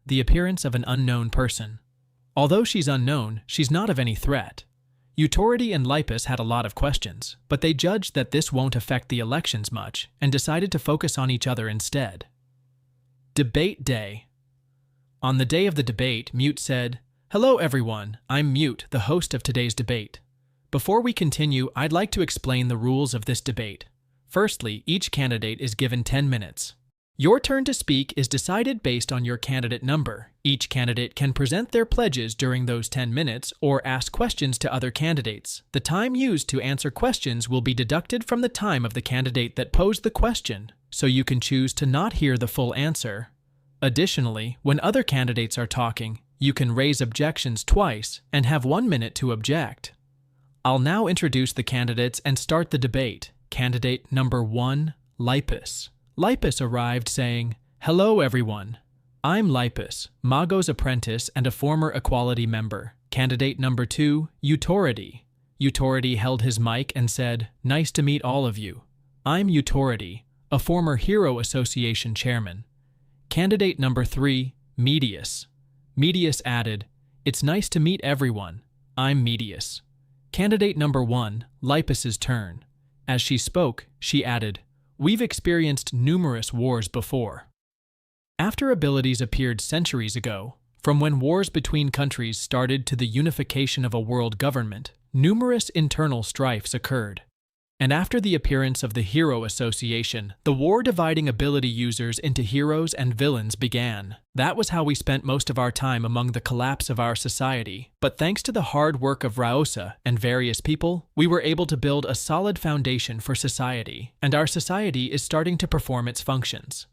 The appearance of an unknown person. Although she's unknown, she's not of any threat. Utority and Lipus had a lot of questions, but they judged that this won't affect the elections much and decided to focus on each other instead. Debate Day. On the day of the debate, Mute said, Hello everyone, I'm Mute, the host of today's debate. Before we continue, I'd like to explain the rules of this debate. Firstly, each candidate is given 10 minutes. Your turn to speak is decided based on your candidate number. Each candidate can present their pledges during those 10 minutes or ask questions to other candidates. The time used to answer questions will be deducted from the time of the candidate that posed the question, so you can choose to not hear the full answer. Additionally, when other candidates are talking, you can raise objections twice and have 1 minute to object. I'll now introduce the candidates and start the debate. Candidate number 1, Lipus. Lipus arrived saying, Hello everyone. I'm Lipus, Mago's apprentice and a former Equality member. Candidate number 2, Utority. Utority held his mic and said, Nice to meet all of you. I'm Utority, a former Hero Association chairman. Candidate number 3, Medius. Medius added, It's nice to meet everyone. I'm Medius. Candidate number 1, Lipus's turn. As she spoke, she added, We've experienced numerous wars before. After abilities appeared centuries ago, from when wars between countries started to the unification of a world government, numerous internal strifes occurred. And after the appearance of the Hero Association, the war dividing ability users into heroes and villains began. That was how we spent most of our time among the collapse of our society. But thanks to the hard work of Raosa and various people, we were able to build a solid foundation for society, and our society is starting to perform its functions.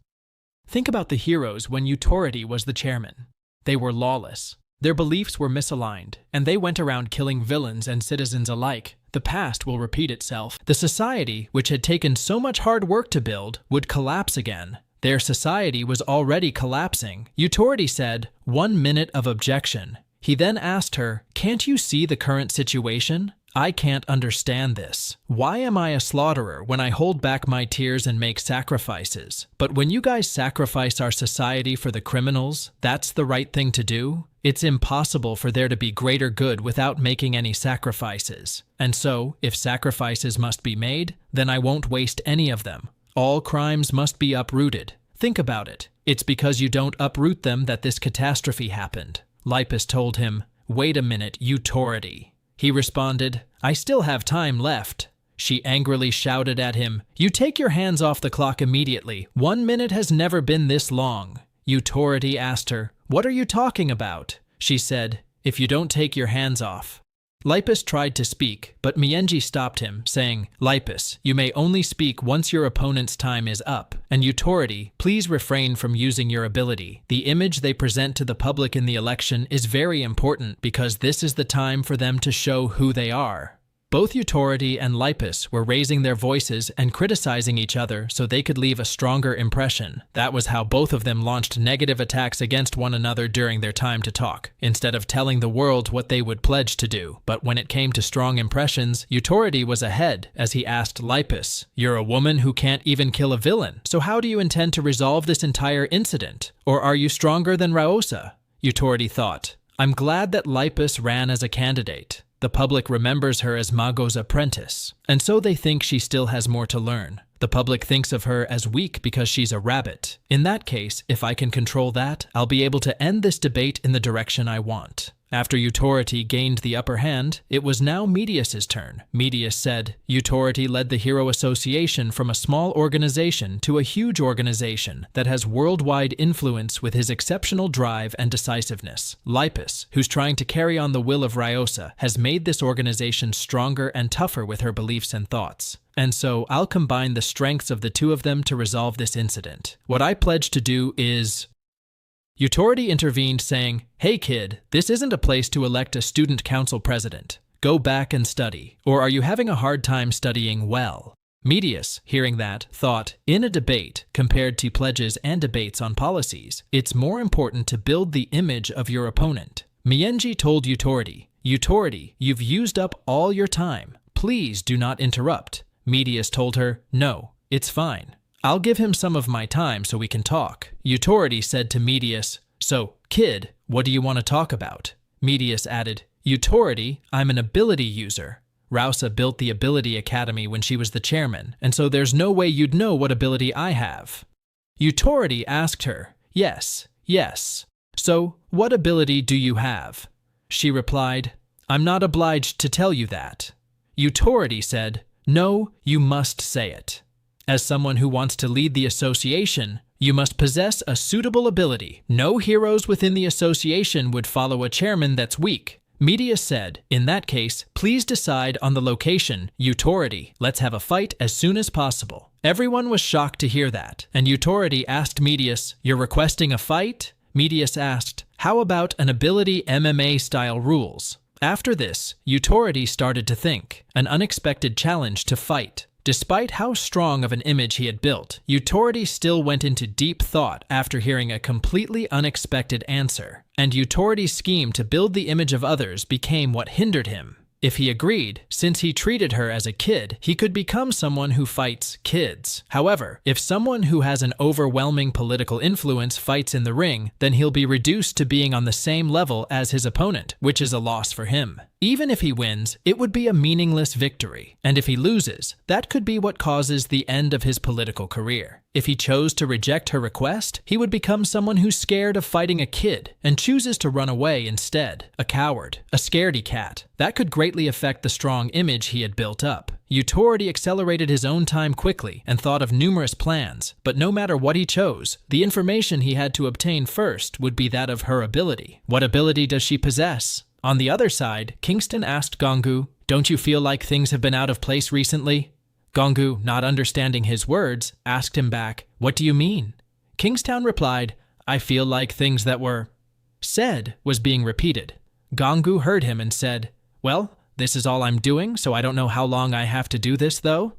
Think about the heroes when Utority was the chairman. They were lawless. Their beliefs were misaligned, and they went around killing villains and citizens alike. The past will repeat itself. The society, which had taken so much hard work to build, would collapse again. Their society was already collapsing. Utority said, 1 minute of objection. He then asked her, Can't you see the current situation? I can't understand this. Why am I a slaughterer when I hold back my tears and make sacrifices? But when you guys sacrifice our society for the criminals, that's the right thing to do? It's impossible for there to be greater good without making any sacrifices. And so, if sacrifices must be made, then I won't waste any of them. All crimes must be uprooted. Think about it. It's because you don't uproot them that this catastrophe happened. Lipus told him, "Wait a minute, you Tority." He responded, "I still have time left." She angrily shouted at him, "You take your hands off the clock immediately. 1 minute has never been this long." Utority asked her, "What are you talking about?" She said, "If you don't take your hands off." Lipus tried to speak, but Mienji stopped him, saying, "Lipus, you may only speak once your opponent's time is up, and Utority, please refrain from using your ability. The image they present to the public in the election is very important because this is the time for them to show who they are." Both Utority and Lipus were raising their voices and criticizing each other so they could leave a stronger impression. That was how both of them launched negative attacks against one another during their time to talk, instead of telling the world what they would pledge to do. But when it came to strong impressions, Utority was ahead as he asked Lipus, "You're a woman who can't even kill a villain, so how do you intend to resolve this entire incident? Or are you stronger than Raosa?" Utority thought, "I'm glad that Lipus ran as a candidate. The public remembers her as Mago's apprentice, and so they think she still has more to learn. The public thinks of her as weak because she's a rabbit. In that case, if I can control that, I'll be able to end this debate in the direction I want." After Utority gained the upper hand, it was now Medius's turn. Medius said, "Utority led the Hero Association from a small organization to a huge organization that has worldwide influence with his exceptional drive and decisiveness. Lipus, who's trying to carry on the will of Raosa, has made this organization stronger and tougher with her beliefs and thoughts. And so I'll combine the strengths of the two of them to resolve this incident. What I pledge to do is..." Utority intervened, saying, "Hey kid, this isn't a place to elect a student council president. Go back and study. Or are you having a hard time studying well?" Medius, hearing that, thought, in a debate, compared to pledges and debates on policies, it's more important to build the image of your opponent. Mienji told Utority, "Utority, you've used up all your time. Please do not interrupt." Medius told her, "No, it's fine. I'll give him some of my time so we can talk." Utority said to Medius, "So, kid, what do you want to talk about?" Medius added, "Utority, I'm an ability user. Raosa built the Ability Academy when she was the chairman, and so there's no way you'd know what ability I have." Utority asked her, Yes. So, what ability do you have?" She replied, "I'm not obliged to tell you that." Utority said, "No, you must say it. As someone who wants to lead the association, you must possess a suitable ability. No heroes within the association would follow a chairman that's weak." Medius said, "In that case, please decide on the location. Utority, let's have a fight as soon as possible." Everyone was shocked to hear that, and Utority asked Medius, "You're requesting a fight?" Medius asked, "How about an ability MMA-style rules?" After this, Utority started to think, an unexpected challenge to fight. Despite how strong of an image he had built, Utority still went into deep thought after hearing a completely unexpected answer, and Utority's scheme to build the image of others became what hindered him. If he agreed, since he treated her as a kid, he could become someone who fights kids. However, if someone who has an overwhelming political influence fights in the ring, then he'll be reduced to being on the same level as his opponent, which is a loss for him. Even if he wins, it would be a meaningless victory, and if he loses, that could be what causes the end of his political career. If he chose to reject her request, he would become someone who's scared of fighting a kid and chooses to run away instead, a coward, a scaredy cat. That could greatly affect the strong image he had built up. Utority accelerated his own time quickly and thought of numerous plans, but no matter what he chose, the information he had to obtain first would be that of her ability. What ability does she possess? On the other side, Kingston asked Gongu, "Don't you feel like things have been out of place recently?" Gongu, not understanding his words, asked him back, "What do you mean?" Kingstown replied, "I feel like things that were said was being repeated." Gongu heard him and said, "Well, this is all I'm doing, so I don't know how long I have to do this, though."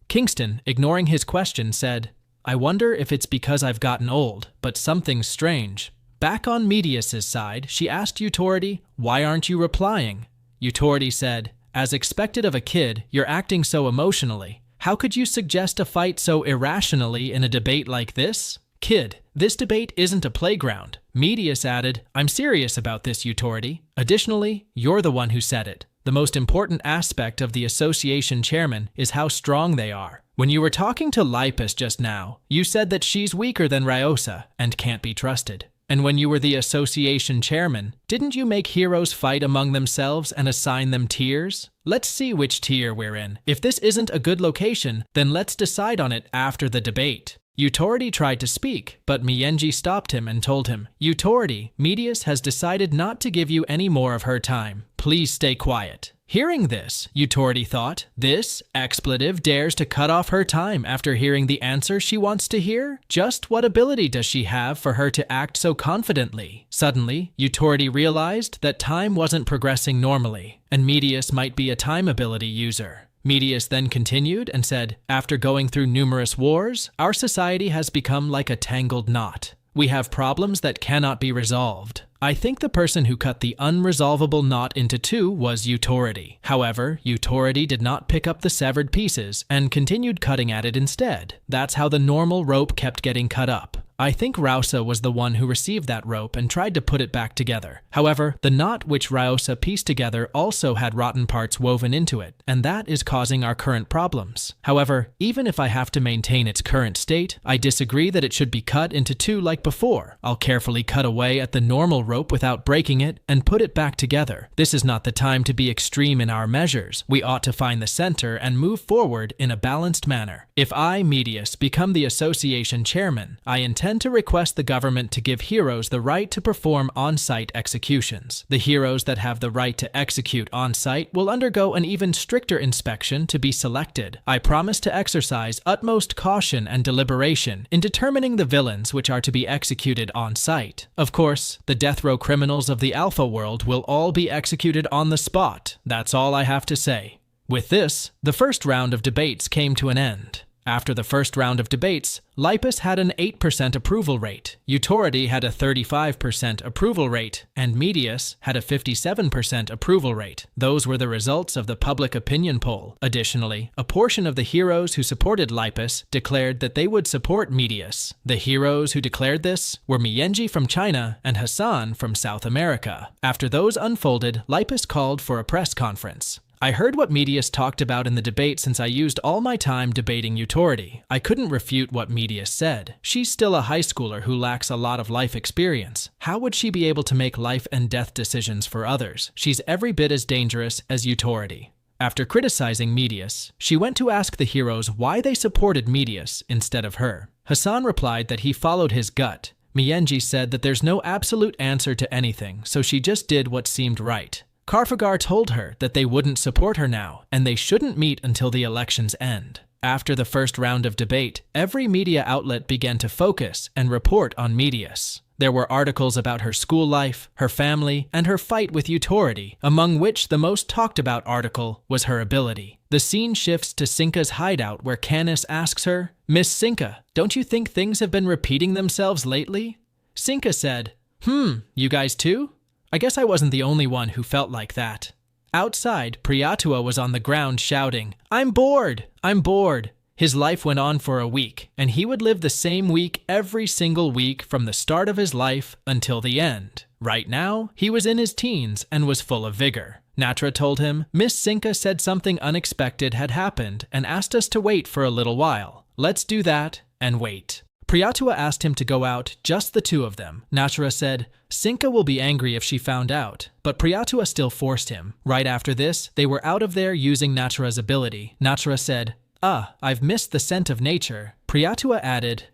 Kingston, ignoring his question, said, "I wonder if it's because I've gotten old, but something's strange." Back on Medius's side, she asked Utority, "Why aren't you replying?" Utority said, "As expected of a kid, you're acting so emotionally. How could you suggest a fight so irrationally in a debate like this?" Kid, this debate isn't a playground. Medius added, I'm serious about this, Utority. Additionally, you're the one who said it. The most important aspect of the association chairman is how strong they are. When you were talking to Lipus just now, you said that she's weaker than Ryosa and can't be trusted. And when you were the association chairman, didn't you make heroes fight among themselves and assign them tiers? Let's see which tier we're in. If this isn't a good location, then let's decide on it after the debate. Utority tried to speak, but Mienji stopped him and told him, Utority, Medius has decided not to give you any more of her time. Please stay quiet. Hearing this, Utority thought, this expletive dares to cut off her time after hearing the answer she wants to hear? Just what ability does she have for her to act so confidently? Suddenly, Utority realized that time wasn't progressing normally, and Medius might be a time ability user. Medius then continued and said, after going through numerous wars, our society has become like a tangled knot. We have problems that cannot be resolved. I think the person who cut the unresolvable knot into two was Utority. However, Utority did not pick up the severed pieces and continued cutting at it instead. That's how the normal rope kept getting cut up. I think Rausa was the one who received that rope and tried to put it back together. However, the knot which Rausa pieced together also had rotten parts woven into it, and that is causing our current problems. However, even if I have to maintain its current state, I disagree that it should be cut into two like before. I'll carefully cut away at the normal rope without breaking it and put it back together. This is not the time to be extreme in our measures. We ought to find the center and move forward in a balanced manner. If I, Medius, become the association chairman, I intend to request the government to give heroes the right to perform on-site executions. The heroes that have the right to execute on-site will undergo an even stricter inspection to be selected. I promise to exercise utmost caution and deliberation in determining the villains which are to be executed on-site. Of course, the death row criminals of the Alpha world will all be executed on the spot. That's all I have to say. With this, the first round of debates came to an end. After the first round of debates, Lipus had an 8% approval rate, Utority had a 35% approval rate, and Medius had a 57% approval rate. Those were the results of the public opinion poll. Additionally, a portion of the heroes who supported Lipus declared that they would support Medius. The heroes who declared this were Mienji from China and Hassan from South America. After those unfolded, Lipus called for a press conference. I heard what Medius talked about in the debate since I used all my time debating Utority. I couldn't refute what Medius said. She's still a high schooler who lacks a lot of life experience. How would she be able to make life and death decisions for others? She's every bit as dangerous as Utority. After criticizing Medius, she went to ask the heroes why they supported Medius instead of her. Hassan replied that he followed his gut. Mienji said that there's no absolute answer to anything, so she just did what seemed right. Carfagar told her that they wouldn't support her now, and they shouldn't meet until the elections end. After the first round of debate, every media outlet began to focus and report on Medius. There were articles about her school life, her family, and her fight with Utority, among which the most talked about article was her ability. The scene shifts to Sinka's hideout where Canis asks her, Miss Sinka, don't you think things have been repeating themselves lately? Sinka said, you guys too? I guess I wasn't the only one who felt like that. Outside, Priyatua was on the ground shouting, I'm bored! I'm bored! His life went on for a week, and he would live the same week every single week from the start of his life until the end. Right now, he was in his teens and was full of vigor. Natra told him, Miss Sinka said something unexpected had happened and asked us to wait for a little while. Let's do that and wait. Priyatua asked him to go out, just the two of them. Natra said, Sinka will be angry if she found out, but Priyatua still forced him. Right after this, they were out of there using Natra's ability. Natra said, I've missed the scent of nature. Priyatua added,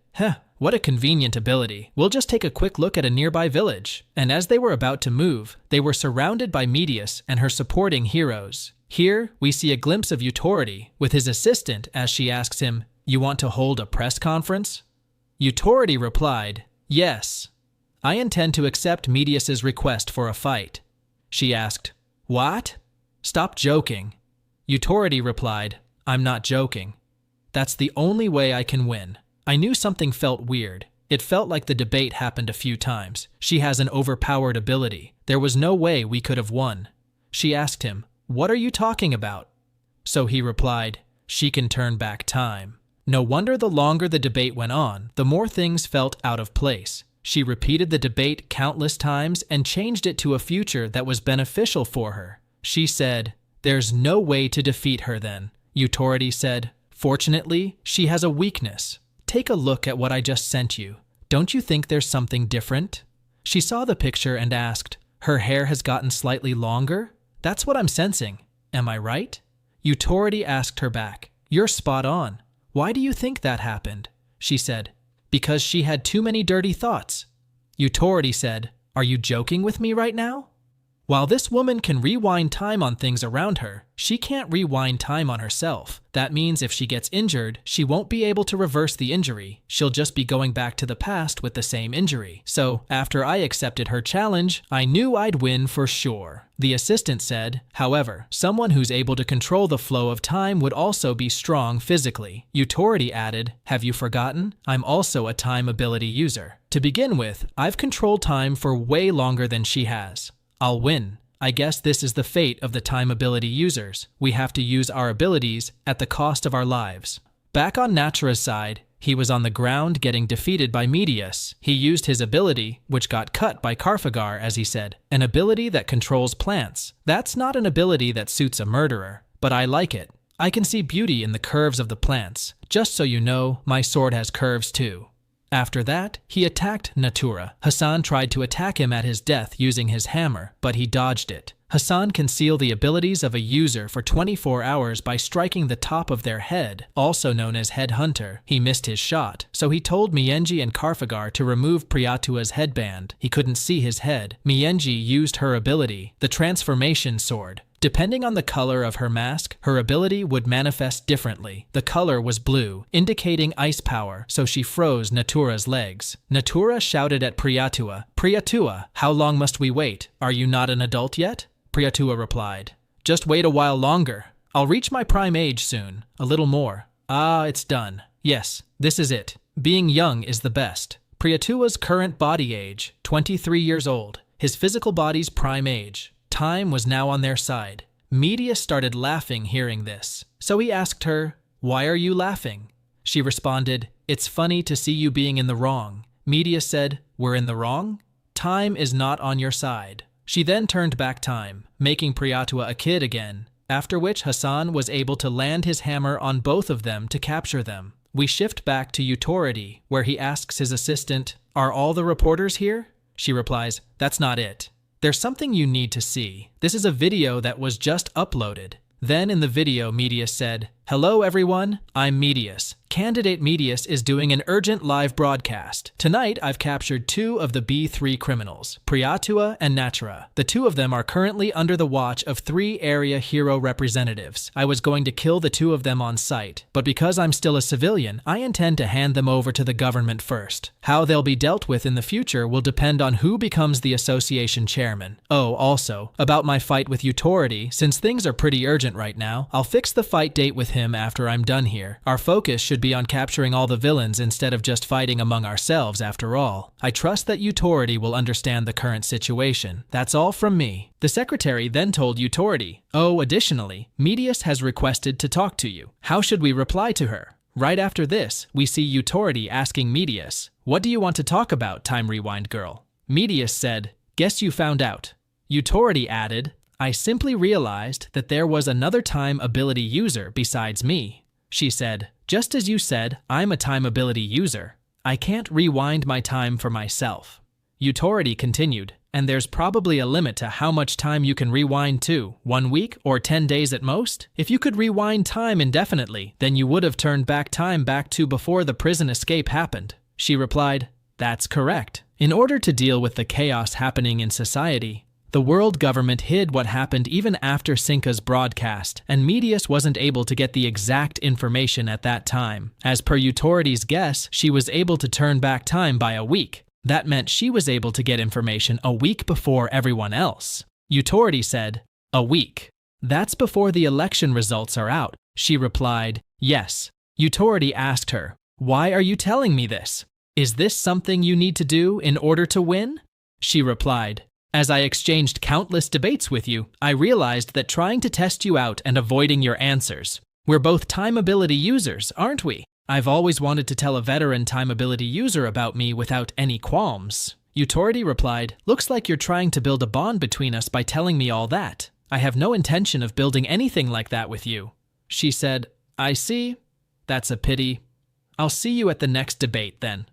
what a convenient ability. We'll just take a quick look at a nearby village. And as they were about to move, they were surrounded by Medius and her supporting heroes. Here, we see a glimpse of Utority with his assistant as she asks him, You want to hold a press conference? Utority replied, Yes. I intend to accept Medius's request for a fight. She asked, What? Stop joking. Utority replied, I'm not joking. That's the only way I can win. I knew something felt weird. It felt like the debate happened a few times. She has an overpowered ability. There was no way we could have won. She asked him, What are you talking about? So he replied, She can turn back time. No wonder the longer the debate went on, the more things felt out of place. She repeated the debate countless times and changed it to a future that was beneficial for her. She said, "There's no way to defeat her then." Utority said, "Fortunately, she has a weakness. Take a look at what I just sent you. Don't you think there's something different?" She saw the picture and asked, "Her hair has gotten slightly longer? That's what I'm sensing. Am I right?" Utority asked her back, "You're spot on. Why do you think that happened?" She said, "Because she had too many dirty thoughts." Utority said, "Are you joking with me right now?" While this woman can rewind time on things around her, she can't rewind time on herself. That means if she gets injured, she won't be able to reverse the injury. She'll just be going back to the past with the same injury. So, after I accepted her challenge, I knew I'd win for sure. The assistant said, "However, someone who's able to control the flow of time would also be strong physically." Utority added, "Have you forgotten? I'm also a time ability user. To begin with, I've controlled time for way longer than she has. I'll win. I guess this is the fate of the time ability users. We have to use our abilities at the cost of our lives." Back on Natura's side, he was on the ground getting defeated by Medius. He used his ability, which got cut by Carfagar, as he said, an ability that controls plants. That's not an ability that suits a murderer, but I like it. I can see beauty in the curves of the plants. Just so you know, my sword has curves too. After that, he attacked Natura. Hassan tried to attack him at his death using his hammer, but he dodged it. Hassan can seal the abilities of a user for 24 hours by striking the top of their head, also known as Headhunter. He missed his shot, so he told Mienji and Carfagar to remove Priyatua's headband. He couldn't see his head. Mienji used her ability, the Transformation Sword. Depending on the color of her mask, her ability would manifest differently. The color was blue, indicating ice power, so she froze Natura's legs. Natura shouted at Priyatua, "Priyatua, how long must we wait? Are you not an adult yet?" Priyatua replied, "Just wait a while longer. I'll reach my prime age soon. A little more. Ah, it's done. Yes, this is it. Being young is the best." Priyatua's current body age, 23 years old. His physical body's prime age. Time was now on their side. Medius started laughing hearing this. So he asked her, "Why are you laughing?" She responded, "It's funny to see you being in the wrong." Medius said, "We're in the wrong? Time is not on your side." She then turned back time, making Priyatua a kid again, after which Hassan was able to land his hammer on both of them to capture them. We shift back to Utority, where he asks his assistant, "Are all the reporters here?" She replies, "That's not it. There's something you need to see. This is a video that was just uploaded." Then in the video, Medius said, "Hello everyone, I'm Medius. Candidate Medius is doing an urgent live broadcast. Tonight I've captured 2 of the B3 criminals, Priyatua and Natura. The 2 of them are currently under the watch of 3 area hero representatives. I was going to kill the 2 of them on sight, but because I'm still a civilian, I intend to hand them over to the government first. How they'll be dealt with in the future will depend on who becomes the association chairman. Oh, also, about my fight with Utority, since things are pretty urgent right now, I'll fix the fight date with him after I'm done here. Our focus should be on capturing all the villains instead of just fighting among ourselves after all. I trust that Utority will understand the current situation. That's all from me." The secretary then told Utority, "Oh, additionally, Medius has requested to talk to you. How should we reply to her?" Right after this, we see Utority asking Medius, "What do you want to talk about, Time Rewind Girl?" Medius said, "Guess you found out." Utority added, "I simply realized that there was another time ability user besides me." She said, "Just as you said, I'm a time ability user. I can't rewind my time for myself." Utority continued, "And there's probably a limit to how much time you can rewind to, 1 week or 10 days at most? If you could rewind time indefinitely, then you would have turned back time back to before the prison escape happened." She replied, "That's correct. In order to deal with the chaos happening in society, the world government hid what happened even after Cinca's broadcast, and Medius wasn't able to get the exact information at that time. As per Utority's guess, she was able to turn back time by a week. That meant she was able to get information a week before everyone else." Utority said, "A week. That's before the election results are out." She replied, "Yes." Utority asked her, "Why are you telling me this? Is this something you need to do in order to win?" She replied, "As I exchanged countless debates with you, I realized that trying to test you out and avoiding your answers. We're both time ability users, aren't we? I've always wanted to tell a veteran time ability user about me without any qualms. Utority replied, looks like you're trying to build a bond between us by telling me all that. I have no intention of building anything like that with you. She said, I see. That's a pity. I'll see you at the next debate then.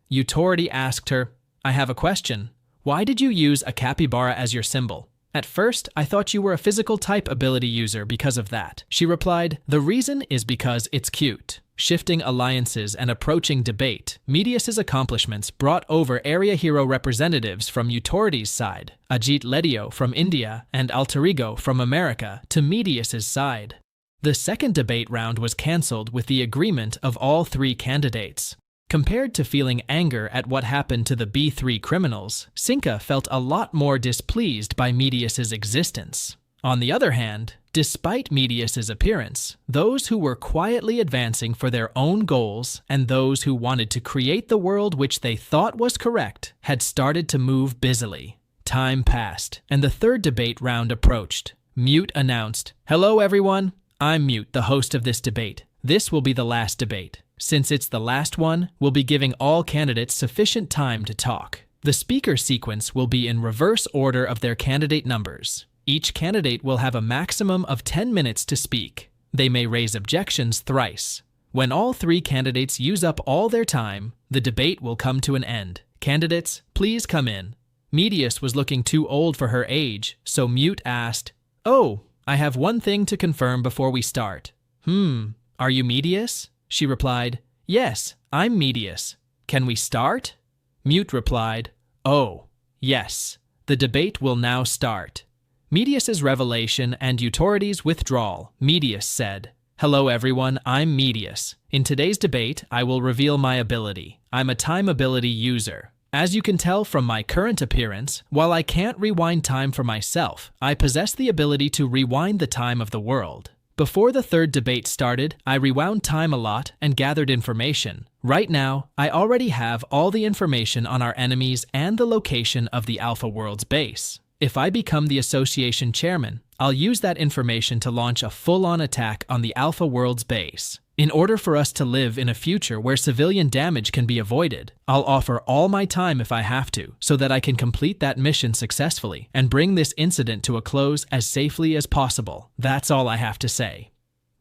Utority asked her, I have a question. Why did you use a capybara as your symbol? At first, I thought you were a physical type ability user because of that. She replied, the reason is because it's cute. Shifting alliances and approaching debate, Medius's accomplishments brought over area hero representatives from Utority's side, Ajit Ledio from India and Alterigo from America, to Medius's side. The second debate round was cancelled with the agreement of all three candidates. Compared to feeling anger at what happened to the B3 criminals, Cinca felt a lot more displeased by Medius's existence. On the other hand, despite Medius's appearance, those who were quietly advancing for their own goals and those who wanted to create the world which they thought was correct had started to move busily. Time passed, and the third debate round approached. Mute announced, hello everyone, I'm Mute, the host of this debate. This will be the last debate. Since it's the last one, we'll be giving all candidates sufficient time to talk. The speaker sequence will be in reverse order of their candidate numbers. Each candidate will have a maximum of 10 minutes to speak. They may raise objections thrice. When all three candidates use up all their time, the debate will come to an end. Candidates, please come in. Medius was looking too old for her age, so Mute asked, oh, I have one thing to confirm before we start. Are you Medius? She replied, yes, I'm Medius. Can we start? Mute replied, oh, yes. The debate will now start. Medius's revelation and Utority's withdrawal. Medius said, hello everyone, I'm Medius. In today's debate, I will reveal my ability. I'm a time ability user. As you can tell from my current appearance, while I can't rewind time for myself, I possess the ability to rewind the time of the world. Before the third debate started, I rewound time a lot and gathered information. Right now, I already have all the information on our enemies and the location of the Alpha World's base. If I become the association chairman, I'll use that information to launch a full-on attack on the Alpha World's base. In order for us to live in a future where civilian damage can be avoided, I'll offer all my time if I have to, so that I can complete that mission successfully and bring this incident to a close as safely as possible. That's all I have to say.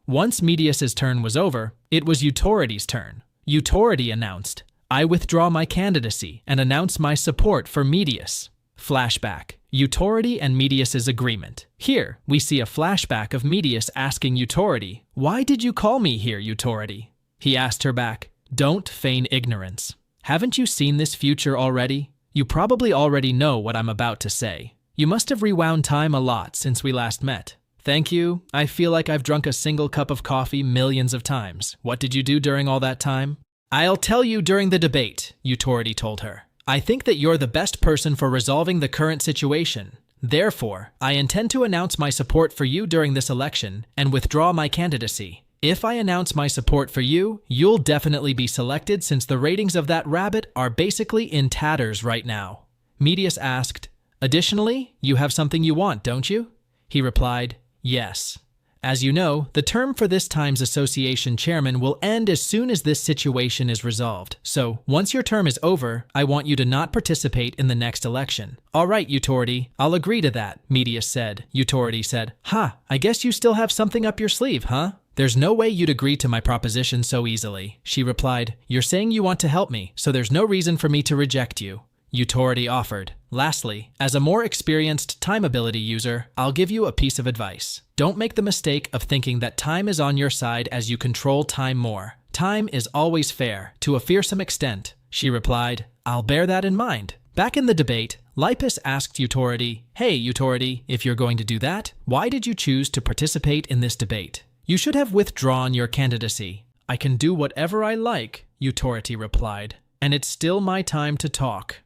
Once Medius's turn was over, it was Utority's turn. Utority announced, I withdraw my candidacy and announce my support for Medius. Flashback. Utority and Medius's agreement. Here, we see a flashback of Medius asking Utority, why did you call me here, Utority? He asked her back, don't feign ignorance. Haven't you seen this future already? You probably already know what I'm about to say. You must have rewound time a lot since we last met. Thank you. I feel like I've drunk a single cup of coffee millions of times. What did you do during all that time? I'll tell you during the debate, Utority told her. I think that you're the best person for resolving the current situation. Therefore, I intend to announce my support for you during this election and withdraw my candidacy. If I announce my support for you, you'll definitely be selected since the ratings of that rabbit are basically in tatters right now. Medius asked, additionally, you have something you want, don't you? He replied, yes. As you know, the term for this time's association chairman will end as soon as this situation is resolved. So, once your term is over, I want you to not participate in the next election. All right, Utority, I'll agree to that, Medius said. Utority said, I guess you still have something up your sleeve, huh? There's no way you'd agree to my proposition so easily. She replied, you're saying you want to help me, so there's no reason for me to reject you. Utority offered. Lastly, as a more experienced time ability user, I'll give you a piece of advice. Don't make the mistake of thinking that time is on your side as you control time more. Time is always fair, to a fearsome extent. She replied, I'll bear that in mind. Back in the debate, Lipus asked Utority, hey Utority, if you're going to do that, why did you choose to participate in this debate? You should have withdrawn your candidacy. I can do whatever I like, Utority replied, and it's still my time to talk.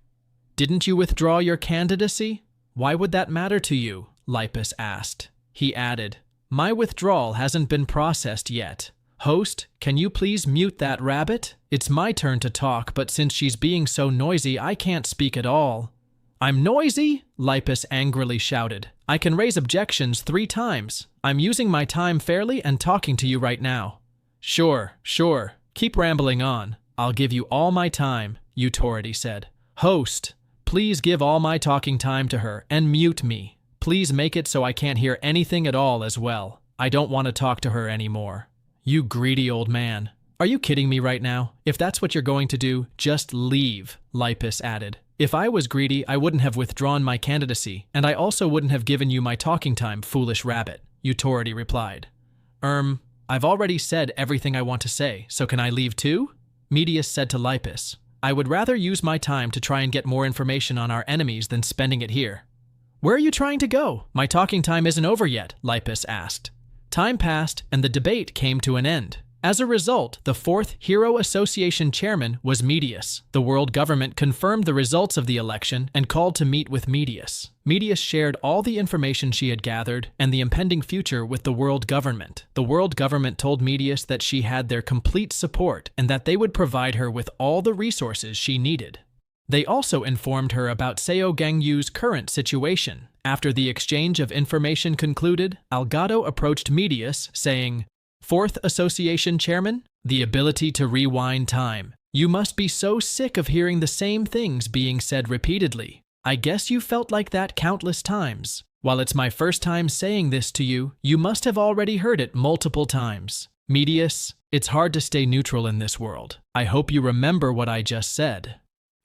Didn't you withdraw your candidacy? Why would that matter to you? Lipus asked. He added, my withdrawal hasn't been processed yet. Host, can you please mute that rabbit? It's my turn to talk, but since she's being so noisy, I can't speak at all. I'm noisy? Lipus angrily shouted. I can raise objections 3 times. I'm using my time fairly and talking to you right now. Sure. Keep rambling on. I'll give you all my time, Utority said. Host, please give all my talking time to her and mute me. Please make it so I can't hear anything at all as well. I don't want to talk to her anymore. You greedy old man. Are you kidding me right now? If that's what you're going to do, just leave, Lipus added. If I was greedy, I wouldn't have withdrawn my candidacy, and I also wouldn't have given you my talking time, foolish rabbit, Utority replied. I've already said everything I want to say, so can I leave too? Medius said to Lipus. I would rather use my time to try and get more information on our enemies than spending it here. Where are you trying to go? My talking time isn't over yet, Lipus asked. Time passed, and the debate came to an end. As a result, the fourth Hero Association chairman was Medius. The world government confirmed the results of the election and called to meet with Medius. Medius shared all the information she had gathered and the impending future with the world government. The world government told Medius that she had their complete support and that they would provide her with all the resources she needed. They also informed her about Seo Gangyu's current situation. After the exchange of information concluded, Algado approached Medius, saying, Fourth Association Chairman, the ability to rewind time. You must be so sick of hearing the same things being said repeatedly. I guess you felt like that countless times. While it's my first time saying this to you, you must have already heard it multiple times. Medius, it's hard to stay neutral in this world. I hope you remember what I just said.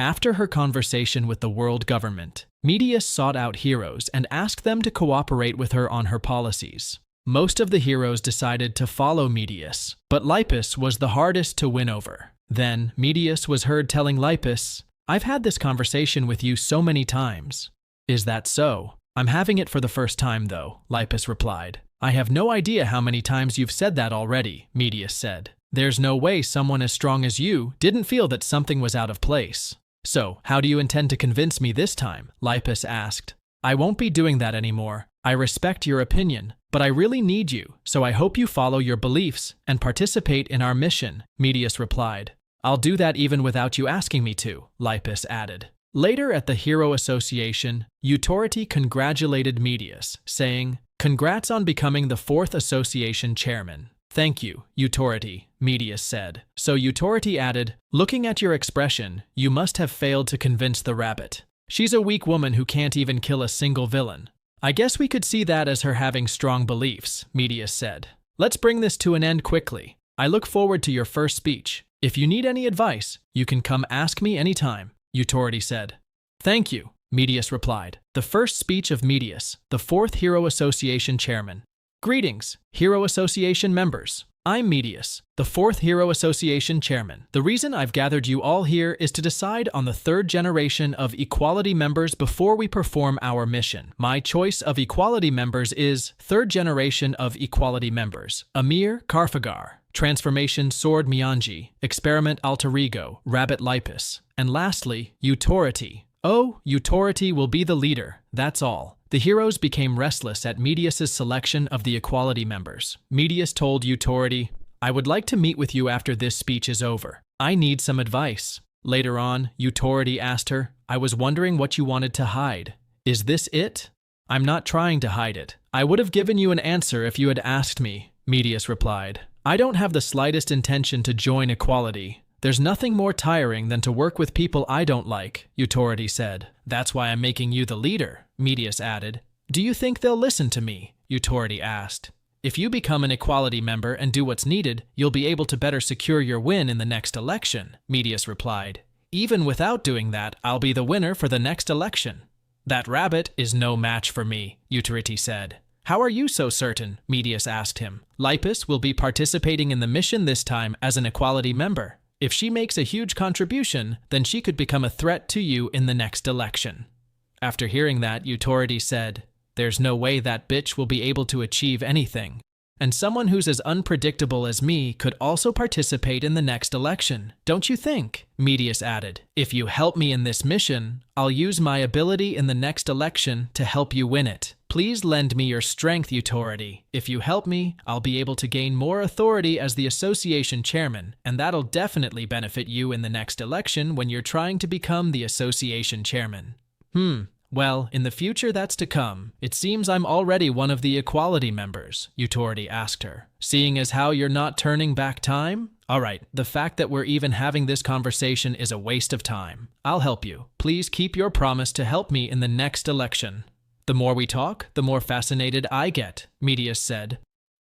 After her conversation with the world government, Medius sought out heroes and asked them to cooperate with her on her policies. Most of the heroes decided to follow Medius, but Lipus was the hardest to win over. Then, Medius was heard telling Lipus, I've had this conversation with you so many times. Is that so? I'm having it for the first time, though, Lipus replied. I have no idea how many times you've said that already, Medius said. There's no way someone as strong as you didn't feel that something was out of place. So, how do you intend to convince me this time? Lipus asked. I won't be doing that anymore. I respect your opinion, but I really need you, so I hope you follow your beliefs and participate in our mission, Medius replied. I'll do that even without you asking me to, Lipus added. Later at the Hero Association, Utority congratulated Medius, saying, Congrats on becoming the fourth association chairman. Thank you, Utority, Medius said. So Utority added, Looking at your expression, you must have failed to convince the rabbit. She's a weak woman who can't even kill a single villain. I guess we could see that as her having strong beliefs, Medius said. Let's bring this to an end quickly. I look forward to your first speech. If you need any advice, you can come ask me anytime, Utority said. Thank you, Medius replied. The first speech of Medius, the fourth Hero Association chairman. Greetings, Hero Association members. I'm Medius, the fourth Hero Association chairman. The reason I've gathered you all here is to decide on the third generation of equality members before we perform our mission. My choice of equality members is third generation of equality members. Amir Karfagar, Transformation Sword Mianji, Experiment Alter Ego, Rabbit Lipus, and lastly, Utority. Oh, Utority will be the leader, that's all. The heroes became restless at Medius's selection of the equality members. Medius told Utority, I would like to meet with you after this speech is over. I need some advice. Later on, Utority asked her, I was wondering what you wanted to hide. Is this it? I'm not trying to hide it. I would have given you an answer if you had asked me, Medius replied. I don't have the slightest intention to join equality. There's nothing more tiring than to work with people I don't like, Utority said. That's why I'm making you the leader, Medius added. Do you think they'll listen to me? Utority asked. If you become an equality member and do what's needed, you'll be able to better secure your win in the next election, Medius replied. Even without doing that, I'll be the winner for the next election. That rabbit is no match for me, Utority said. How are you so certain? Medius asked him. Lipus will be participating in the mission this time as an equality member. If she makes a huge contribution, then she could become a threat to you in the next election. After hearing that, Utority said, There's no way that bitch will be able to achieve anything. And someone who's as unpredictable as me could also participate in the next election, don't you think? Medius added, If you help me in this mission, I'll use my ability in the next election to help you win it. Please lend me your strength, Utority. If you help me, I'll be able to gain more authority as the association chairman, and that'll definitely benefit you in the next election when you're trying to become the association chairman. Well, in the future that's to come, it seems I'm already one of the equality members, Utority asked her. Seeing as how you're not turning back time, Alright, the fact that we're even having this conversation is a waste of time. I'll help you. Please keep your promise to help me in the next election. The more we talk, the more fascinated I get, Medius said.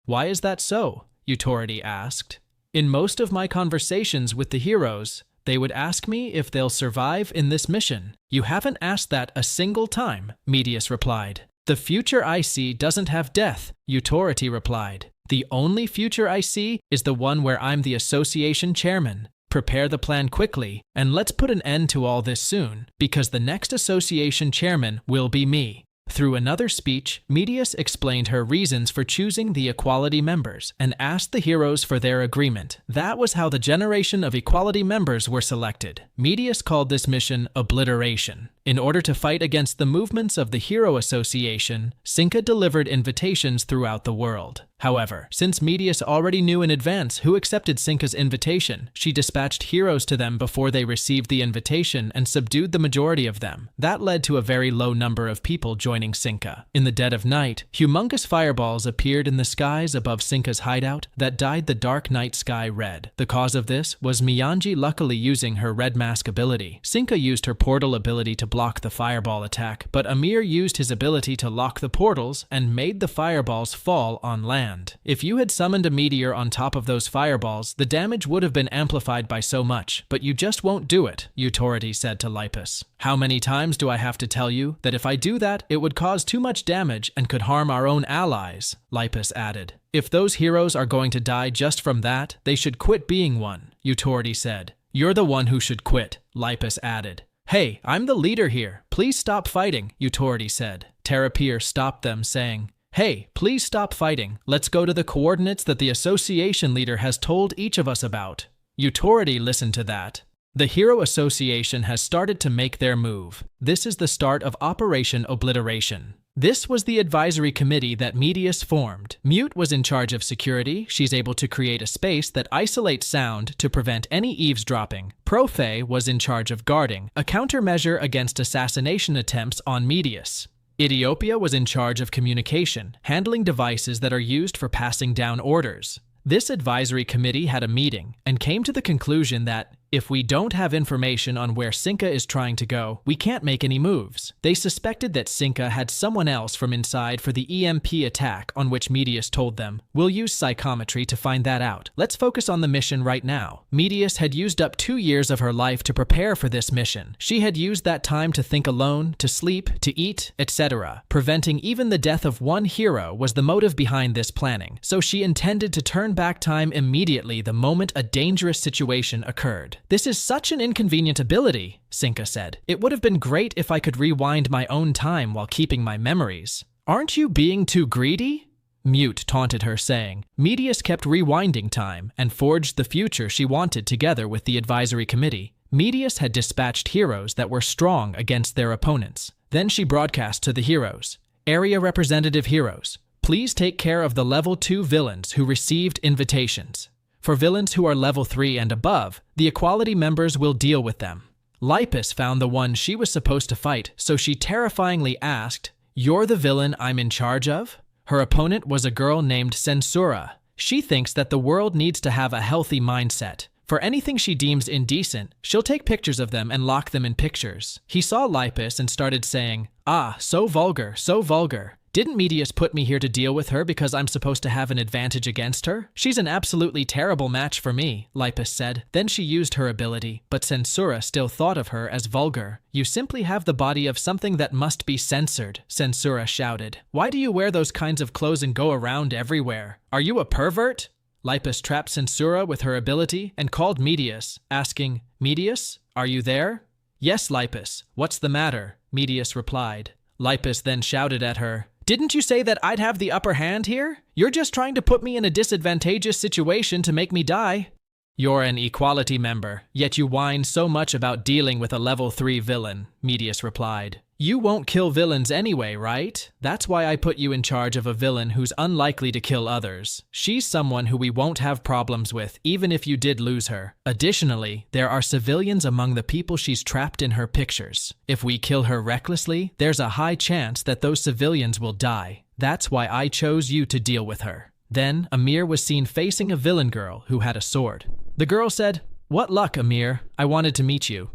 Why is that so? Utority asked. In most of my conversations with the heroes, they would ask me if they'll survive in this mission. You haven't asked that a single time, Medius replied. The future I see doesn't have death, Utority replied. The only future I see is the one where I'm the association chairman. Prepare the plan quickly, and let's put an end to all this soon, because the next association chairman will be me. Through another speech, Medius explained her reasons for choosing the Equality members and asked the heroes for their agreement. That was how the generation of Equality members were selected. Medius called this mission Obliteration. In order to fight against the movements of the Hero Association, Cinca delivered invitations throughout the world. However, since Medius already knew in advance who accepted Cinca's invitation, she dispatched heroes to them before they received the invitation and subdued the majority of them. That led to a very low number of people joining Cinca. In the dead of night, humongous fireballs appeared in the skies above Cinca's hideout that dyed the dark night sky red. The cause of this was Miyanji luckily using her red mask ability. Cinca used her portal ability to block the fireball attack, but Amir used his ability to lock the portals and made the fireballs fall on land. If you had summoned a meteor on top of those fireballs, the damage would have been amplified by so much, but you just won't do it, Utority said to Lipus. How many times do I have to tell you that if I do that, it would cause too much damage and could harm our own allies, Lipus added. If those heroes are going to die just from that, they should quit being one, Utority said. You're the one who should quit, Lipus added. Hey, I'm the leader here. Please stop fighting, Utority said. Terrapir stopped them, saying, Hey, please stop fighting. Let's go to the coordinates that the association leader has told each of us about. Utority listened to that. The Hero Association has started to make their move. This is the start of Operation Obliteration. This was the advisory committee that Medius formed. Mute was in charge of security. She's able to create a space that isolates sound to prevent any eavesdropping. Prophe was in charge of guarding, a countermeasure against assassination attempts on Medius. Idiopia was in charge of communication, handling devices that are used for passing down orders. This advisory committee had a meeting and came to the conclusion that if we don't have information on where Cinca is trying to go, we can't make any moves. They suspected that Cinca had someone else from inside for the EMP attack, on which Medius told them, "We'll use psychometry to find that out. Let's focus on the mission right now." Medius had used up 2 years of her life to prepare for this mission. She had used that time to think alone, to sleep, to eat, etc. Preventing even the death of one hero was the motive behind this planning, so she intended to turn back time immediately the moment a dangerous situation occurred. "This is such an inconvenient ability," Cinca said. "It would have been great if I could rewind my own time while keeping my memories." "Aren't you being too greedy?" Mute taunted her, saying. Medius kept rewinding time and forged the future she wanted together with the advisory committee. Medius had dispatched heroes that were strong against their opponents. Then she broadcast to the heroes. "Area representative heroes, please take care of the level 2 villains who received invitations. For villains who are level 3 and above, the Equality members will deal with them." Lipus found the one she was supposed to fight, so she terrifyingly asked, "You're the villain I'm in charge of?" Her opponent was a girl named Censura. She thinks that the world needs to have a healthy mindset. For anything she deems indecent, she'll take pictures of them and lock them in pictures. He saw Lipus and started saying, "Ah, so vulgar, so vulgar. Didn't Medius put me here to deal with her because I'm supposed to have an advantage against her? She's an absolutely terrible match for me," Lipus said. Then she used her ability, but Censura still thought of her as vulgar. "You simply have the body of something that must be censored," Censura shouted. "Why do you wear those kinds of clothes and go around everywhere? Are you a pervert?" Lipus trapped Censura with her ability and called Medius, asking, "Medius, are you there?" "Yes, Lipus. What's the matter?" Medius replied. Lipus then shouted at her, "Didn't you say that I'd have the upper hand here? You're just trying to put me in a disadvantageous situation to make me die." "You're an Equality member, yet you whine so much about dealing with a level 3 villain," Medius replied. "You won't kill villains anyway, right? That's why I put you in charge of a villain who's unlikely to kill others. She's someone who we won't have problems with, even if you did lose her. Additionally, there are civilians among the people she's trapped in her pictures. If we kill her recklessly, there's a high chance that those civilians will die. That's why I chose you to deal with her." Then, Amir was seen facing a villain girl who had a sword. The girl said, "What luck, Amir. I wanted to meet you.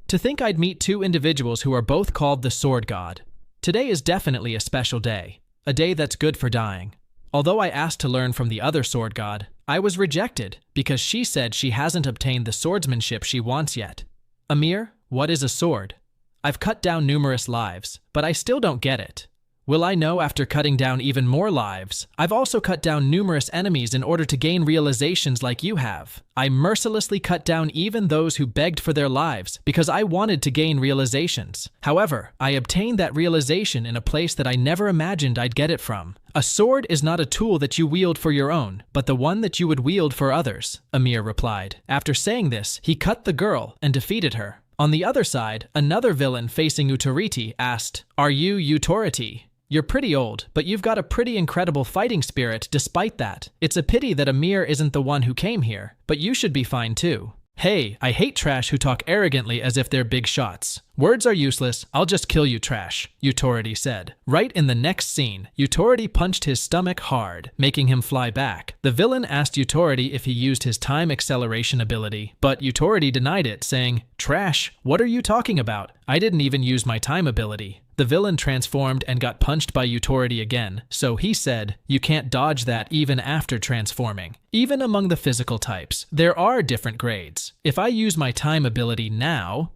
To think I'd meet two individuals who are both called the Sword God. Today is definitely a special day, a day that's good for dying. Although I asked to learn from the other Sword God, I was rejected because she said she hasn't obtained the swordsmanship she wants yet. Amir, what is a sword? I've cut down numerous lives, but I still don't get it. Will I know after cutting down even more lives? I've also cut down numerous enemies in order to gain realizations like you have. I mercilessly cut down even those who begged for their lives because I wanted to gain realizations. However, I obtained that realization in a place that I never imagined I'd get it from. A sword is not a tool that you wield for your own, but the one that you would wield for others," Amir replied. After saying this, he cut the girl and defeated her. On the other side, another villain facing Utoriti asked, "Are you Utoriti? You're pretty old, but you've got a pretty incredible fighting spirit despite that. It's a pity that Amir isn't the one who came here, but you should be fine too." "Hey, I hate trash who talk arrogantly as if they're big shots. Words are useless, I'll just kill you, trash," Utoriti said. Right in the next scene, Utoriti punched his stomach hard, making him fly back. The villain asked Utoriti if he used his time acceleration ability, but Utoriti denied it, saying, "Trash, what are you talking about? I didn't even use my time ability." The villain transformed and got punched by Utoriti again, so he said, "You can't dodge that even after transforming." Even among the physical types, there are different grades. If I use my time ability now...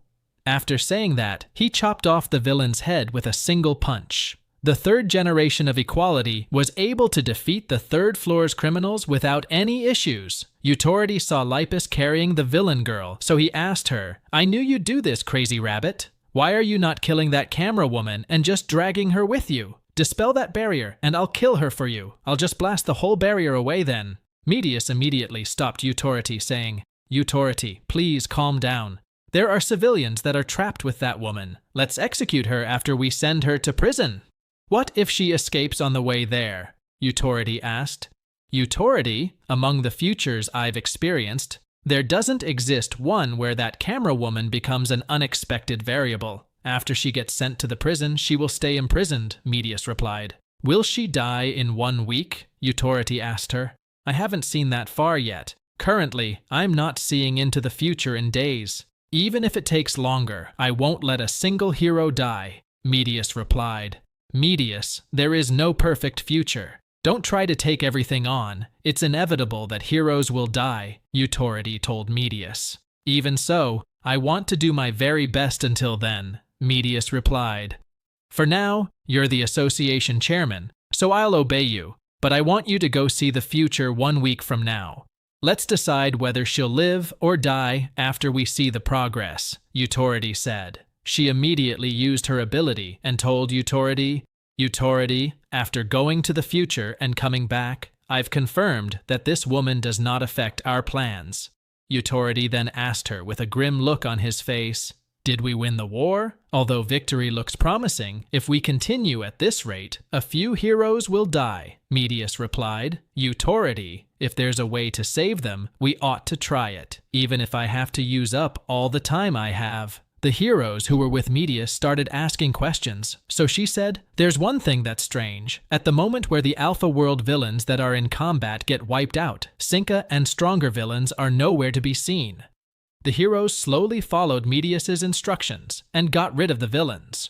After saying that, he chopped off the villain's head with a single punch. The third generation of equality was able to defeat the third floor's criminals without any issues. Utoriti saw Lipus carrying the villain girl, so he asked her, "I knew you'd do this, crazy rabbit. Why are you not killing that camera woman and just dragging her with you? Dispel that barrier and I'll kill her for you. I'll just blast the whole barrier away then." Medius immediately stopped Utoriti, saying, "Utoriti, please calm down. There are civilians that are trapped with that woman. Let's execute her after we send her to prison." "What if she escapes on the way there?" Utoriti asked. "Utoriti, among the futures I've experienced, there doesn't exist one where that camera woman becomes an unexpected variable. After she gets sent to the prison, she will stay imprisoned," Medius replied. "Will she die in 1 week?" Utoriti asked her. "I haven't seen that far yet. Currently, I'm not seeing into the future in days. Even if it takes longer, I won't let a single hero die," Medius replied. "Medius, there is no perfect future. Don't try to take everything on. It's inevitable that heroes will die," Utoriti told Medius. "Even so, I want to do my very best until then," Medius replied. "For now, you're the association chairman, so I'll obey you, but I want you to go see the future 1 week from now. Let's decide whether she'll live or die after we see the progress," Utoriti said. She immediately used her ability and told Utoriti, "Utoriti, after going to the future and coming back, I've confirmed that this woman does not affect our plans." Utoriti then asked her with a grim look on his face, "Did we win the war? Although victory looks promising, if we continue at this rate, a few heroes will die," Medius replied. "Utoriti, if there's a way to save them, we ought to try it, even if I have to use up all the time I have." The heroes who were with Medius started asking questions, so she said, "There's one thing that's strange. At the moment where the Alpha World villains that are in combat get wiped out, Cinca and stronger villains are nowhere to be seen." The heroes slowly followed Medius's instructions and got rid of the villains.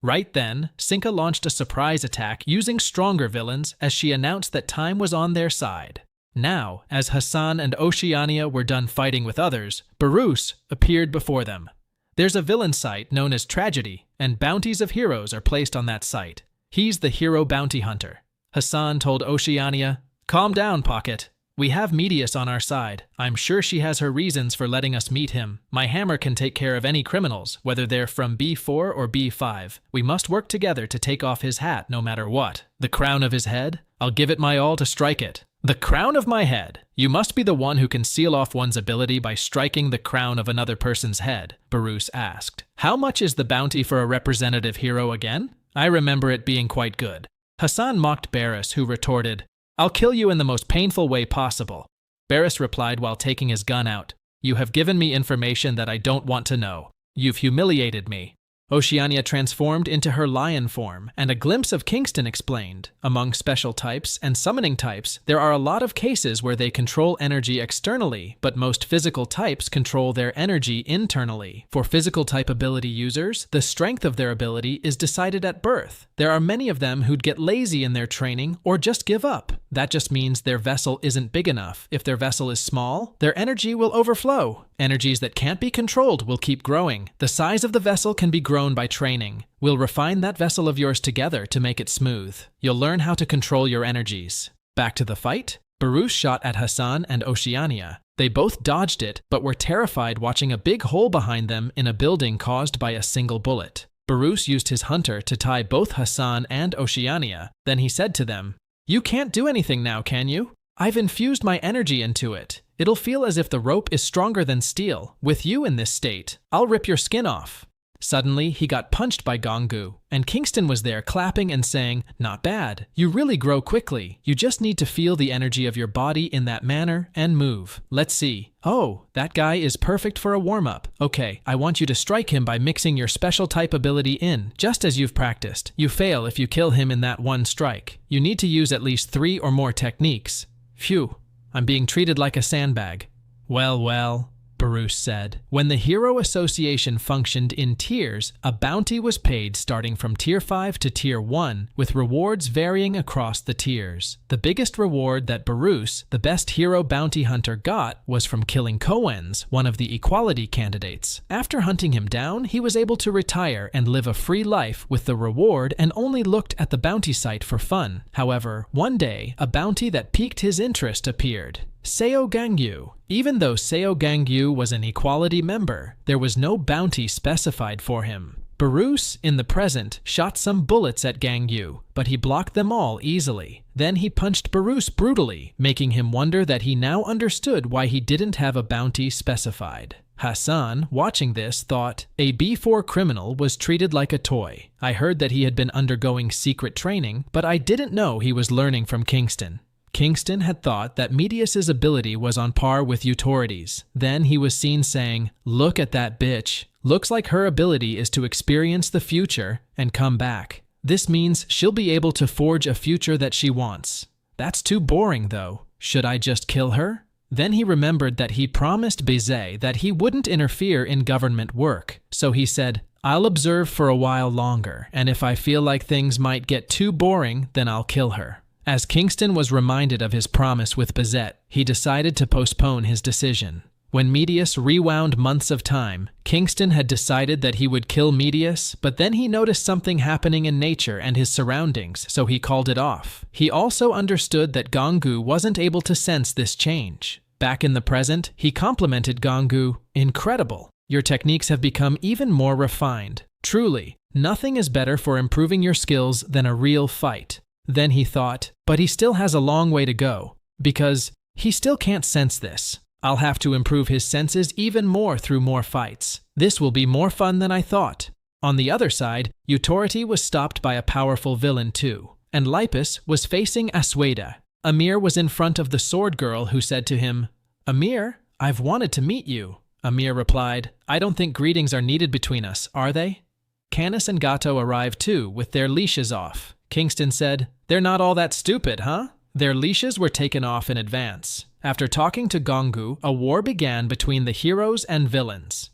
Right then, Cinca launched a surprise attack using stronger villains as she announced that time was on their side. Now, as Hassan and Oceania were done fighting with others, Barus appeared before them. There's a villain site known as Tragedy, and bounties of heroes are placed on that site. He's the hero bounty hunter. Hassan told Oceania, "Calm down, Pocket. We have Medius on our side. I'm sure she has her reasons for letting us meet him. My hammer can take care of any criminals, whether they're from B4 or B5. We must work together to take off his hat no matter what. The crown of his head? I'll give it my all to strike it." "The crown of my head? You must be the one who can seal off one's ability by striking the crown of another person's head," Barus asked. "How much is the bounty for a representative hero again? I remember it being quite good." Hassan mocked Barus, who retorted, "I'll kill you in the most painful way possible." Barus replied while taking his gun out, "You have given me information that I don't want to know. You've humiliated me. Oceania transformed into her lion form, and a glimpse of Kingston explained, among special types and summoning types, there are a lot of cases where they control energy externally, but most physical types control their energy internally. For physical type ability users, the strength of their ability is decided at birth. There are many of them who'd get lazy in their training or just give up. That just means their vessel isn't big enough. If their vessel is small, their energy will overflow. Energies that can't be controlled will keep growing. The size of the vessel can be grown by training. We'll refine that vessel of yours together to make it smooth. You'll learn how to control your energies. Back to the fight. Baruch shot at Hassan and Oceania. They both dodged it, but were terrified watching a big hole behind them in a building caused by a single bullet. Baruch used his hunter to tie both Hassan and Oceania. Then he said to them, "You can't do anything now, can you? I've infused my energy into it. It'll feel as if the rope is stronger than steel. With you in this state, I'll rip your skin off." Suddenly, he got punched by Gongu, and Kingston was there clapping and saying, "Not bad. You really grow quickly. You just need to feel the energy of your body in that manner and move. Let's see. Oh, that guy is perfect for a warm-up. Okay, I want you to strike him by mixing your special type ability in, just as you've practiced. You fail if you kill him in that one strike. You need to use at least 3 or more techniques." Phew, I'm being treated like a sandbag. Well, Baruch said. When the Hero Association functioned in tiers, a bounty was paid starting from Tier 5 to Tier 1, with rewards varying across the tiers. The biggest reward that Baruch, the best hero bounty hunter, got was from killing Coens, one of the equality candidates. After hunting him down, he was able to retire and live a free life with the reward and only looked at the bounty site for fun. However, one day, a bounty that piqued his interest appeared. Seo Gangyu. Even though Seo Gangyu was an equality member, there was no bounty specified for him. Baruch, in the present, shot some bullets at Gangyu, but he blocked them all easily. Then he punched Baruch brutally, making him wonder that he now understood why he didn't have a bounty specified. Hassan, watching this, thought, a B4 criminal was treated like a toy. I heard that he had been undergoing secret training, but I didn't know he was learning from Kingston. Kingston had thought that Medius's ability was on par with Eutorides. Then he was seen saying, "Look at that bitch. Looks like her ability is to experience the future and come back. This means she'll be able to forge a future that she wants. That's too boring, though. Should I just kill her?" Then he remembered that he promised Bizet that he wouldn't interfere in government work. So he said, "I'll observe for a while longer, and if I feel like things might get too boring, then I'll kill her." As Kingston was reminded of his promise with Bizet, he decided to postpone his decision. When Medius rewound months of time, Kingston had decided that he would kill Medius, but then he noticed something happening in nature and his surroundings, so he called it off. He also understood that Gongu wasn't able to sense this change. Back in the present, he complimented Gongu, "Incredible. Your techniques have become even more refined. Truly, nothing is better for improving your skills than a real fight." Then he thought, but he still has a long way to go, because he still can't sense this. I'll have to improve his senses even more through more fights. This will be more fun than I thought. On the other side, Eutority was stopped by a powerful villain too, and Lipus was facing Asueda. Amir was in front of the sword girl who said to him, "Amir, I've wanted to meet you." Amir replied, "I don't think greetings are needed between us, are they?" Canis and Gato arrived too, with their leashes off. Kingston said, "They're not all that stupid, huh?" Their leashes were taken off in advance. After talking to Gongu, a war began between the heroes and villains.